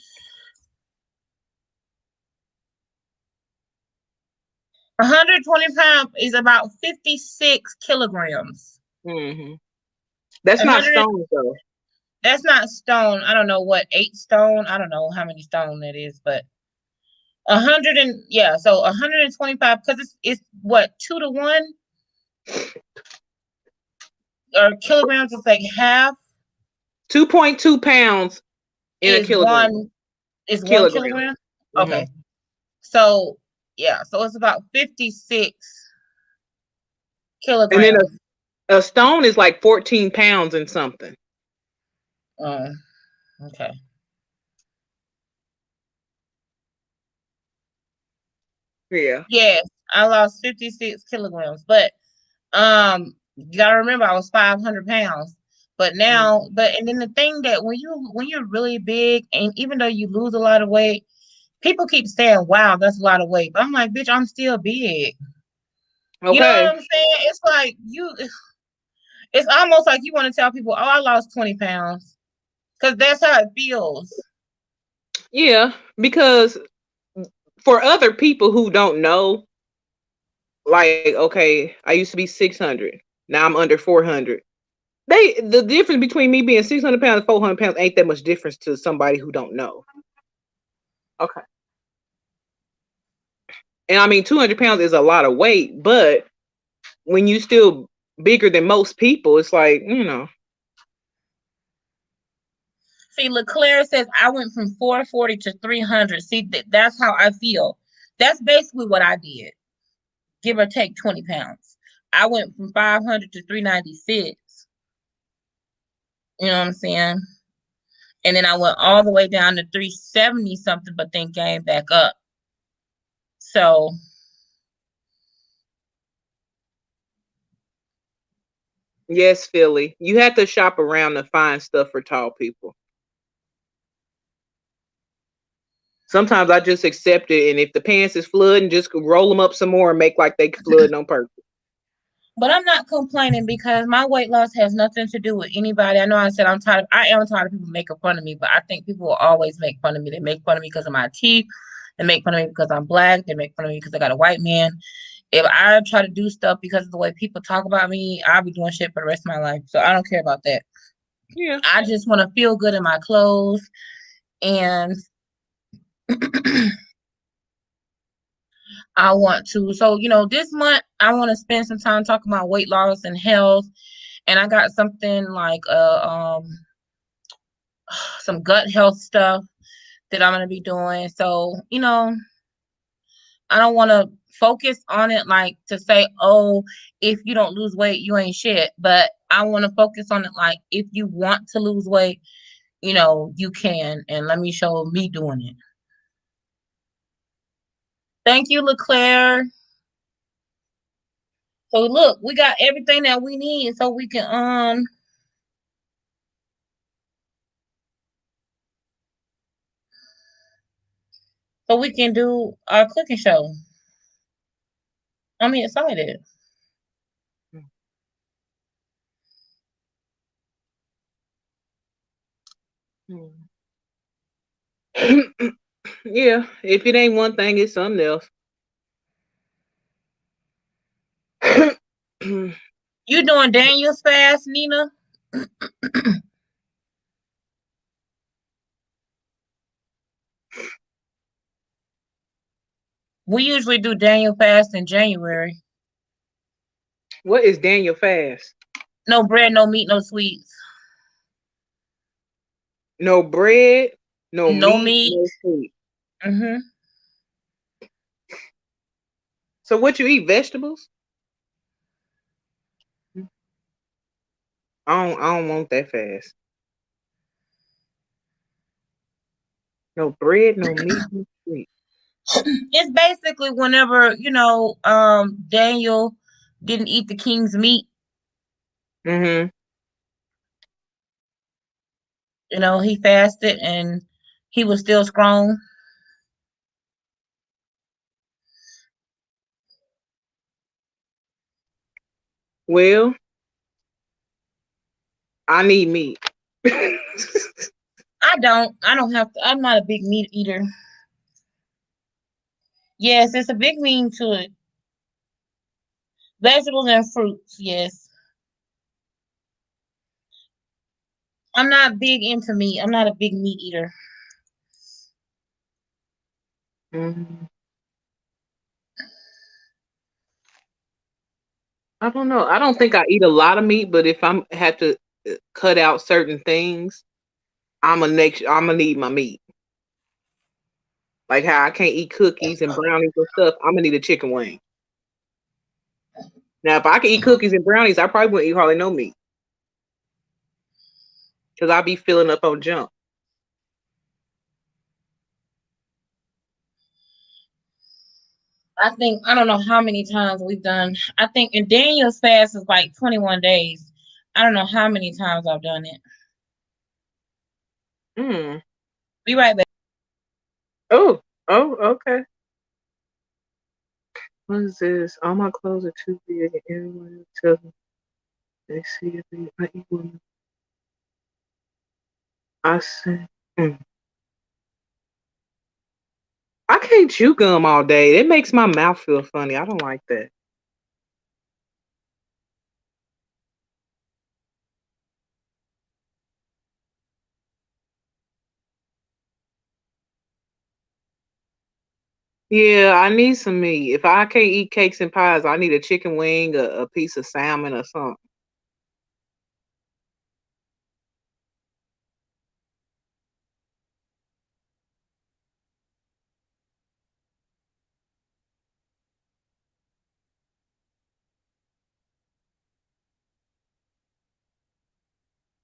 Speaker 1: 120 pounds is about 56 kilograms.
Speaker 3: Mm-hmm. That's not
Speaker 1: 100.
Speaker 3: stone though.
Speaker 1: That's not stone. I don't know what 8 stone. I don't know how many stone that is, but 100 and yeah. So 125 because it's what 2 to 1 or kilograms is like half
Speaker 3: 2.2 pounds in a
Speaker 1: is
Speaker 3: kilogram.
Speaker 1: one kilogram.
Speaker 3: Mm-hmm.
Speaker 1: Okay, so yeah, so it's about 56
Speaker 3: And then
Speaker 1: kilograms.
Speaker 3: a stone is like 14 pounds and something.
Speaker 1: Okay.
Speaker 3: Yeah.
Speaker 1: Yes, I lost 56 kilograms, but you gotta remember I was 500 pounds. But now, and then the thing that when you're really big, and even though you lose a lot of weight, people keep saying, "Wow, that's a lot of weight." But I'm like, bitch, I'm still big. You know
Speaker 3: Okay.
Speaker 1: what I'm saying? It's like it's almost like you want to tell people, "Oh, I lost 20 pounds," because that's how it feels.
Speaker 3: Yeah, because for other people who don't know, like, okay, I used to be 600. Now I'm under 400. The difference between me being 600 pounds and 400 pounds ain't that much difference to somebody who don't know. Okay. And I mean, 200 pounds is a lot of weight, but when you still bigger than most people, it's like,
Speaker 1: See, Leclerc says I went from 440 to 300. See, that's how I feel. That's basically what I did, give or take 20 pounds. I went from 500 to 396. You know what I'm saying? And then I went all the way down to 370 something, but then came back up. So
Speaker 3: yes, Philly. You have to shop around to find stuff for tall people. Sometimes I just accept it, and if the pants is flooding, just roll them up some more and make like they flooding on purpose.
Speaker 1: but I'm not complaining because my weight loss has nothing to do with anybody. I know I said I am tired of people making fun of me, but I think people will always make fun of me. They make fun of me because of my teeth. They make fun of me because I'm black. They make fun of me because I got a white man. If I try to do stuff because of the way people talk about me, I'll be doing shit for the rest of my life. So I don't care about that.
Speaker 3: Yeah.
Speaker 1: I just want to feel good in my clothes and I want to. So, this month I want to spend some time talking about weight loss and health. And I got something like some gut health stuff that I'm gonna be doing. So, I don't want to focus on it like to say, oh, if you don't lose weight, you ain't shit. But I want to focus on it like if you want to lose weight, you can. And let me show me doing it. Thank you, Leclerc. So look, we got everything that we need so we can do our cooking show. I'm excited.
Speaker 3: Yeah, if it ain't one thing, it's something else.
Speaker 1: You doing Daniel's fast, Nina? We usually do Daniel fast in January.
Speaker 3: What is Daniel fast?
Speaker 1: No bread, no meat, no sweets.
Speaker 3: No bread, no
Speaker 1: No
Speaker 3: meat,
Speaker 1: meat.
Speaker 3: no sweet.
Speaker 1: Mm-hmm.
Speaker 3: So what you eat? Vegetables? I don't want that fast. No bread, no meat, no sweet.
Speaker 1: It's basically whenever, Daniel didn't eat the king's meat,
Speaker 3: Mm-hmm.
Speaker 1: he fasted and he was still strong.
Speaker 3: Well, I need meat.
Speaker 1: I don't have to. I'm not a big meat eater. Yes, it's a big mean to it. Vegetables and fruits, yes. I'm not big into meat. I'm not a big meat eater.
Speaker 3: Mhm. I don't know. I don't think I eat a lot of meat, but if I'm have to cut out certain things, I'm gonna need my meat. Like how I can't eat cookies and brownies and stuff, I'm gonna need a chicken wing. Now, if I could eat cookies and brownies, I probably wouldn't eat hardly no meat because I'd be filling up on junk.
Speaker 1: I don't know how many times we've done. I think in Daniel's fast is like 21 days. I don't know how many times I've done it.
Speaker 3: Mm.
Speaker 1: Be right back.
Speaker 3: Oh, okay. What is this? All my clothes are too big, and everyone tells me they see it. I eat one. I said, mm. I can't chew gum all day. It makes my mouth feel funny. I don't like that. Yeah, I need some meat. If I can't eat cakes and pies, I need a chicken wing, a piece of salmon, or something.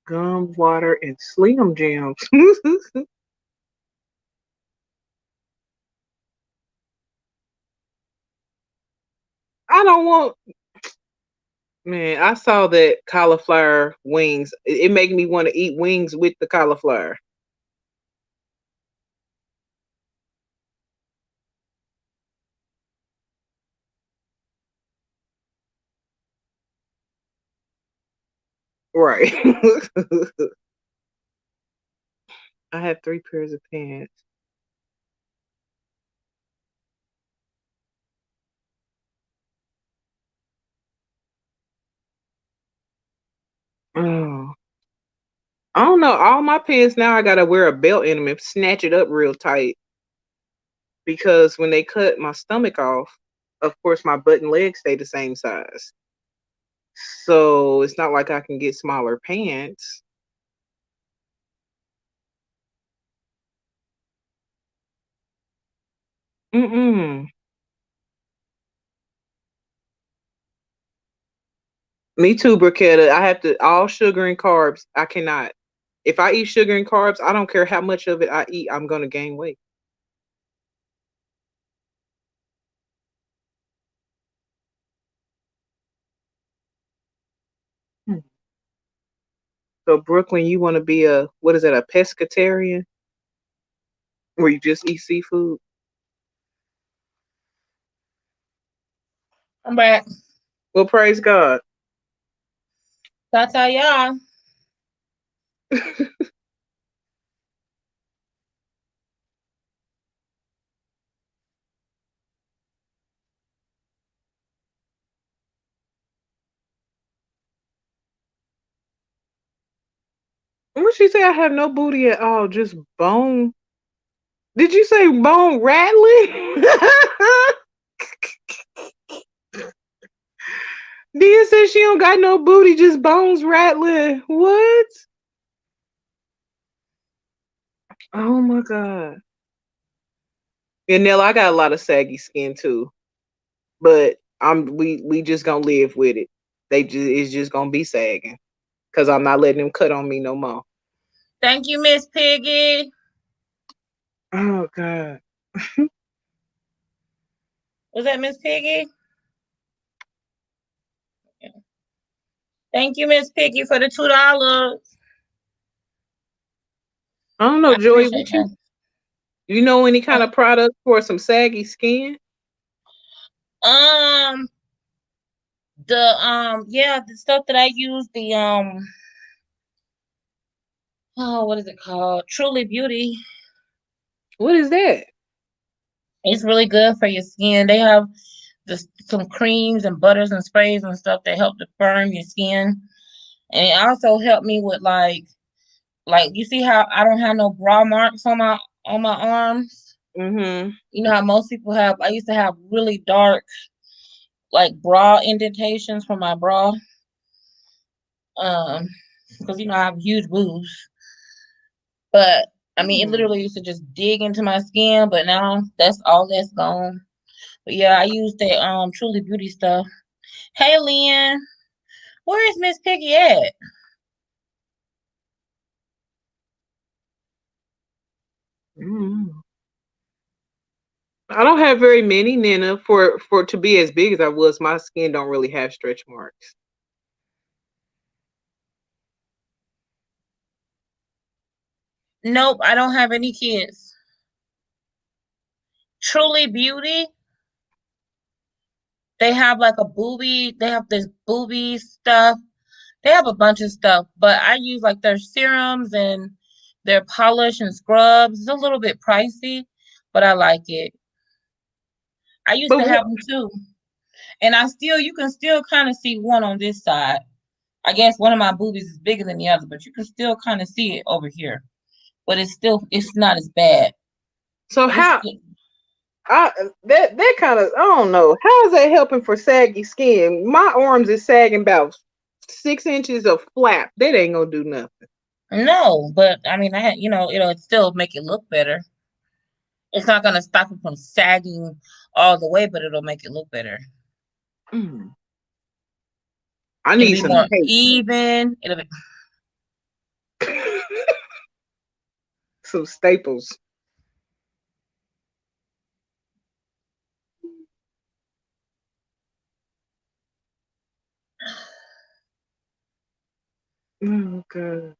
Speaker 3: Gum, water, and Slim Jims. I don't want. Man, I saw that cauliflower wings. It made me want to eat wings with the cauliflower. Right. I have 3 pairs of pants. Oh, I don't know. All my pants now, I gotta wear a belt in them and snatch it up real tight because when they cut my stomach off, of course my butt and legs stay the same size. So it's not like I can get smaller pants. Mm-mm. Me too, Briquetta. I have to all sugar and carbs. I cannot. If I eat sugar and carbs, I don't care how much of it I eat. I'm gonna gain weight. Hmm. So Brooklyn, you want to be a what is it? A pescatarian, where you just eat seafood?
Speaker 1: I'm back.
Speaker 3: Well, praise God.
Speaker 1: Tata y'all.
Speaker 3: What she say? I have no booty at all, just bone. Did you say bone rattling? Dia said she don't got no booty, just bones rattling. What? Oh my God. And Nell, I got a lot of saggy skin too, but we just gonna live with it. It's just gonna be sagging. because I'm not letting them cut on me no more.
Speaker 1: Thank you, Miss Piggy.
Speaker 3: Oh God.
Speaker 1: Was that Miss Piggy? Thank you, Miss Piggy, for the $2.
Speaker 3: I don't know,
Speaker 1: I
Speaker 3: Joy.
Speaker 1: appreciate
Speaker 3: What
Speaker 1: that.
Speaker 3: you know any kind of product for some saggy skin?
Speaker 1: The stuff that I use, what is it called? Truly Beauty.
Speaker 3: What is that?
Speaker 1: It's really good for your skin. They have some creams and butters and sprays and stuff that help to firm your skin. And it also helped me with like you see how I don't have no bra marks on my arms.
Speaker 3: Mm-hmm.
Speaker 1: You know how most people have. I used to have really dark like bra indentations from my bra. Because I have huge boobs. But I mean, it literally used to just dig into my skin, but now that's gone. But yeah, I use that Truly Beauty stuff. Hey, Lynn, where is Miss Piggy at?
Speaker 3: I don't have very many, Nina. For to be as big as I was, my skin don't really have stretch marks.
Speaker 1: Nope, I don't have any kids. Truly Beauty, they have like they have this booby stuff. They have a bunch of stuff, but I use like their serums and their polish and scrubs. It's a little bit pricey, but I like it. I used
Speaker 3: But
Speaker 1: to have them too. And you can still kind of see one on this side. I guess one of my boobies is bigger than the other, but you can still kind of see it over here. But it's not as bad.
Speaker 3: so
Speaker 1: But it's
Speaker 3: how that kind of, I don't know, how is that helping for saggy skin? My arms is sagging about 6 inches of flap. That ain't gonna do nothing.
Speaker 1: no, but I mean, it'll still make it look better. It's not gonna stop it from sagging all the way, but it'll make it look better.
Speaker 3: Mm. I
Speaker 1: It'll
Speaker 3: need
Speaker 1: be
Speaker 3: some
Speaker 1: more
Speaker 3: tape.
Speaker 1: even.
Speaker 3: Some staples. Oh God.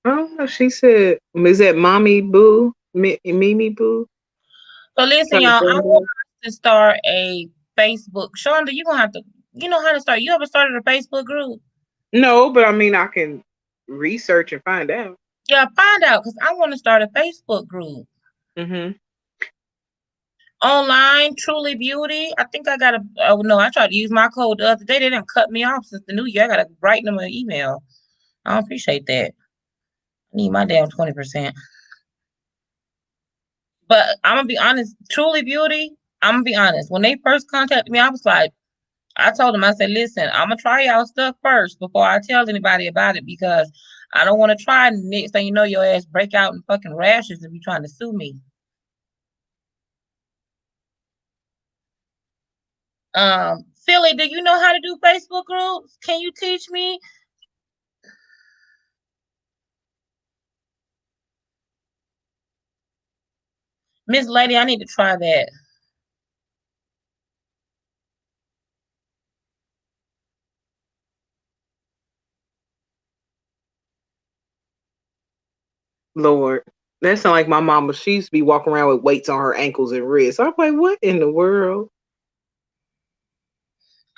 Speaker 3: I don't know. She said, "Is that Mommy Boo, Mimi Boo?"
Speaker 1: So listen,
Speaker 3: Trying to
Speaker 1: y'all. I
Speaker 3: bring
Speaker 1: want
Speaker 3: her.
Speaker 1: us to start a Facebook. Shonda, you gonna have to. You know how to start. You ever started a Facebook group?
Speaker 3: No, but I mean, I can research and find out.
Speaker 1: Yeah, find out because I want to start a Facebook group.
Speaker 3: Mm-hmm.
Speaker 1: Online, Truly Beauty. I think I gotta. Oh no, I tried to use my code the other day. They didn't cut me off since the new year. I gotta write them an email. I don't appreciate that. I need my damn 20%. But I'm gonna be honest. Truly Beauty. I'm gonna be honest. When they first contacted me, I was like, I told them, I said, listen, I'm gonna try y'all stuff first before I tell anybody about it because I don't want to try. And next thing you know, your ass break out in fucking rashes and be trying to sue me. Philly, do you know how to do Facebook groups? Can you teach me? Miss Lady, I need to try that.
Speaker 3: Lord, that sound like my mama. She used to be walking around with weights on her ankles and wrists. I'm like, what in the world?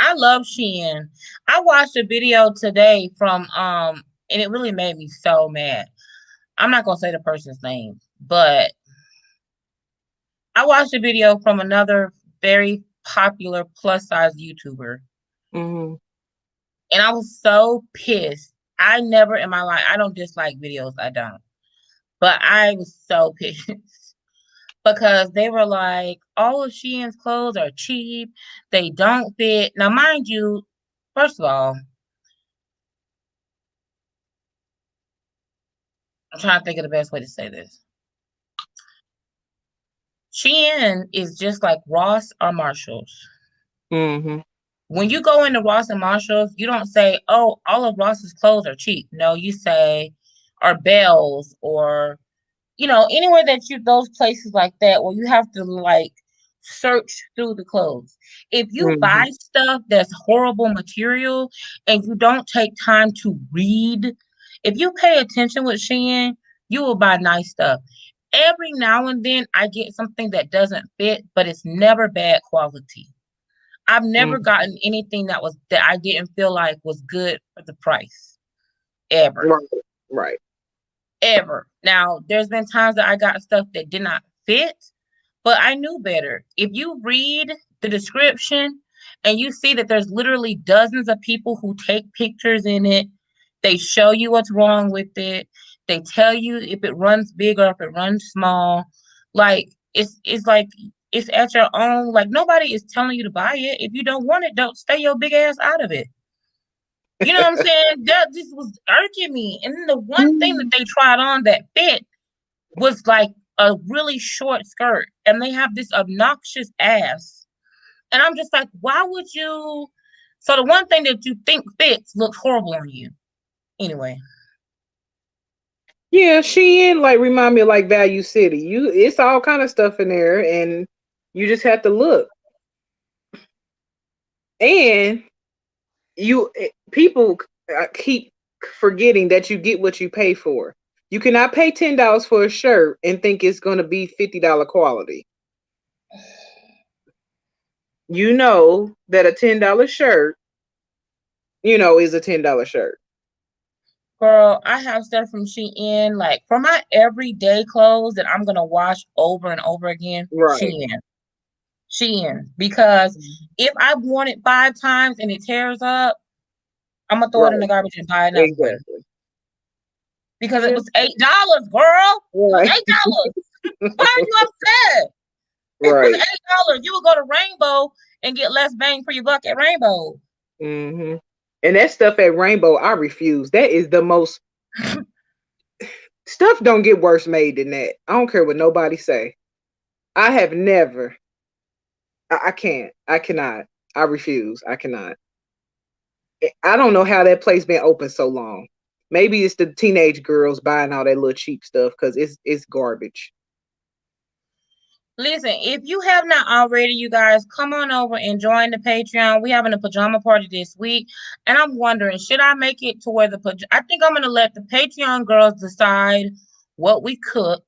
Speaker 1: I love Shein. I watched a video today from and it really made me so mad. I'm not gonna say the person's name, but I watched a video from another very popular plus size YouTuber,
Speaker 3: Mm-hmm.
Speaker 1: and I was so pissed. I never in my life, I don't dislike videos, I don't, but I was so pissed because they were like, all of Shein's clothes are cheap, they don't fit. Now, mind you, first of all, I'm trying to think of the best way to say this. Shein is just like Ross or Marshalls.
Speaker 3: Mm-hmm.
Speaker 1: When you go into Ross and Marshalls, you don't say, "Oh, all of Ross's clothes are cheap." No, you say, "Or Bells," or anywhere that those places like that where you have to like search through the clothes. If you
Speaker 3: Mhm.
Speaker 1: buy stuff that's horrible material and you don't take time to read, if you pay attention with Shein, you will buy nice stuff. Every now and then I get something that doesn't fit, but it's never bad quality. I've never
Speaker 3: Mhm.
Speaker 1: gotten anything that I didn't feel like was good for the price. Ever.
Speaker 3: Right. Right.
Speaker 1: Ever. Now, there's been times that I got stuff that did not fit, but I knew better. If you read the description and you see that there's literally dozens of people who take pictures in it, they show you what's wrong with it. They tell you if it runs big or if it runs small. Like it's like it's at your own. Like nobody is telling you to buy it. If you don't want it, don't stay your big ass out of it. You know what I'm saying? That just was irking me. And then the one thing that they tried on that fit was like a really short skirt. And they have this obnoxious ass. And I'm just like, why would you? So the one thing that you think fits looks horrible on you. Anyway.
Speaker 3: Yeah, Shein like remind me of like Value City. It's all kind of stuff in there, and you just have to look. And people keep forgetting that you get what you pay for. You cannot pay $10 for a shirt and think it's going to be $50 quality. You know that a $10 shirt, is a $10 shirt.
Speaker 1: Girl, I have stuff from Shein, like for my everyday clothes that I'm gonna wash over and over again.
Speaker 3: Right.
Speaker 1: Shein. Because if I worn it 5 times and it tears up, I'm gonna throw it in the
Speaker 3: Right.
Speaker 1: garbage and buy another one.
Speaker 3: Exactly.
Speaker 1: Because it
Speaker 3: Yeah.
Speaker 1: was $8, girl. It was
Speaker 3: Right.
Speaker 1: $8. Why are you upset? It was
Speaker 3: Right.
Speaker 1: $8. You would go to Rainbow and get less bang for your buck at Rainbow.
Speaker 3: Hmm. And that stuff at Rainbow, I refuse. That is the most stuff don't get worse made than that. I don't care what nobody say. I have never. I can't. I cannot. I refuse. I cannot. I don't know how that place been open so long. Maybe it's the teenage girls buying all that little cheap stuff because it's garbage.
Speaker 1: Listen, if you have not already, you guys, come on over and join the Patreon. We having a pajama party this week, and I'm wondering, should I make it to where I think I'm gonna let the Patreon girls decide what we cook,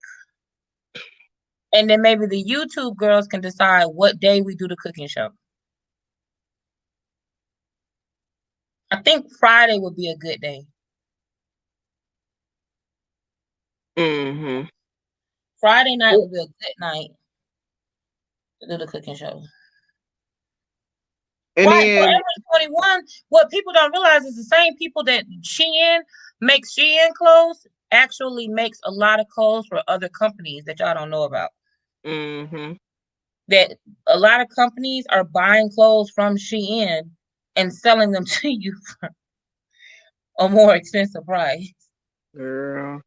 Speaker 1: and then maybe the YouTube girls can decide what day we do the cooking show. I think Friday would be a good day.
Speaker 3: Hmm.
Speaker 1: Friday night would be a good night to do the cooking show.
Speaker 3: And
Speaker 1: Right,
Speaker 3: then,
Speaker 1: Forever 21. What people don't realize is the same people that Shein makes Shein clothes actually makes a lot of clothes for other companies that y'all don't know about.
Speaker 3: hmm
Speaker 1: That a lot of companies are buying clothes from Shein and selling them to you for a more expensive price.
Speaker 3: girl.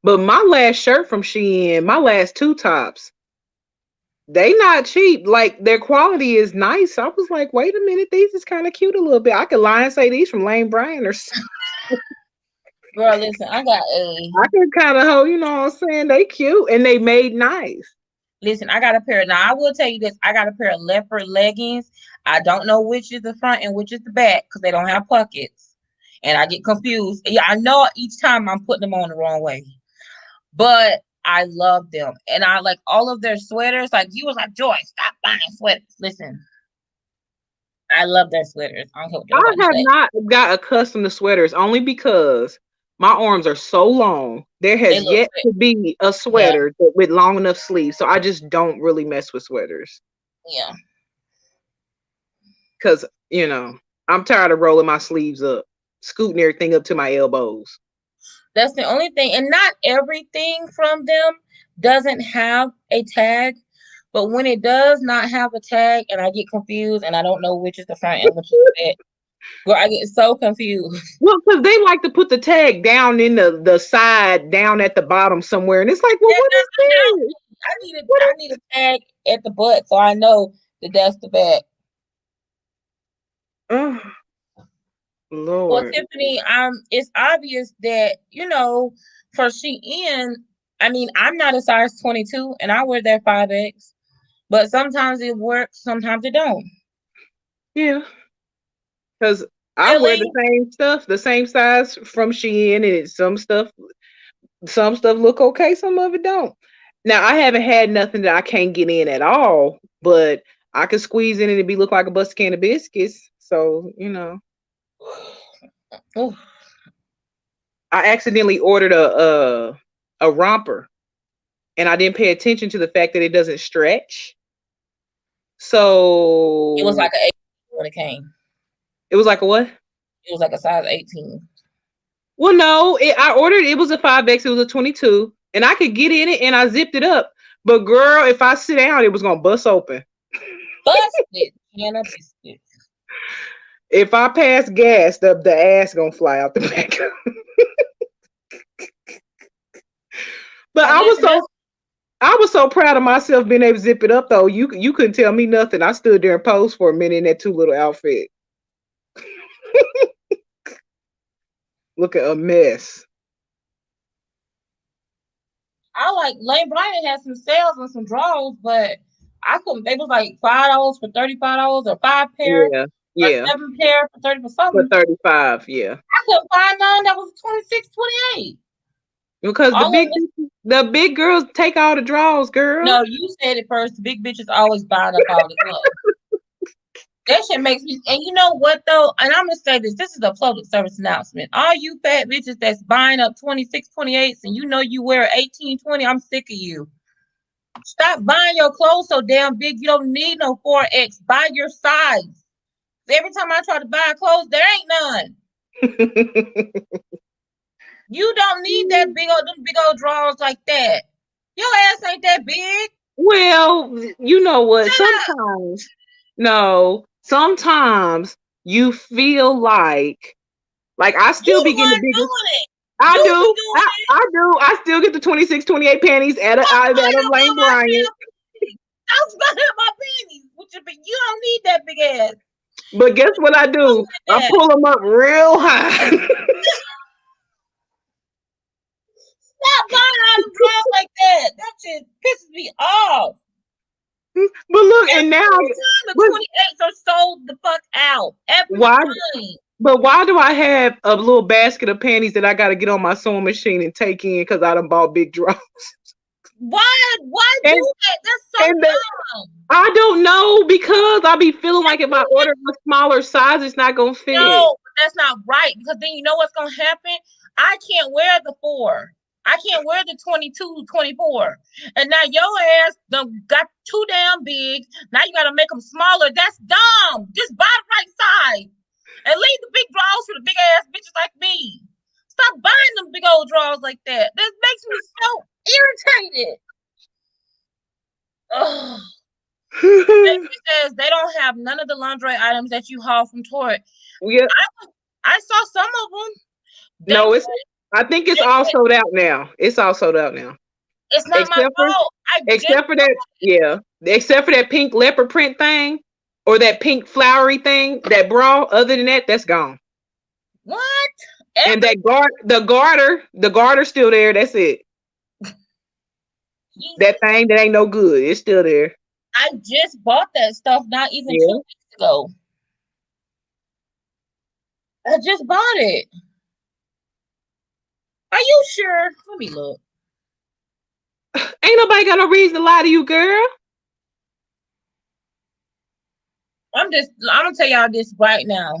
Speaker 3: But my last shirt from Shein, my last two tops, they not cheap. Like their quality is nice. I was like, wait a minute, these is kind of cute a little bit. I could lie and say these from Lane Bryant or something.
Speaker 1: Girl, listen, I got a
Speaker 3: I could kind of hold, you know what I'm saying? They cute and they made nice.
Speaker 1: listen, I got a pair. Now I will tell you this, I got a pair of leopard leggings. I don't know which is the front and which is the back because they don't have pockets. And I get confused. Yeah, I know each time I'm putting them on the wrong way. But I love them. And I like all of their sweaters. Like you was like, Joy, stop buying sweaters. Listen, I love their sweaters. I don't care what
Speaker 3: I
Speaker 1: nobody
Speaker 3: have
Speaker 1: say.
Speaker 3: not got accustomed to sweaters only because my arms are so long. There
Speaker 1: They
Speaker 3: has
Speaker 1: look
Speaker 3: yet
Speaker 1: good.
Speaker 3: to be a
Speaker 1: Yeah,
Speaker 3: sweater with long enough sleeves. So I just don't really mess with sweaters
Speaker 1: yeah.
Speaker 3: because, I'm tired of rolling my sleeves up, scooting everything up to my elbows.
Speaker 1: That's the only thing. And not everything from them doesn't have a tag. But when it does not have a tag and I get confused and I don't know which is the front and which is the back, girl, I get so confused.
Speaker 3: Well, because they like to put the tag down in the side, down at the bottom somewhere. And it's like, well, what is this? What
Speaker 1: I need a tag at the butt so I know that that's the back.
Speaker 3: Oh,
Speaker 1: Well,
Speaker 3: Lord.
Speaker 1: Tiffany, it's obvious that, for Shein, I mean, I'm not a size 22 and I wear that 5X, but sometimes it works, sometimes it don't.
Speaker 3: Yeah. Because I wear the
Speaker 1: Really?
Speaker 3: same stuff, the same size from Shein, and some stuff look okay, some of it don't. Now I haven't had nothing that I can't get in at all, but I could squeeze in and it be look like a bust can of biscuits. So,
Speaker 1: Oh,
Speaker 3: I accidentally ordered a romper and I didn't pay attention to the fact that it doesn't stretch.
Speaker 1: it was
Speaker 3: So
Speaker 1: like an 18 when it came.
Speaker 3: it was like a what?
Speaker 1: It was like a size 18.
Speaker 3: Well, no, I ordered it was a 5X, it was a 22, and I could get in it and I zipped it up. But girl, if I sit down, it was gonna bust open.
Speaker 1: Busted can of biscuits.
Speaker 3: If I pass gas, the ass gonna fly out the back. But I was so proud of myself being able to zip it up though. You couldn't tell me nothing. I stood there and posed for a minute in that too little outfit. Look at a mess.
Speaker 1: I like Lane Bryant had some sales on some drawers, but I couldn't. They was like $5 for $35 or 5 pair
Speaker 3: Yeah,
Speaker 1: or
Speaker 3: yeah.
Speaker 1: 7 pair for 30 for
Speaker 3: For
Speaker 1: something.
Speaker 3: 35, yeah.
Speaker 1: I couldn't find none that was 26, 28.
Speaker 3: Because
Speaker 1: All of
Speaker 3: the big girls take all the draws, girl.
Speaker 1: No, you said it first. The big bitches always buying up all the clothes. That shit makes me. And you know what though? And I'm gonna say this. This is a public service announcement. All you fat bitches that's buying up 26, 28s, and you know you wear 18, 20. I'm sick of you. Stop buying your clothes so damn big. You don't need no 4X. Buy your size. Every time I try to buy clothes, there ain't none. You don't need them big old drawers like that. Your ass ain't that big.
Speaker 3: Well, you know what?
Speaker 1: Shut
Speaker 3: Sometimes you feel like I still
Speaker 1: You
Speaker 3: be
Speaker 1: the
Speaker 3: getting the
Speaker 1: one
Speaker 3: biggest.
Speaker 1: doing it.
Speaker 3: I
Speaker 1: You be
Speaker 3: do.
Speaker 1: doing it.
Speaker 3: I do. I still get the 26, 28 panties out of Lane Bryant.
Speaker 1: I was gonna have my panties, you don't need that big ass.
Speaker 3: But guess what I do? I pull them up real high.
Speaker 1: Stop buying all the drawers like that. That shit pisses me off.
Speaker 3: But look, and now
Speaker 1: the 28s are sold the fuck out. Every
Speaker 3: why?
Speaker 1: time.
Speaker 3: But why do I have a little basket of panties that I got to get on my sewing machine and take in because I done bought big drawers?
Speaker 1: Why do that? That's so dumb.
Speaker 3: I don't know because I be feeling like if I order a smaller size, it's not gonna fit.
Speaker 1: No, that's not right because then you know what's gonna happen? I can't wear the 4. I can't wear the 22, 24. And now your ass done got too damn big. Now you gotta make them smaller. That's dumb. Just buy the right size. And leave the big drawers for the big ass bitches like me. Stop buying them big old drawers like that. That makes me so irritated. Ugh. Says they don't have none of the lingerie items that you haul from Torrid.
Speaker 3: Yeah,
Speaker 1: I saw some of them.
Speaker 3: No, I think it's all sold out now. It's all sold out now.
Speaker 1: It's not my fault.
Speaker 3: Except for that, yeah. Except for that pink leopard print thing or that pink flowery thing, that bra. Other than that, that's gone.
Speaker 1: What?
Speaker 3: And that the garter's still there. That's it. That thing that ain't no good. It's still there.
Speaker 1: I just bought that stuff not even 2 weeks ago. I just bought it. Are you sure? Let me look.
Speaker 3: Ain't nobody got no reason to lie to you, girl.
Speaker 1: I'm gonna tell y'all this right now.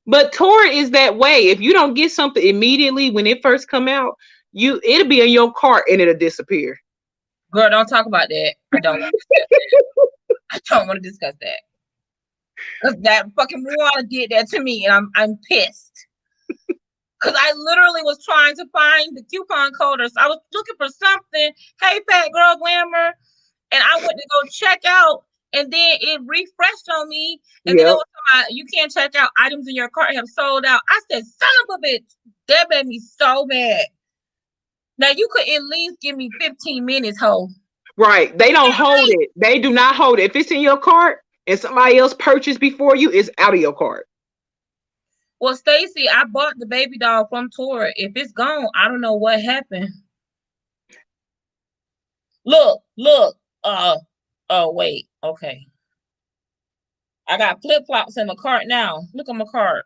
Speaker 3: But Torrid is that way. If you don't get something immediately when it first come out, it'll be in your cart and it'll disappear.
Speaker 1: Girl, don't talk about that. I don't want to discuss that. I don't want to discuss that. Because that fucking Ruana did that to me and I'm pissed. Because I literally was trying to find the coupon coders. I was looking for something. Hey, Fat Girl Glamour. And I went to go check out. And then it refreshed on me. And then it was about, you can't check out items in your cart have sold out. I said, son of a bitch. That made me so mad. Now, you could at least give me 15 minutes, ho.
Speaker 3: Right. They don't hold it. They do not hold it. If it's in your cart and somebody else purchased before you, it's out of your cart.
Speaker 1: Well, Stacy, I bought the baby doll from Tora. If it's gone, I don't know what happened. Look. Oh, wait. Okay. I got flip-flops in my cart now. Look at my cart.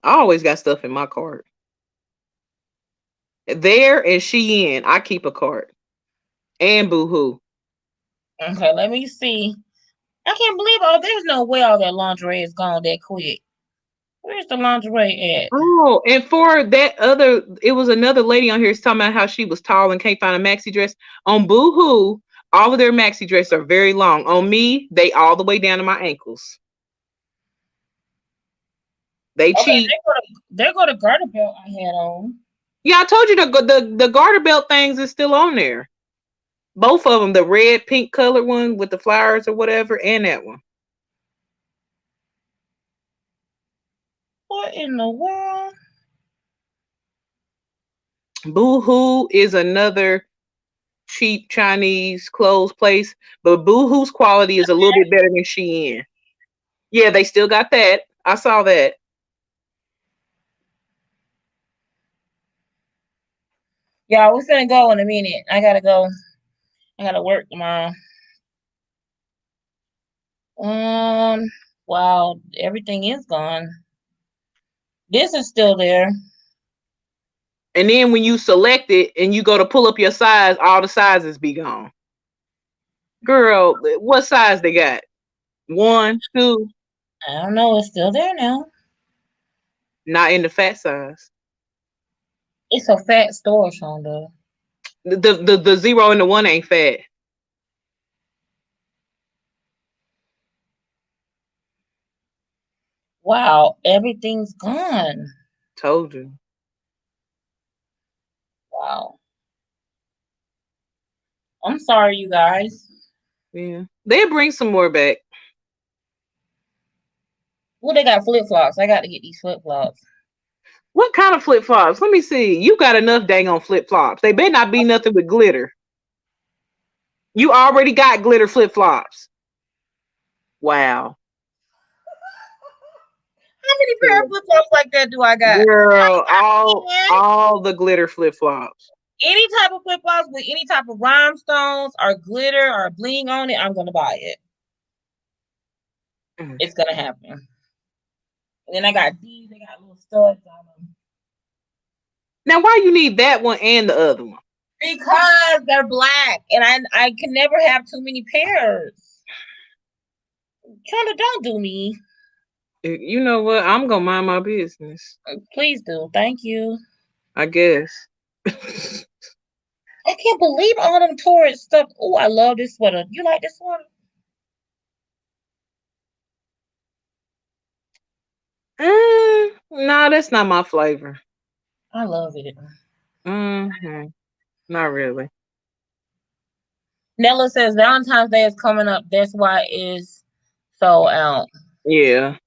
Speaker 3: I always got stuff in my cart. There and Shein, I keep a cart. And Boohoo.
Speaker 1: Okay, let me see. I can't believe there's no way all that lingerie is gone that quick. Where's the lingerie at?
Speaker 3: Oh, and for that other, it was another lady on here talking about how she was tall and can't find a maxi dress. On Boohoo, all of their maxi dresses are very long. On me, they all the way down to my ankles. They cheat.
Speaker 1: There go the garter belt I had on.
Speaker 3: Yeah, I told you the garter belt things is still on there. Both of them, the red, pink colored one with the flowers or whatever, and that one.
Speaker 1: What in the world?
Speaker 3: Boohoo is another cheap Chinese clothes place, but Boohoo's quality is a little bit better than Shein. Yeah, they still got that. I saw that.
Speaker 1: Yeah, we're finna go in a minute. I gotta go. I gotta work tomorrow. Wow, everything is gone. This is still there.
Speaker 3: And then when you select it and you go to pull up your size, all the sizes be gone. Girl, what size they got? 1, 2?
Speaker 1: I don't know. It's still there now.
Speaker 3: Not in the fat size.
Speaker 1: It's a fat store, Shonda.
Speaker 3: The 0 and the 1 ain't fat.
Speaker 1: Wow, everything's gone.
Speaker 3: Told you.
Speaker 1: Wow. I'm sorry, you guys.
Speaker 3: Yeah. They'll bring some more back.
Speaker 1: Well, they got flip-flops. I got to get these flip-flops.
Speaker 3: What kind of flip-flops? Let me see. You got enough dang on flip-flops. They better not be nothing with glitter. You already got glitter flip-flops. Wow.
Speaker 1: How many pair of flip-flops like that do I got?
Speaker 3: Girl, all the glitter flip-flops.
Speaker 1: Any type of flip-flops with any type of rhinestones or glitter or bling on it, I'm going to buy it. It's going to happen. And then I got these. They got little studs on them.
Speaker 3: Now, why you need that one and the other one?
Speaker 1: Because they're black, and I can never have too many pairs. Shonda, don't do me.
Speaker 3: You know what? I'm gonna mind my business.
Speaker 1: Please do. Thank you.
Speaker 3: I guess.
Speaker 1: I can't believe all them torrid stuff. Oh, I love this sweater. You like this sweater?
Speaker 3: No, that's not my flavor.
Speaker 1: I love it.
Speaker 3: Not really.
Speaker 1: Nella says Valentine's Day is coming up. That's why it's sold out.
Speaker 3: Yeah.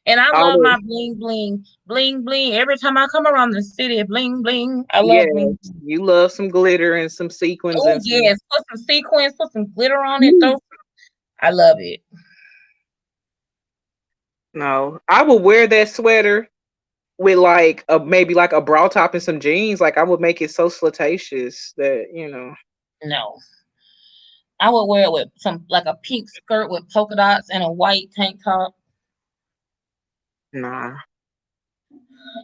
Speaker 1: And I love my bling bling. Bling bling. Every time I come around the city, bling bling. I love bling.
Speaker 3: You love some glitter and some sequins.
Speaker 1: Oh, yes. Put some sequins, put some glitter on it. I love it.
Speaker 3: No, I would wear that sweater with like maybe like a bra top and some jeans. Like I would make it so slutacious that, you know.
Speaker 1: No. I would wear it with like a pink skirt with polka dots and a white tank top.
Speaker 3: Nah.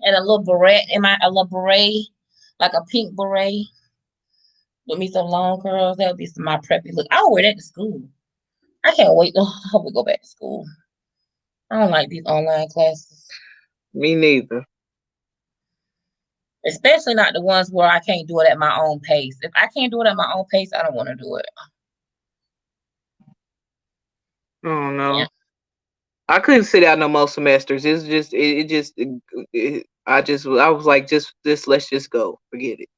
Speaker 1: And a little beret a little beret, like a pink beret. With me some long curls. That would be my preppy look. I would wear that to school. I can't wait to hope we go back to school. I don't like these online classes.
Speaker 3: Me neither.
Speaker 1: Especially not the ones where I can't do it at my own pace. If I can't do it at my own pace, I don't want to do it.
Speaker 3: Oh no. Yeah. I couldn't sit out no more semesters. It's just I was like, just let's just go. Forget it.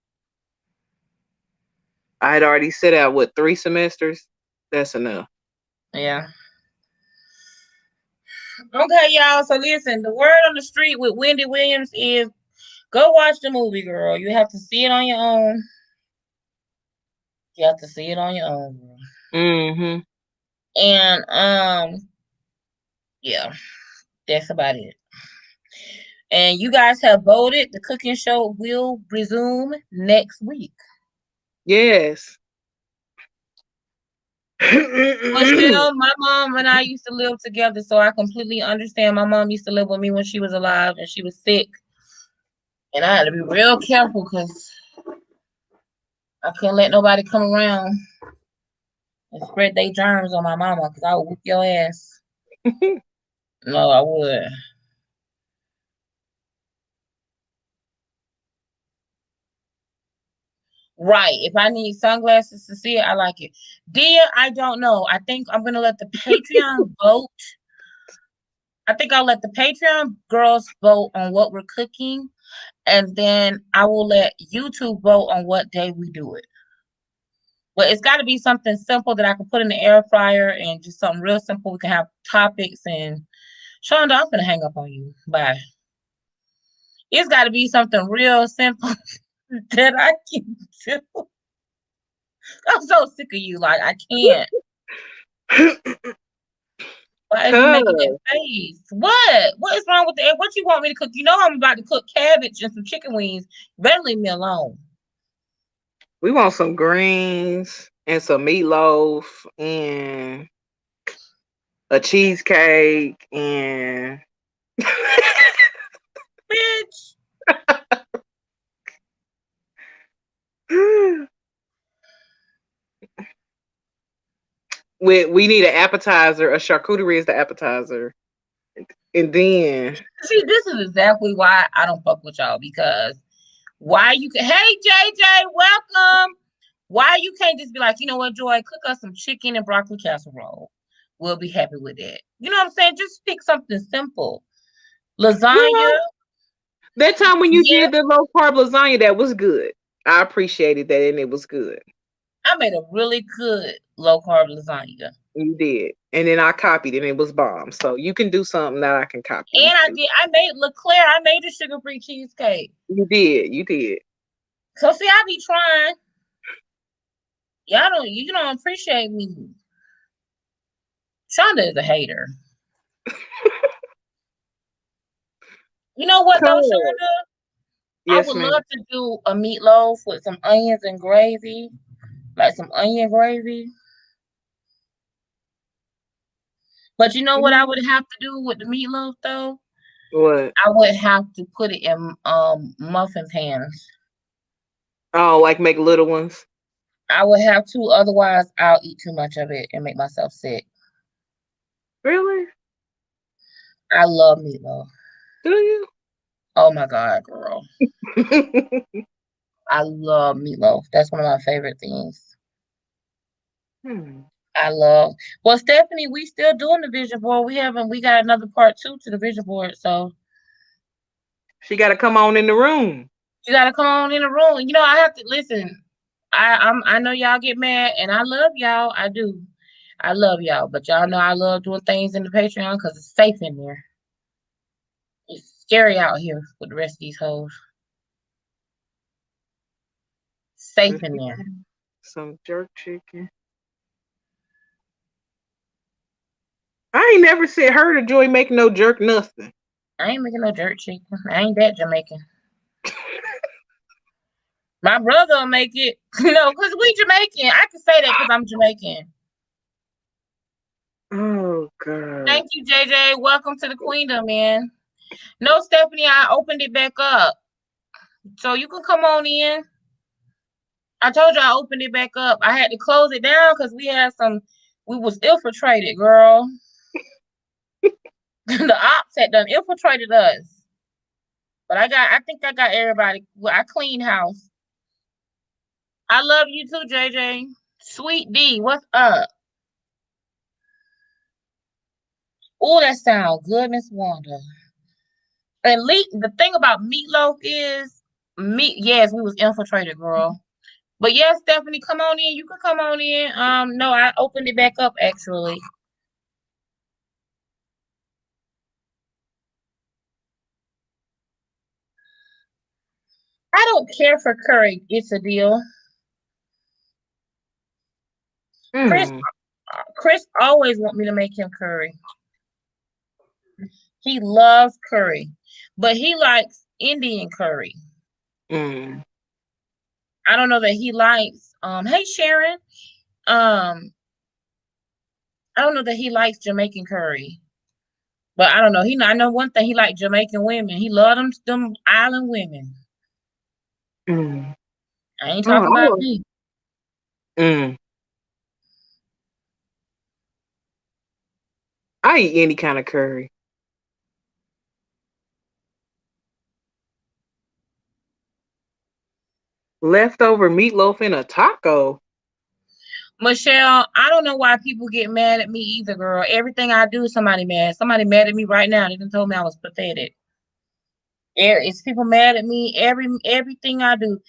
Speaker 3: I had already sit out 3 semesters. That's enough.
Speaker 1: Yeah. Okay, y'all. So listen, the word on the street with Wendy Williams is go watch the movie, girl. You have to see it on your own. You have to see it on your own.
Speaker 3: Mm-hmm.
Speaker 1: And yeah, that's about it. And you guys have voted. The cooking show will resume next week.
Speaker 3: Yes.
Speaker 1: Michelle, my mom and I used to live together, so I completely understand. My mom used to live with me when she was alive and she was sick. And I had to be real careful because I couldn't let nobody come around and spread their germs on my mama because I would whoop your ass. No, I would. Right. If I need sunglasses to see it, I like it. Dia, I don't know. I think I'm going to let the Patreon vote. I think I'll let the Patreon girls vote on what we're cooking. And then I will let YouTube vote on what day we do it. But it's got to be something simple that I can put in the air fryer and just something real simple. We can have topics. And Shonda, I'm going to hang up on you. Bye. It's got to be something real simple that I can do. I'm so sick of you. Like, I can't. Why is you making that face? What? What is wrong with that? What you want me to cook? You know I'm about to cook cabbage and some chicken wings. Better leave me alone.
Speaker 3: We want some greens and some meatloaf and a cheesecake and
Speaker 1: Bitch.
Speaker 3: we need an appetizer. A charcuterie is the appetizer. And then
Speaker 1: See, this is exactly why I don't fuck with y'all, because why you can, hey JJ, welcome. Why you can't just be like, you know what, Joy, cook us some chicken and broccoli casserole. We'll be happy with that. You know what I'm saying? Just pick something simple. Lasagna.
Speaker 3: that time when you
Speaker 1: Yeah,
Speaker 3: did the low carb lasagna, that was good. I appreciated that, and it was good.
Speaker 1: I made a really good low carb lasagna.
Speaker 3: You did, and then I copied it, and it was bomb. So you can do something that I can copy.
Speaker 1: And I made LeClaire, I made a sugar-free cheesecake.
Speaker 3: You did.
Speaker 1: So see, I be trying. You don't appreciate me. Shonda is a hater. You know what though, Shonda?
Speaker 3: Yes,
Speaker 1: I would
Speaker 3: ma'am.
Speaker 1: love to do a meatloaf with some onions and gravy. Like some onion gravy. But you know what I would have to do with the meatloaf though?
Speaker 3: What?
Speaker 1: I would have to put it in muffin pans.
Speaker 3: Oh, like make little ones.
Speaker 1: I would have to, otherwise I'll eat too much of it and make myself sick.
Speaker 3: Really?
Speaker 1: I love meatloaf.
Speaker 3: Do you?
Speaker 1: Oh my God, girl. I love meatloaf. That's one of my favorite things. I love. Well, Stephanie, we still doing the vision board. We got another part 2 to the vision board. So
Speaker 3: She got to come on in the room.
Speaker 1: you gotta come on in the room. You know, I have to listen. I know y'all get mad, and I love y'all. I do. I love y'all, but y'all know I love doing things in the Patreon because it's safe in there. It's scary out here with the rest of these hoes. Safe in there.
Speaker 3: Some jerk chicken. I ain't never said her to Joy make no jerk nothing.
Speaker 1: I ain't making no jerk chicken. I ain't that Jamaican. My brother will make it, because we Jamaican. I can say that because I'm Jamaican.
Speaker 3: Oh God.
Speaker 1: Thank you, JJ. Welcome to the Queendom, man. No, Stephanie, I opened it back up. So you can come on in. I told you I opened it back up. I had to close it down because we was infiltrated, girl. The ops had done infiltrated us. But I think I got everybody. Well, I clean house. I love you too, JJ. Sweet D, what's up? Oh, that sounds good, Miss Wanda. And the thing about meatloaf is yes, we was infiltrated, girl. But yes, Stephanie, come on in. You can come on in. No, I opened it back up actually. I don't care for curry. It's a deal. Chris
Speaker 3: Mm.
Speaker 1: Chris always want me to make him curry. He loves curry, but he likes Indian curry.
Speaker 3: Mm.
Speaker 1: I don't know that he likes hey Sharon. Um I don't know that he likes Jamaican curry. But I don't know. I know one thing, he liked Jamaican women. He loved them island women.
Speaker 3: Mm.
Speaker 1: I ain't
Speaker 3: Oh,
Speaker 1: talking about me.
Speaker 3: mm. I eat any kind of curry. Leftover meatloaf in a taco.
Speaker 1: Michelle, I don't know why people get mad at me either, girl. Everything I do, somebody mad. Somebody mad at me right now. They done told me I was pathetic. It's people mad at me everything I do.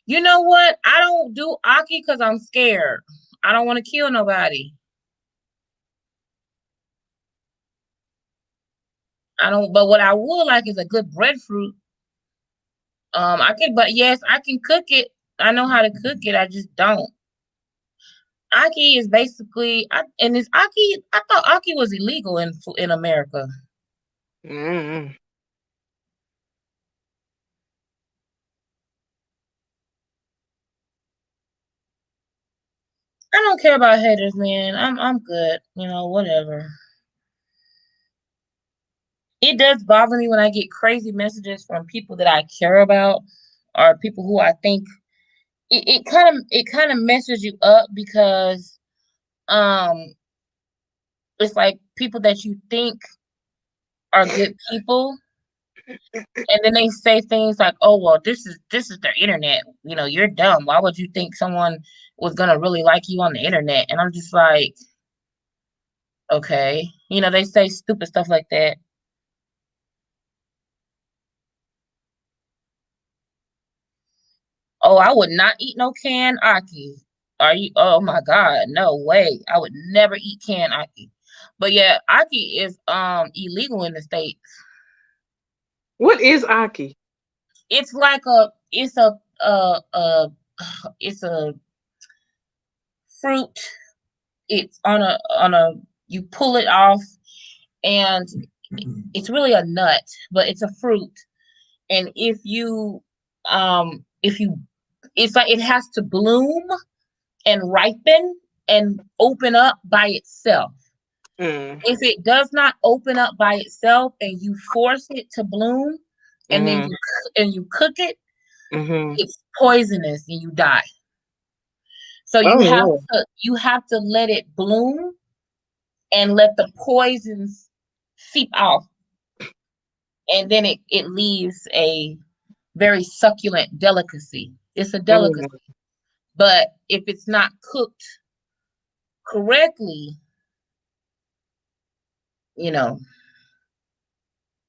Speaker 1: You know what? I don't do Aki because I'm scared. I don't want to kill nobody. I don't. But what I would like is a good breadfruit. But yes, I can cook it. I know how to cook it. I just don't. Aki is basically, and is Aki? I thought Aki was illegal in America.
Speaker 3: Mm.
Speaker 1: I don't care about haters, man. I'm good. You know, whatever. It does bother me when I get crazy messages from people that I care about or people who I think it kind of messes you up because um it's like people that you think are good people, and then they say things like, "Oh well, this is their internet. You know, you're dumb. Why would you think someone was gonna really like you on the internet?" And I'm just like, okay, they say stupid stuff like that. Oh, I would not eat no canned aki. Are you? Oh my God, no way. I would never eat canned aki. But yeah, aki is illegal in the States.
Speaker 3: What is Aki?
Speaker 1: It's like a it's a it's a fruit. It's on a you pull it off, and it's really a nut, but it's a fruit. And if you it's like it has to bloom and ripen and open up by itself.
Speaker 3: Mm.
Speaker 1: If it does not open up by itself and you force it to bloom and then
Speaker 3: Mm-hmm.
Speaker 1: you cook it,
Speaker 3: Mm-hmm.
Speaker 1: it's poisonous and you die. So
Speaker 3: Oh
Speaker 1: you have
Speaker 3: no.
Speaker 1: to let it bloom and let the poisons seep off, and then it leaves a very succulent delicacy. It's a delicacy.
Speaker 3: Mm.
Speaker 1: But if it's not cooked correctly, you know.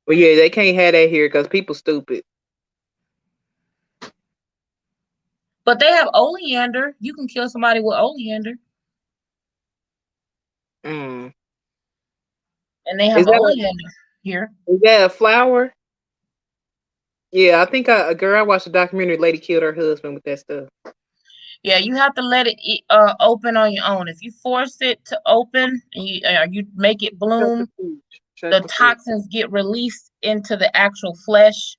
Speaker 3: Well, yeah, they can't have that here because people stupid.
Speaker 1: But they have oleander. You can kill somebody with oleander.
Speaker 3: Mm.
Speaker 1: And they have
Speaker 3: Is that
Speaker 1: oleander here.
Speaker 3: a flower? Yeah, I think a girl I watched a documentary. Lady killed her husband with that stuff.
Speaker 1: Yeah, you have to let it open on your own. If you force it to open and you make it bloom, the toxins get released into the actual flesh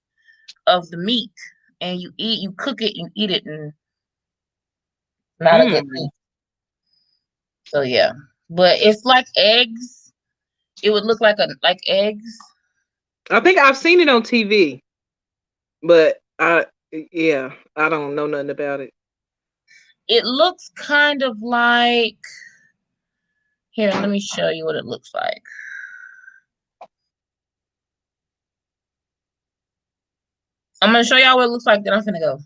Speaker 1: of the meat, and you cook it, you eat it, and not a good thing. So yeah, but it's like eggs. It would look like eggs.
Speaker 3: I think I've seen it on TV, but yeah, I don't know nothing about it.
Speaker 1: It looks kind of like, here, let me show you what it looks like. I'm gonna show y'all what it looks like, then I'm gonna go.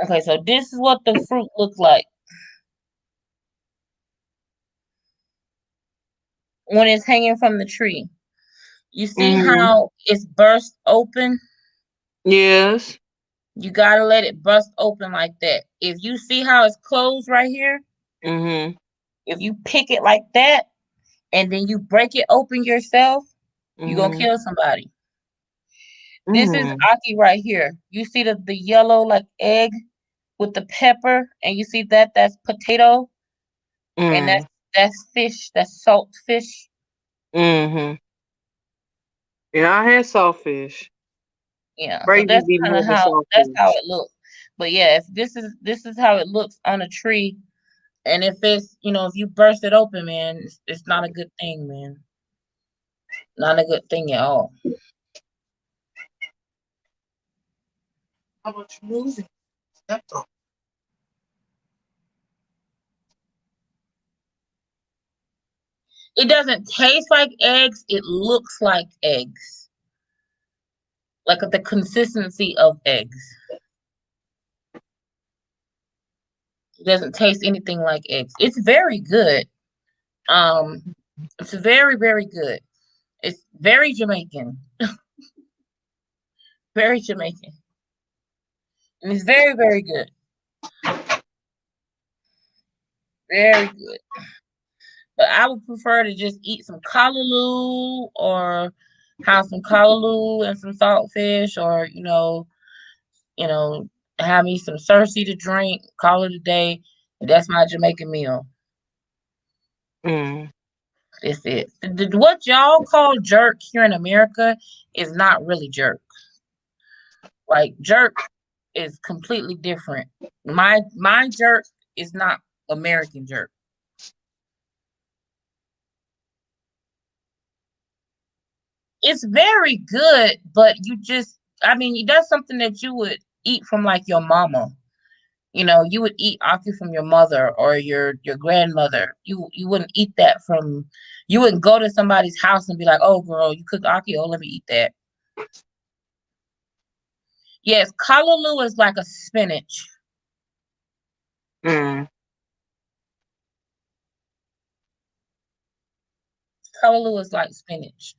Speaker 1: Okay, so this is what the fruit looks like when it's hanging from the tree. You see
Speaker 3: Mm-hmm.
Speaker 1: how it's burst open?
Speaker 3: Yes.
Speaker 1: You gotta let it burst open like that. If you see how it's closed right here,
Speaker 3: Mm-hmm.
Speaker 1: if you pick it like that, and then you break it open yourself, you gonna
Speaker 4: Mm-hmm.
Speaker 1: kill somebody. This is
Speaker 4: Mm-hmm.
Speaker 1: Aki right here. You see the yellow like egg with the pepper, and you see that's potato, and that's fish, that's salt fish.
Speaker 4: Mm-hmm. Yeah, I had saltfish.
Speaker 1: Yeah, so
Speaker 4: Crazy
Speaker 1: that's
Speaker 4: be
Speaker 1: kind of
Speaker 4: moving
Speaker 1: that's how
Speaker 4: saltfish.
Speaker 1: it looks. But yeah, if this is how it looks on a tree, and if it's if you burst it open, man, it's not a good thing, man. Not a good thing at all.
Speaker 4: How about you moving? That's all.
Speaker 1: It doesn't taste like eggs. It looks like eggs, like the consistency of eggs. It doesn't taste anything like eggs. It's very good. Um, it's very, very good. It's very Jamaican. Very Jamaican. And it's very, very good. Very good. But I would prefer to just eat some callaloo or have some callaloo and some saltfish or, you know, have me some Cersei to drink, call it a day. And that's my Jamaican meal.
Speaker 4: Mm.
Speaker 1: That's it. What y'all call jerk here in America is not really jerk. Like jerk is completely different. My jerk is not American jerk. It's very good, but that's something that you would eat from like your mama. You would eat aki from your mother or your grandmother. You wouldn't eat that from. You wouldn't go to somebody's house and be like, "Oh, girl, you cook aki? Oh, let me eat that." Yes, callaloo is like a spinach.
Speaker 4: Mm.
Speaker 1: Callaloo is like spinach.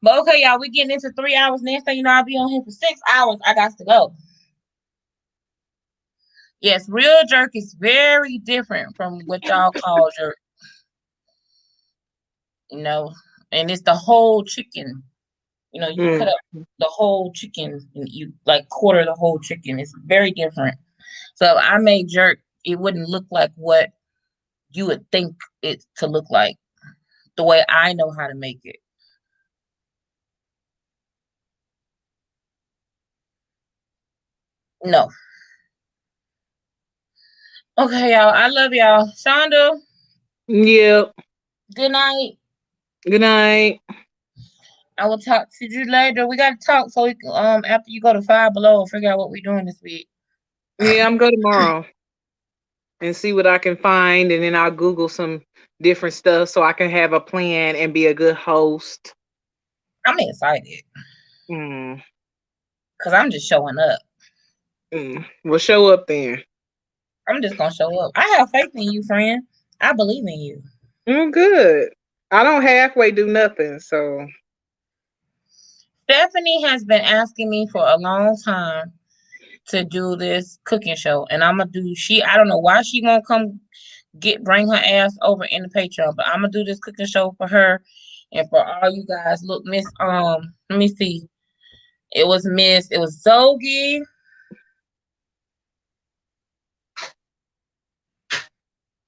Speaker 1: But okay, y'all, we getting into 3 hours. Next thing you know, I'll be on here for 6 hours. I got to go. Yes, real jerk is very different from what y'all call jerk. You know, and it's the whole chicken. You cut
Speaker 4: Mm.
Speaker 1: up the whole chicken and you like quarter the whole chicken. It's very different. So if I made jerk, it wouldn't look like what you would think it to look like. The way I know how to make it. No. Okay, y'all. I love y'all. Shonda,
Speaker 4: Yep.
Speaker 1: good night.
Speaker 4: Good night.
Speaker 1: I will talk to you later. We gotta talk so we can, after you go to Five Below, figure out what we're doing this week.
Speaker 4: Yeah, I'm going tomorrow and see what I can find, and then I'll Google some different stuff so I can have a plan and be a good host.
Speaker 1: I'm excited
Speaker 4: Mm.
Speaker 1: because I'm just showing up.
Speaker 4: Well, show up then.
Speaker 1: I'm just gonna show up. I have faith in you, friend. I believe in you.
Speaker 4: Good. I don't halfway do nothing, so.
Speaker 1: Stephanie has been asking me for a long time to do this cooking show, and I'm gonna do. I don't know why she won't come bring her ass over in the Patreon, but I'm gonna do this cooking show for her and for all you guys. Look, Miss let me see. It was Zogi,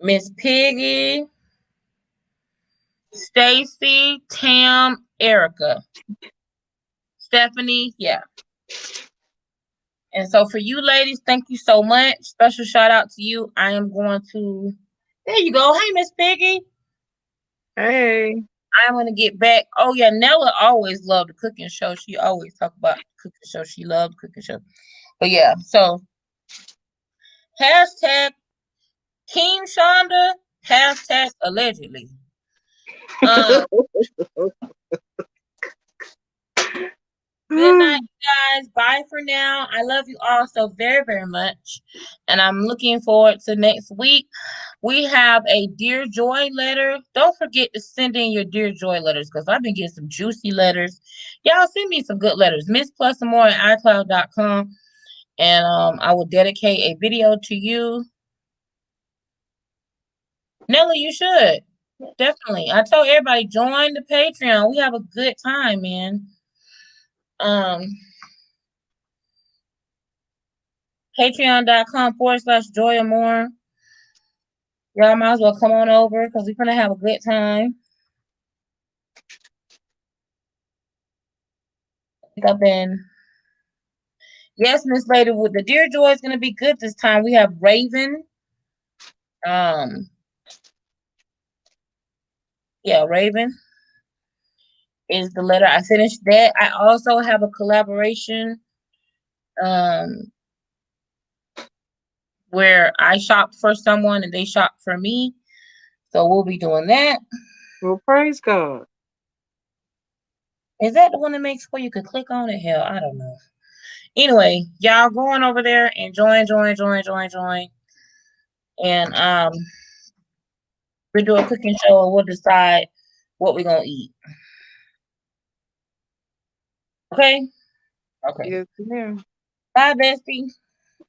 Speaker 1: Miss Piggy, Stacy, Tam, Erica, Stephanie, yeah. And so for you ladies, thank you so much. Special shout out to you. I am going to. There you go. Hey, Miss Piggy.
Speaker 4: Hey.
Speaker 1: I'm gonna get back. Oh yeah, Nella always loved the cooking show. She always talk about the cooking show. She loved the cooking show. But yeah, so hashtag King Shonda, hashtag allegedly. Um, Good night, guys. Bye for now. I love you all so very, very much. And I'm looking forward to next week. We have a Dear Joy letter. Don't forget to send in your Dear Joy letters because I've been getting some juicy letters. Y'all send me some good letters. Miss Plus and More at iCloud.com. And I will dedicate a video to you. Nelly, you should. Definitely. I told everybody join the Patreon. We have a good time, man. Patreon.com/Joy More. Y'all might as well come on over because we're gonna have a good time. I've been. Yes, Miss Lady, with the Dear Joy is gonna be good this time. We have Raven. Yeah, Raven is the letter. I finished that. I also have a collaboration where I shopped for someone and they shopped for me. So we'll be doing that.
Speaker 3: Well, praise God.
Speaker 1: Is that the one that makes where you could click on it? Hell, I don't know. Anyway, y'all going over there and join. And we'll do a cooking show and we'll decide what we're gonna eat. Okay? Okay.
Speaker 3: Yes, ma'am.
Speaker 1: Bye, bestie.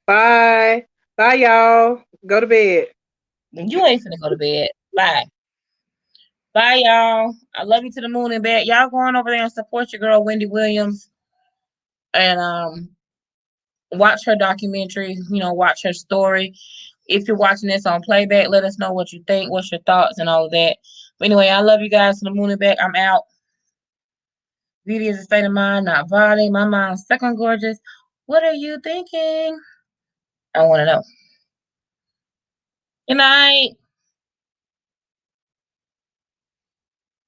Speaker 3: Bye. Bye, y'all. Go to bed.
Speaker 1: You ain't finna go to bed. Bye. Bye, y'all. I love you to the moon and back. Y'all going over there and support your girl Wendy Williams and watch her documentary, watch her story. If you're watching this on playback, let us know what you think, what's your thoughts and all of that. But anyway, I love you guys to the moon and back. I'm out. Beauty is a state of mind, not body. My mind's stuck on gorgeous. What are you thinking? I want to know. Good night.